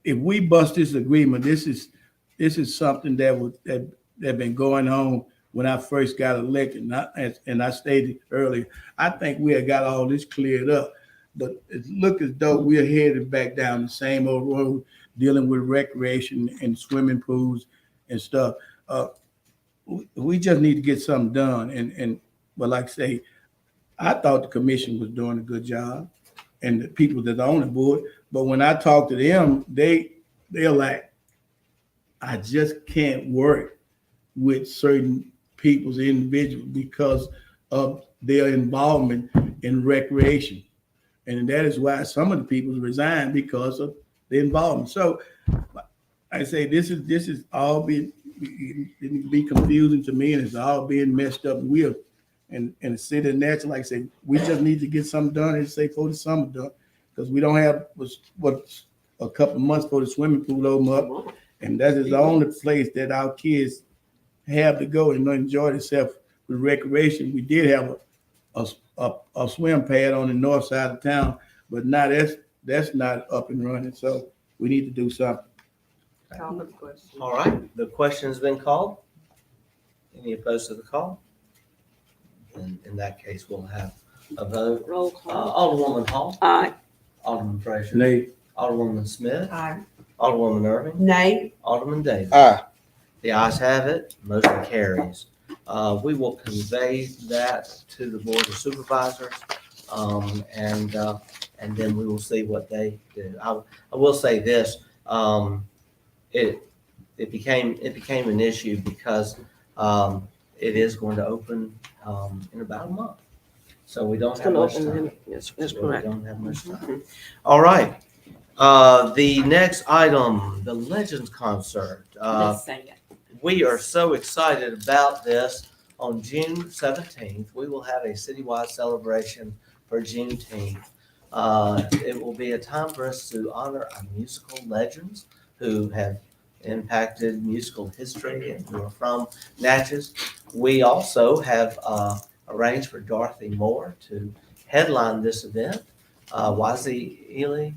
if we bust this agreement, this is something that been going on when I first got elected. And I stated earlier, I think we had got all this cleared up, but it looked as though we're headed back down the same old road, dealing with recreation and swimming pools and stuff. We just need to get something done. But like I say, I thought the commission was doing a good job and the people that are on the board. But when I talk to them, they're like, I just can't work with certain people's individuals because of their involvement in recreation. And that is why some of the people resigned, because of the involvement. So I say this is all be confusing to me, and it's all being messed up. And the city of Natchez, like I say, we just need to get something done and say for the summer done, because we don't have what's a couple of months for the swimming pool open up, and that is the only place that our kids have to go and enjoy themselves with recreation. We did have a swim pad on the north side of town, but now that's not up and running. So we need to do something. All right, the question has been called. Any opposed to the call? And in that case, we'll have a vote. Roll call. Alderwoman Hall. Aye. Alderman Frazier. Nay. Alderwoman Smith. Aye. Alderwoman Irving. Nay. Alderman Davis. Aye. The ayes have it. Motion carries. We will convey that to the Board of Supervisors, and then we will see what they do. I will say this: it became an issue because it is going to open in about a month, so we don't have much time. Yes, that's So correct. we don't have much time. All right. The next item, the Legends concert. Let's say it. We are so excited about this. On June 17th, we will have a citywide celebration for Juneteenth. It will be a time for us to honor our musical legends who have impacted musical history and who are from Natchez. We also have arranged for Dorothy Moore to headline this event. YZ Ely,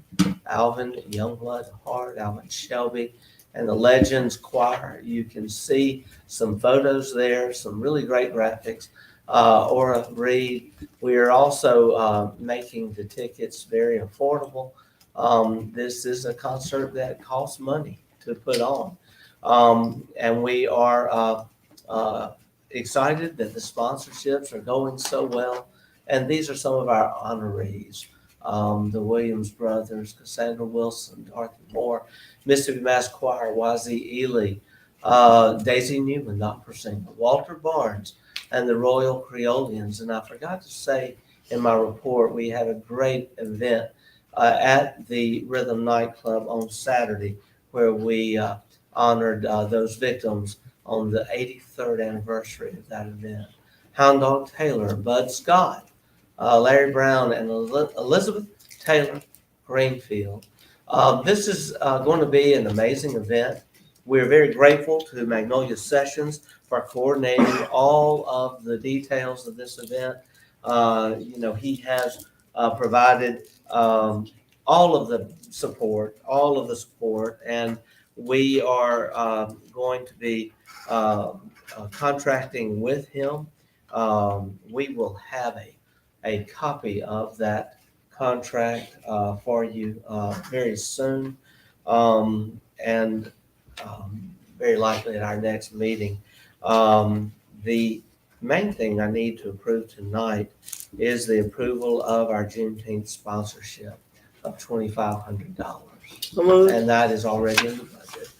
Alvin Youngblood Hart, Alvin Shelby, and the Legends Choir. You can see some photos there, some really great graphics. Ora Reed. We are also making the tickets very affordable. This is a concert that costs money to put on. And we are excited that the sponsorships are going so well. And these are some of our honorees. The Williams brothers, Cassandra Wilson, Dorothy Moore, Mississippi Mass Choir, YZ Ely, Daisy Newman, opera singer, Walter Barnes, and the Royal Creolians. And I forgot to say in my report, we had a great event at the Rhythm Nightclub on Saturday, where we honored those victims on the 83rd anniversary of that event. Hound Dog Taylor, Bud Scott, Larry Brown, and Elizabeth Taylor Greenfield. This is going to be an amazing event. We're very grateful to Magnolia Sessions for coordinating all of the details of this event. He has provided all of the support, and we are going to be contracting with him. We will have a copy of that contract for you very soon, and very likely at our next meeting. The main thing I need to approve tonight is the approval of our Juneteenth sponsorship of $2,500. And that is already in the budget.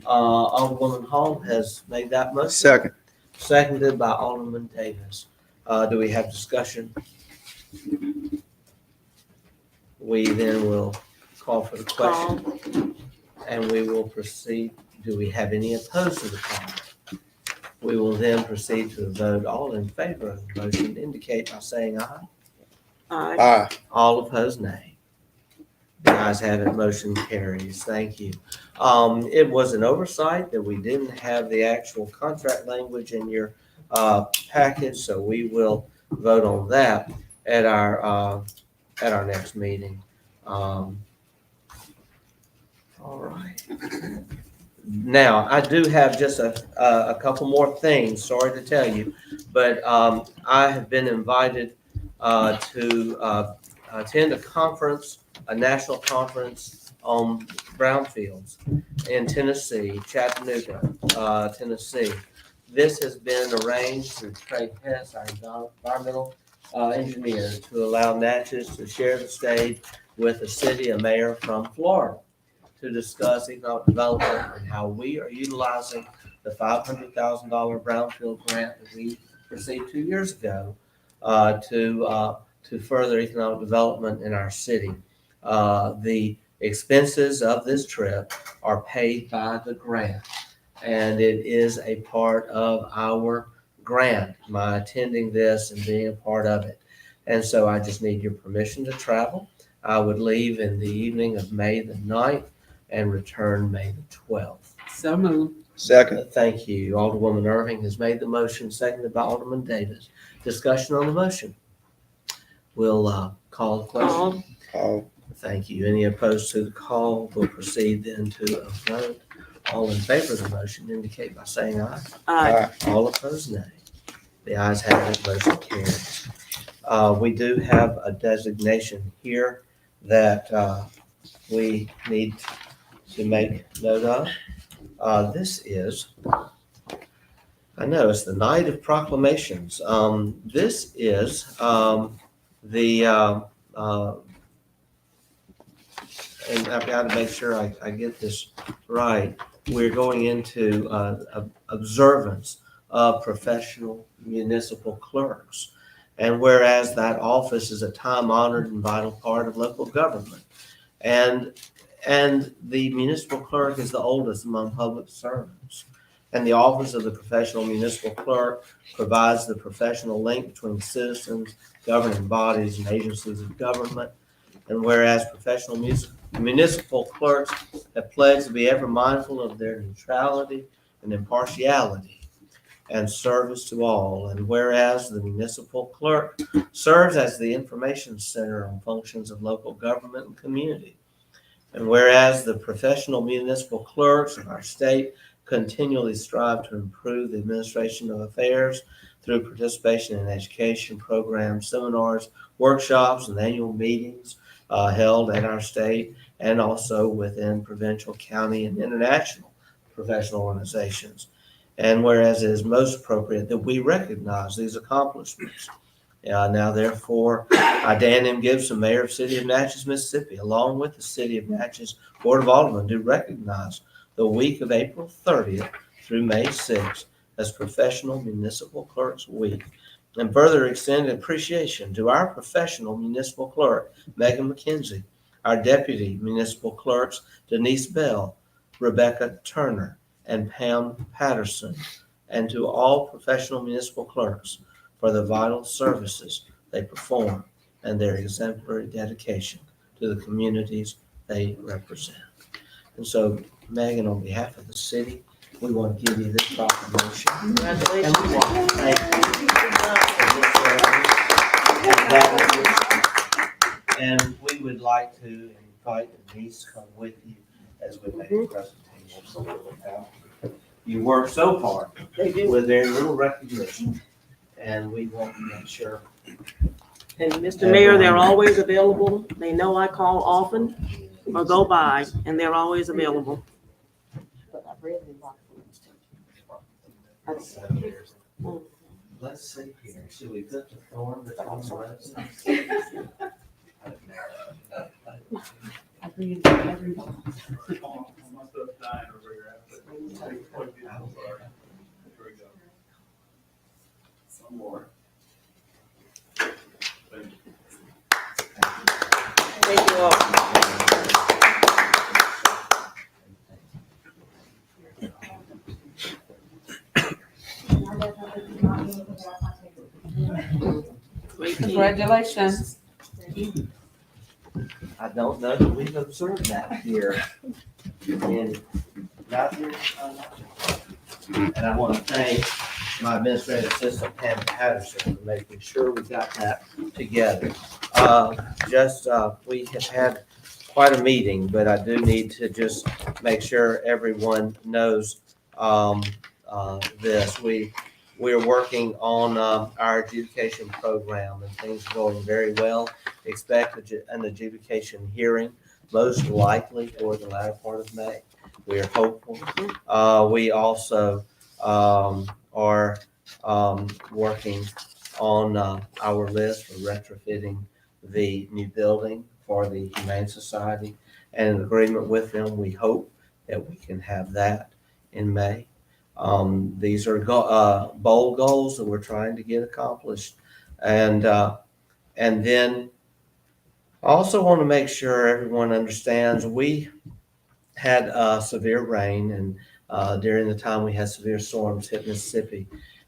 Alderwoman Hall has made that motion. Second. Seconded by Alderman Davis. Do we have discussion? We then will call for the question and we will proceed. Do we have any opposed to the call? We will then proceed to the vote. All in favor of the motion indicate by saying aye. Aye. Aye. All opposed, nay. The ayes have it, motion carries. Thank you. It was an oversight that we didn't have the actual contract language in your package, so we will vote on that at our next meeting. All right. Now, I do have just a couple more things, sorry to tell you, but I have been invited to attend a national conference on brownfields in Tennessee, Chattanooga, Tennessee. This has been arranged through Trey Hess, our environmental engineer, to allow Natchez to share the stage with a city, a mayor from Florida, to discuss economic development and how we are utilizing the $500,000 brownfield grant that we received 2 years ago to further economic development in our city. The expenses of this trip are paid by the grant, and it is a part of our grant, my attending this and being a part of it. And so I just need your permission to travel. I would leave in the evening of May the 9th and return May the 12th. So moved. Second. Thank you. Alderwoman Irving has made the motion, seconded by Alderman Davis. Discussion on the motion. We'll call the question. Call. Thank you. Any opposed to the call? We'll proceed then to a vote. All in favor of the motion indicate by saying aye. Aye. All opposed, nay. The ayes have it, motion carries. We do have a designation here that we need to make note of. This is, I know, it's the night of proclamations. This is and I've got to make sure I get this right. We're going into observance of professional municipal clerks. And whereas that office is a time-honored and vital part of local government, and the municipal clerk is the oldest among public servants, and the office of the professional municipal clerk provides the professional link between citizens, governing bodies, and agencies of government. And whereas professional municipal clerks have pledged to be ever mindful of their neutrality and impartiality and service to all. And whereas the municipal clerk serves as the information center on functions of local government and community. And whereas the professional municipal clerks of our state continually strive to improve the administration of affairs through participation in education programs, seminars, workshops, and annual meetings held at our state and also within provincial, county, and international professional organizations. And whereas it is most appropriate that we recognize these accomplishments. Now, therefore, Dan M. Gibson, Mayor of the City of Natchez, Mississippi, along with the City of Natchez Board of Aldermen, do recognize the week of April 30th through May 6th as Professional Municipal Clerks Week, and further extend appreciation to our professional municipal clerk, Megan McKenzie, our deputy municipal clerks, Denise Bell, Rebecca Turner, and Pam Patterson, and to all professional municipal clerks for the vital services they perform and their exemplary dedication to the communities they represent. And so, Megan, on behalf of the city, we want to give you this proclamation. Congratulations. And we want to thank you for this ceremony. And we would like to invite Denise to come with you as we make the presentation. You work so hard with very little recognition, and we want to make sure. And Mr. Mayor, they're always available. They know I call often or go by, and they're always available. Let's see here. Should we put the thorn that's on the rose? Some more. Thank you all. Congratulations. I don't know that we've observed that here in Natchez. And I want to thank my administrative assistant, Pam Patterson, for making sure we got that together. We have had quite a meeting, but I do need to just make sure everyone knows this. We're working on our adjudication program, and things are going very well. Expect an adjudication hearing most likely toward the latter part of May. We are hopeful. We also are working on our list for retrofitting the new building for the Humane Society, and in agreement with them, we hope that we can have that in May. These are bold goals that we're trying to get accomplished. And then I also want to make sure everyone understands we had severe rain, and during the time we had severe storms hit Mississippi,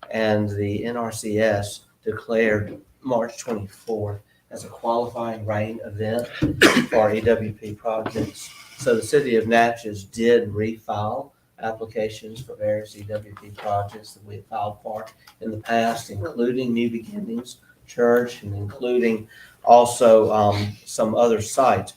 and the NRCS declared March 24th as a qualifying rain event for EWP projects. So the city of Natchez did refile applications for various EWP projects that we had filed for in the past, including New Beginnings Church and including also some other sites.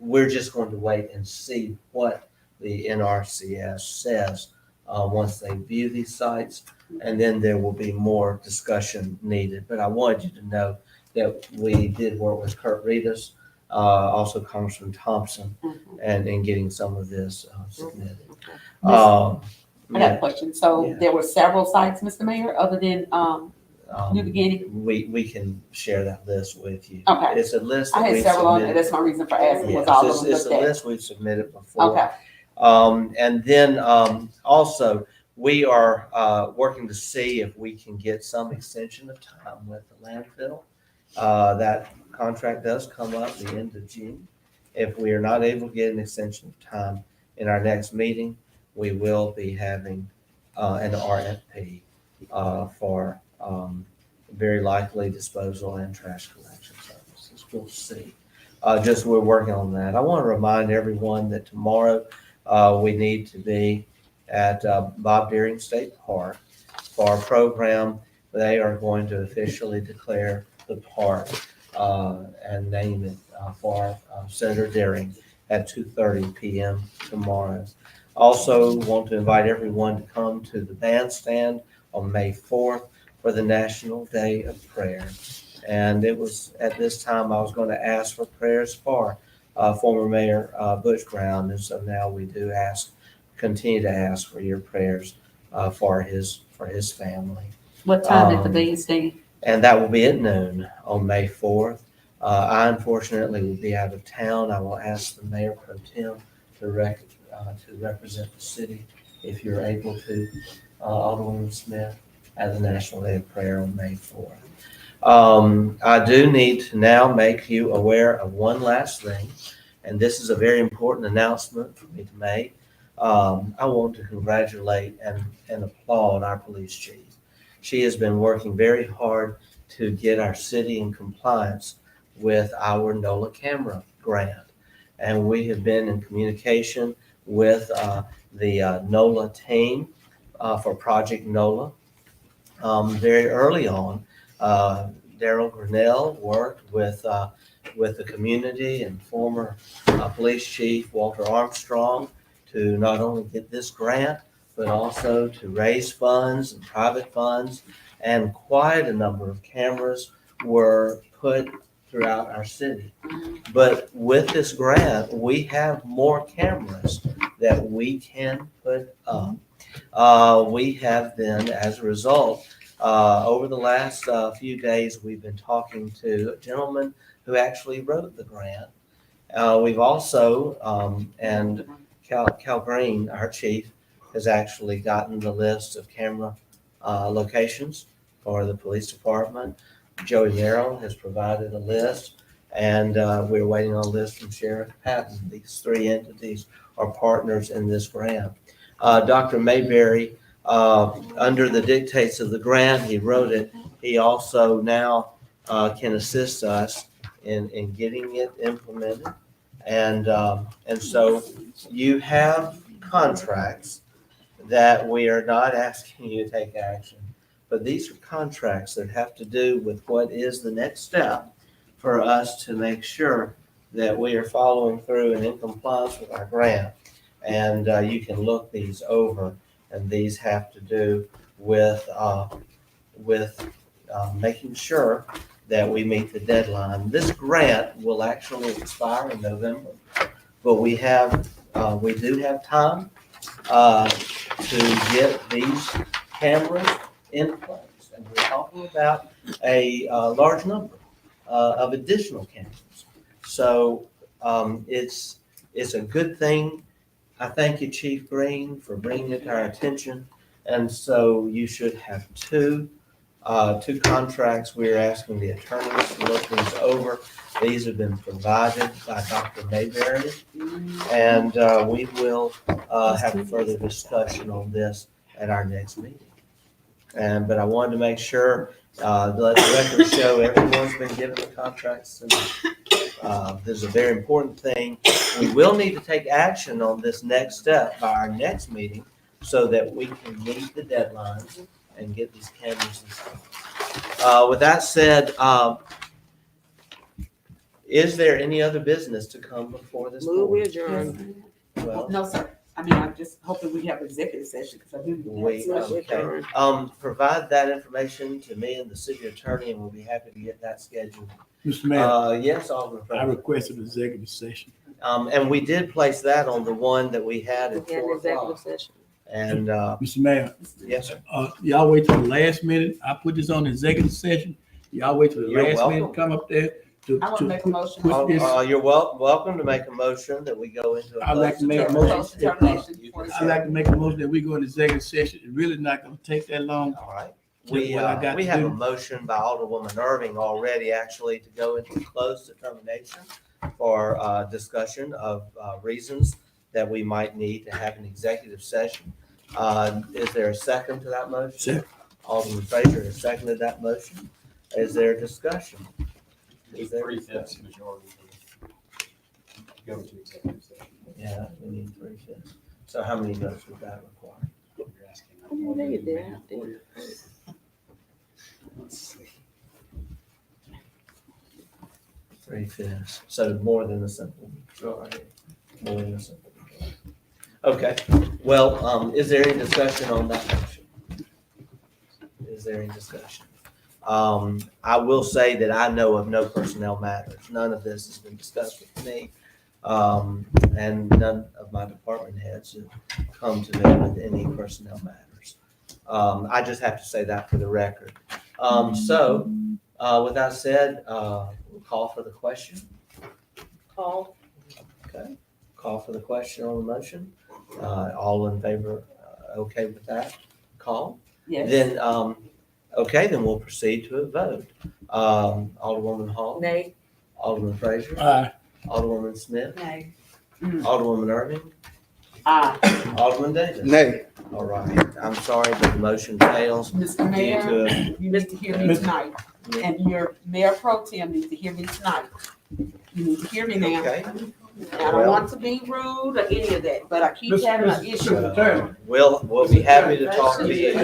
We're just going to wait and see what the NRCS says once they view these sites, and then there will be more discussion needed. But I wanted you to know that we did work with Kurt Reedus, also Congressman Thompson, and in getting some of this submitted. I got a question. So there were several sites, Mr. Mayor, other than New Beginning? We can share that list with you. Okay. It's a list that I had we've several on there. submitted. That's my reason for asking. Yes, Was all of them it's a looked at? list we've submitted before. Okay. And then also, we are working to see if we can get some extension of time with the landfill. That contract does come up the end of June. If we are not able to get an extension of time in our next meeting, we will be having an RFP for very likely disposal and trash collection services. We'll see. We're working on that. I want to remind everyone that tomorrow we need to be at Bob Deering State Park for a program. They are going to officially declare the park and name it for Senator Deering at 2:30 p.m. tomorrow. Also want to invite everyone to come to the bandstand on May 4th for the National Day of Prayer. And it was at this time I was going to ask for prayers for former Mayor Butch Brown. And so now we do continue to ask for your prayers for his family. What time at the bandstand? And that will be at noon on May 4th. I unfortunately will be out of town. I will ask the Mayor Pro Tem to represent the city if you're able to, Alderman Smith, at the National Day of Prayer on May 4th. I do need to now make you aware of one last thing, and this is a very important announcement for me to make. I want to congratulate and applaud our police chief. She has been working very hard to get our city in compliance with our NOLA camera grant. and we have been in communication with the NOLA team for Project NOLA. Very early on, Daryl Grinnell worked with the community and former police chief Walter Armstrong to not only get this grant, but also to raise funds and private funds, and quite a number of cameras were put throughout our city. But with this grant, we have more cameras that we can put up. We have been, as a result, over the last few days, we've been talking to a gentleman who actually wrote the grant. We've also, and Cal Green, our chief, has actually gotten the list of camera locations for the police department. Joey Merrill has provided a list, and we're waiting on a list from Sheriff Patton. These three entities are partners in this grant. Dr. Mayberry, under the dictates of the grant, he wrote it. He also now can assist us in getting it implemented. And so you have contracts that we are not asking you to take action, but these are contracts that have to do with what is the next step for us to make sure that we are following through and in compliance with our grant. And you can look these over, and these have to do with making sure that we meet the deadline. This grant will actually expire in November, but we do have time to get these cameras in place, and we're talking about a large number of additional cameras. So it's a good thing. I thank you, Chief Green, for bringing it to our attention. And so you should have two contracts. We're asking the attorneys to look these over. These have been provided by Dr. Mayberry, and we will have a further discussion on this at our next meeting. But I wanted to make sure, let the record show everyone's been given the contracts. This is a very important thing. We will need to take action on this next step by our next meeting so that we can meet the deadlines and get these cameras installed. With that said, is there any other business to come before this Move board? adjourn. Well, No, sir. I mean, I'm just hoping we have executive session because I do. okay. Provide that information to me and the city attorney, and we'll be happy to get that scheduled. Mr. Mayor, Yes, Alderman. I requested an executive session. And we did place that on the one that we had at 4 o'clock. Session. And, Mr. Mayor, yes, sir. y'all wait till the last minute. I put this on executive session. Y'all wait till the You're last welcome. minute to come up there to. I want to make a motion. put this- You're welcome to make a motion that we go into. I'd like to make a Close motion. determination. I'd like to make a motion that we go into executive session. It's really not gonna take that long. All right. Just what I got We to have do. a motion by Alderwoman Irving already actually to go into closed determination for discussion of reasons that we might need to have an executive session. Is there a second to that motion? Second. Alderman Frazier has seconded that motion. Is there discussion? Is there? 3/5 majority to go to executive session. Yeah, we need 3/5. So how many votes would that require? You're asking. Let's see. 3/5. So more than a simple majority. More than a simple majority. Okay, well, is there any discussion on that motion? Is there any discussion? I will say that I know of no personnel matters. None of this has been discussed with me. And none of my department heads have come to me with any personnel matters. I just have to say that for the record. So, with that said, we'll call for the question. Call. Okay, call for the question on the motion. All in favor, okay with that? Call? Yes. Then, okay, then we'll proceed to a vote. Alderwoman Hall? Nay. Alderman Frazier? Aye. Alderwoman Smith? Nay. Alderwoman Irving? Aye. Alderman Davis? Nay. All right, I'm sorry, but the motion fails. Mr. Mayor, you need to hear me tonight. And your mayor pro tem needs to hear me tonight. You need to hear me now. Okay, I don't want to be rude or any of that, but I keep having an issue. Mr. Attorney. We'll be happy to talk to you.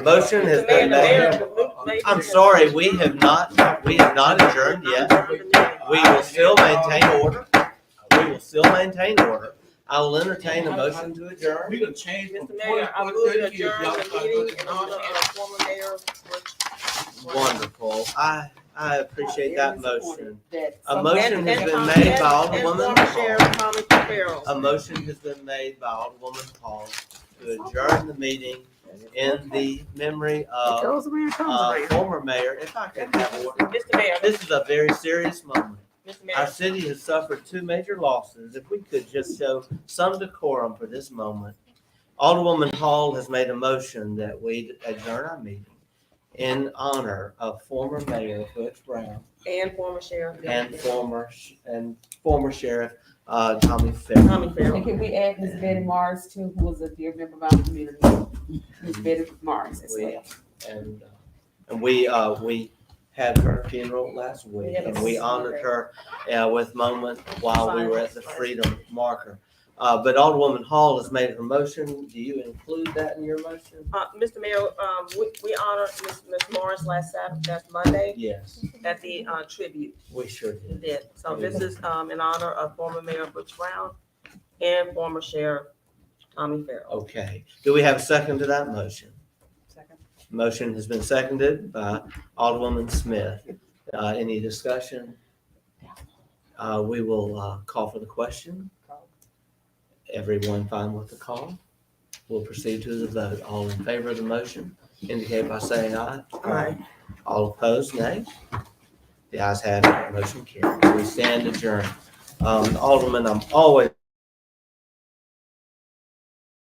Motion has been made. I'm sorry, we have not adjourned yet. We will still maintain order. I will entertain a motion to adjourn. We done changed from Mr. Mayor, I 20, move to 30 years, adjourn y'all the start meeting looking in honor of former mayor Butch. Wonderful. I appreciate that motion. That- A motion has been made by Alderwoman And former Sheriff Tommy Farrell. A motion has been made by Alderwoman Hall to adjourn the meeting in the memory of former mayor. If I could have order. Mr. Mayor, This is a very serious moment. Mr. Our Mayor, city has suffered 2 major losses. If we could just show some decorum for this moment. Alderwoman Hall has made a motion that we adjourn our meeting in honor of former Mayor Butch Brown and former Sheriff. and former Sheriff Tommy Farrell. Tommy Farrell. And can we add Miss Betty Morris too, who was a dear member of our community? Miss Betty Morris as well. And we had her funeral last week, and we honored her with moment while we were at the Freedom Marker. But Alderwoman Hall has made her motion. Do you include that in your motion? Mr. Mayor, we honored Miss Morris last Monday Yes, at the tribute. we sure We did. did. So this is in honor of former Mayor Butch Brown and former Sheriff Tommy Farrell. Okay. Do we have a second to that motion? Second. Motion has been seconded by Alderwoman Smith. Any discussion? We will call for the question. Everyone fine with the call? We'll proceed to the vote. All in favor of the motion indicate by saying aye. Aye. All opposed, nay. The ayes have it. Motion carries. We stand adjourned. Alderman, I'm always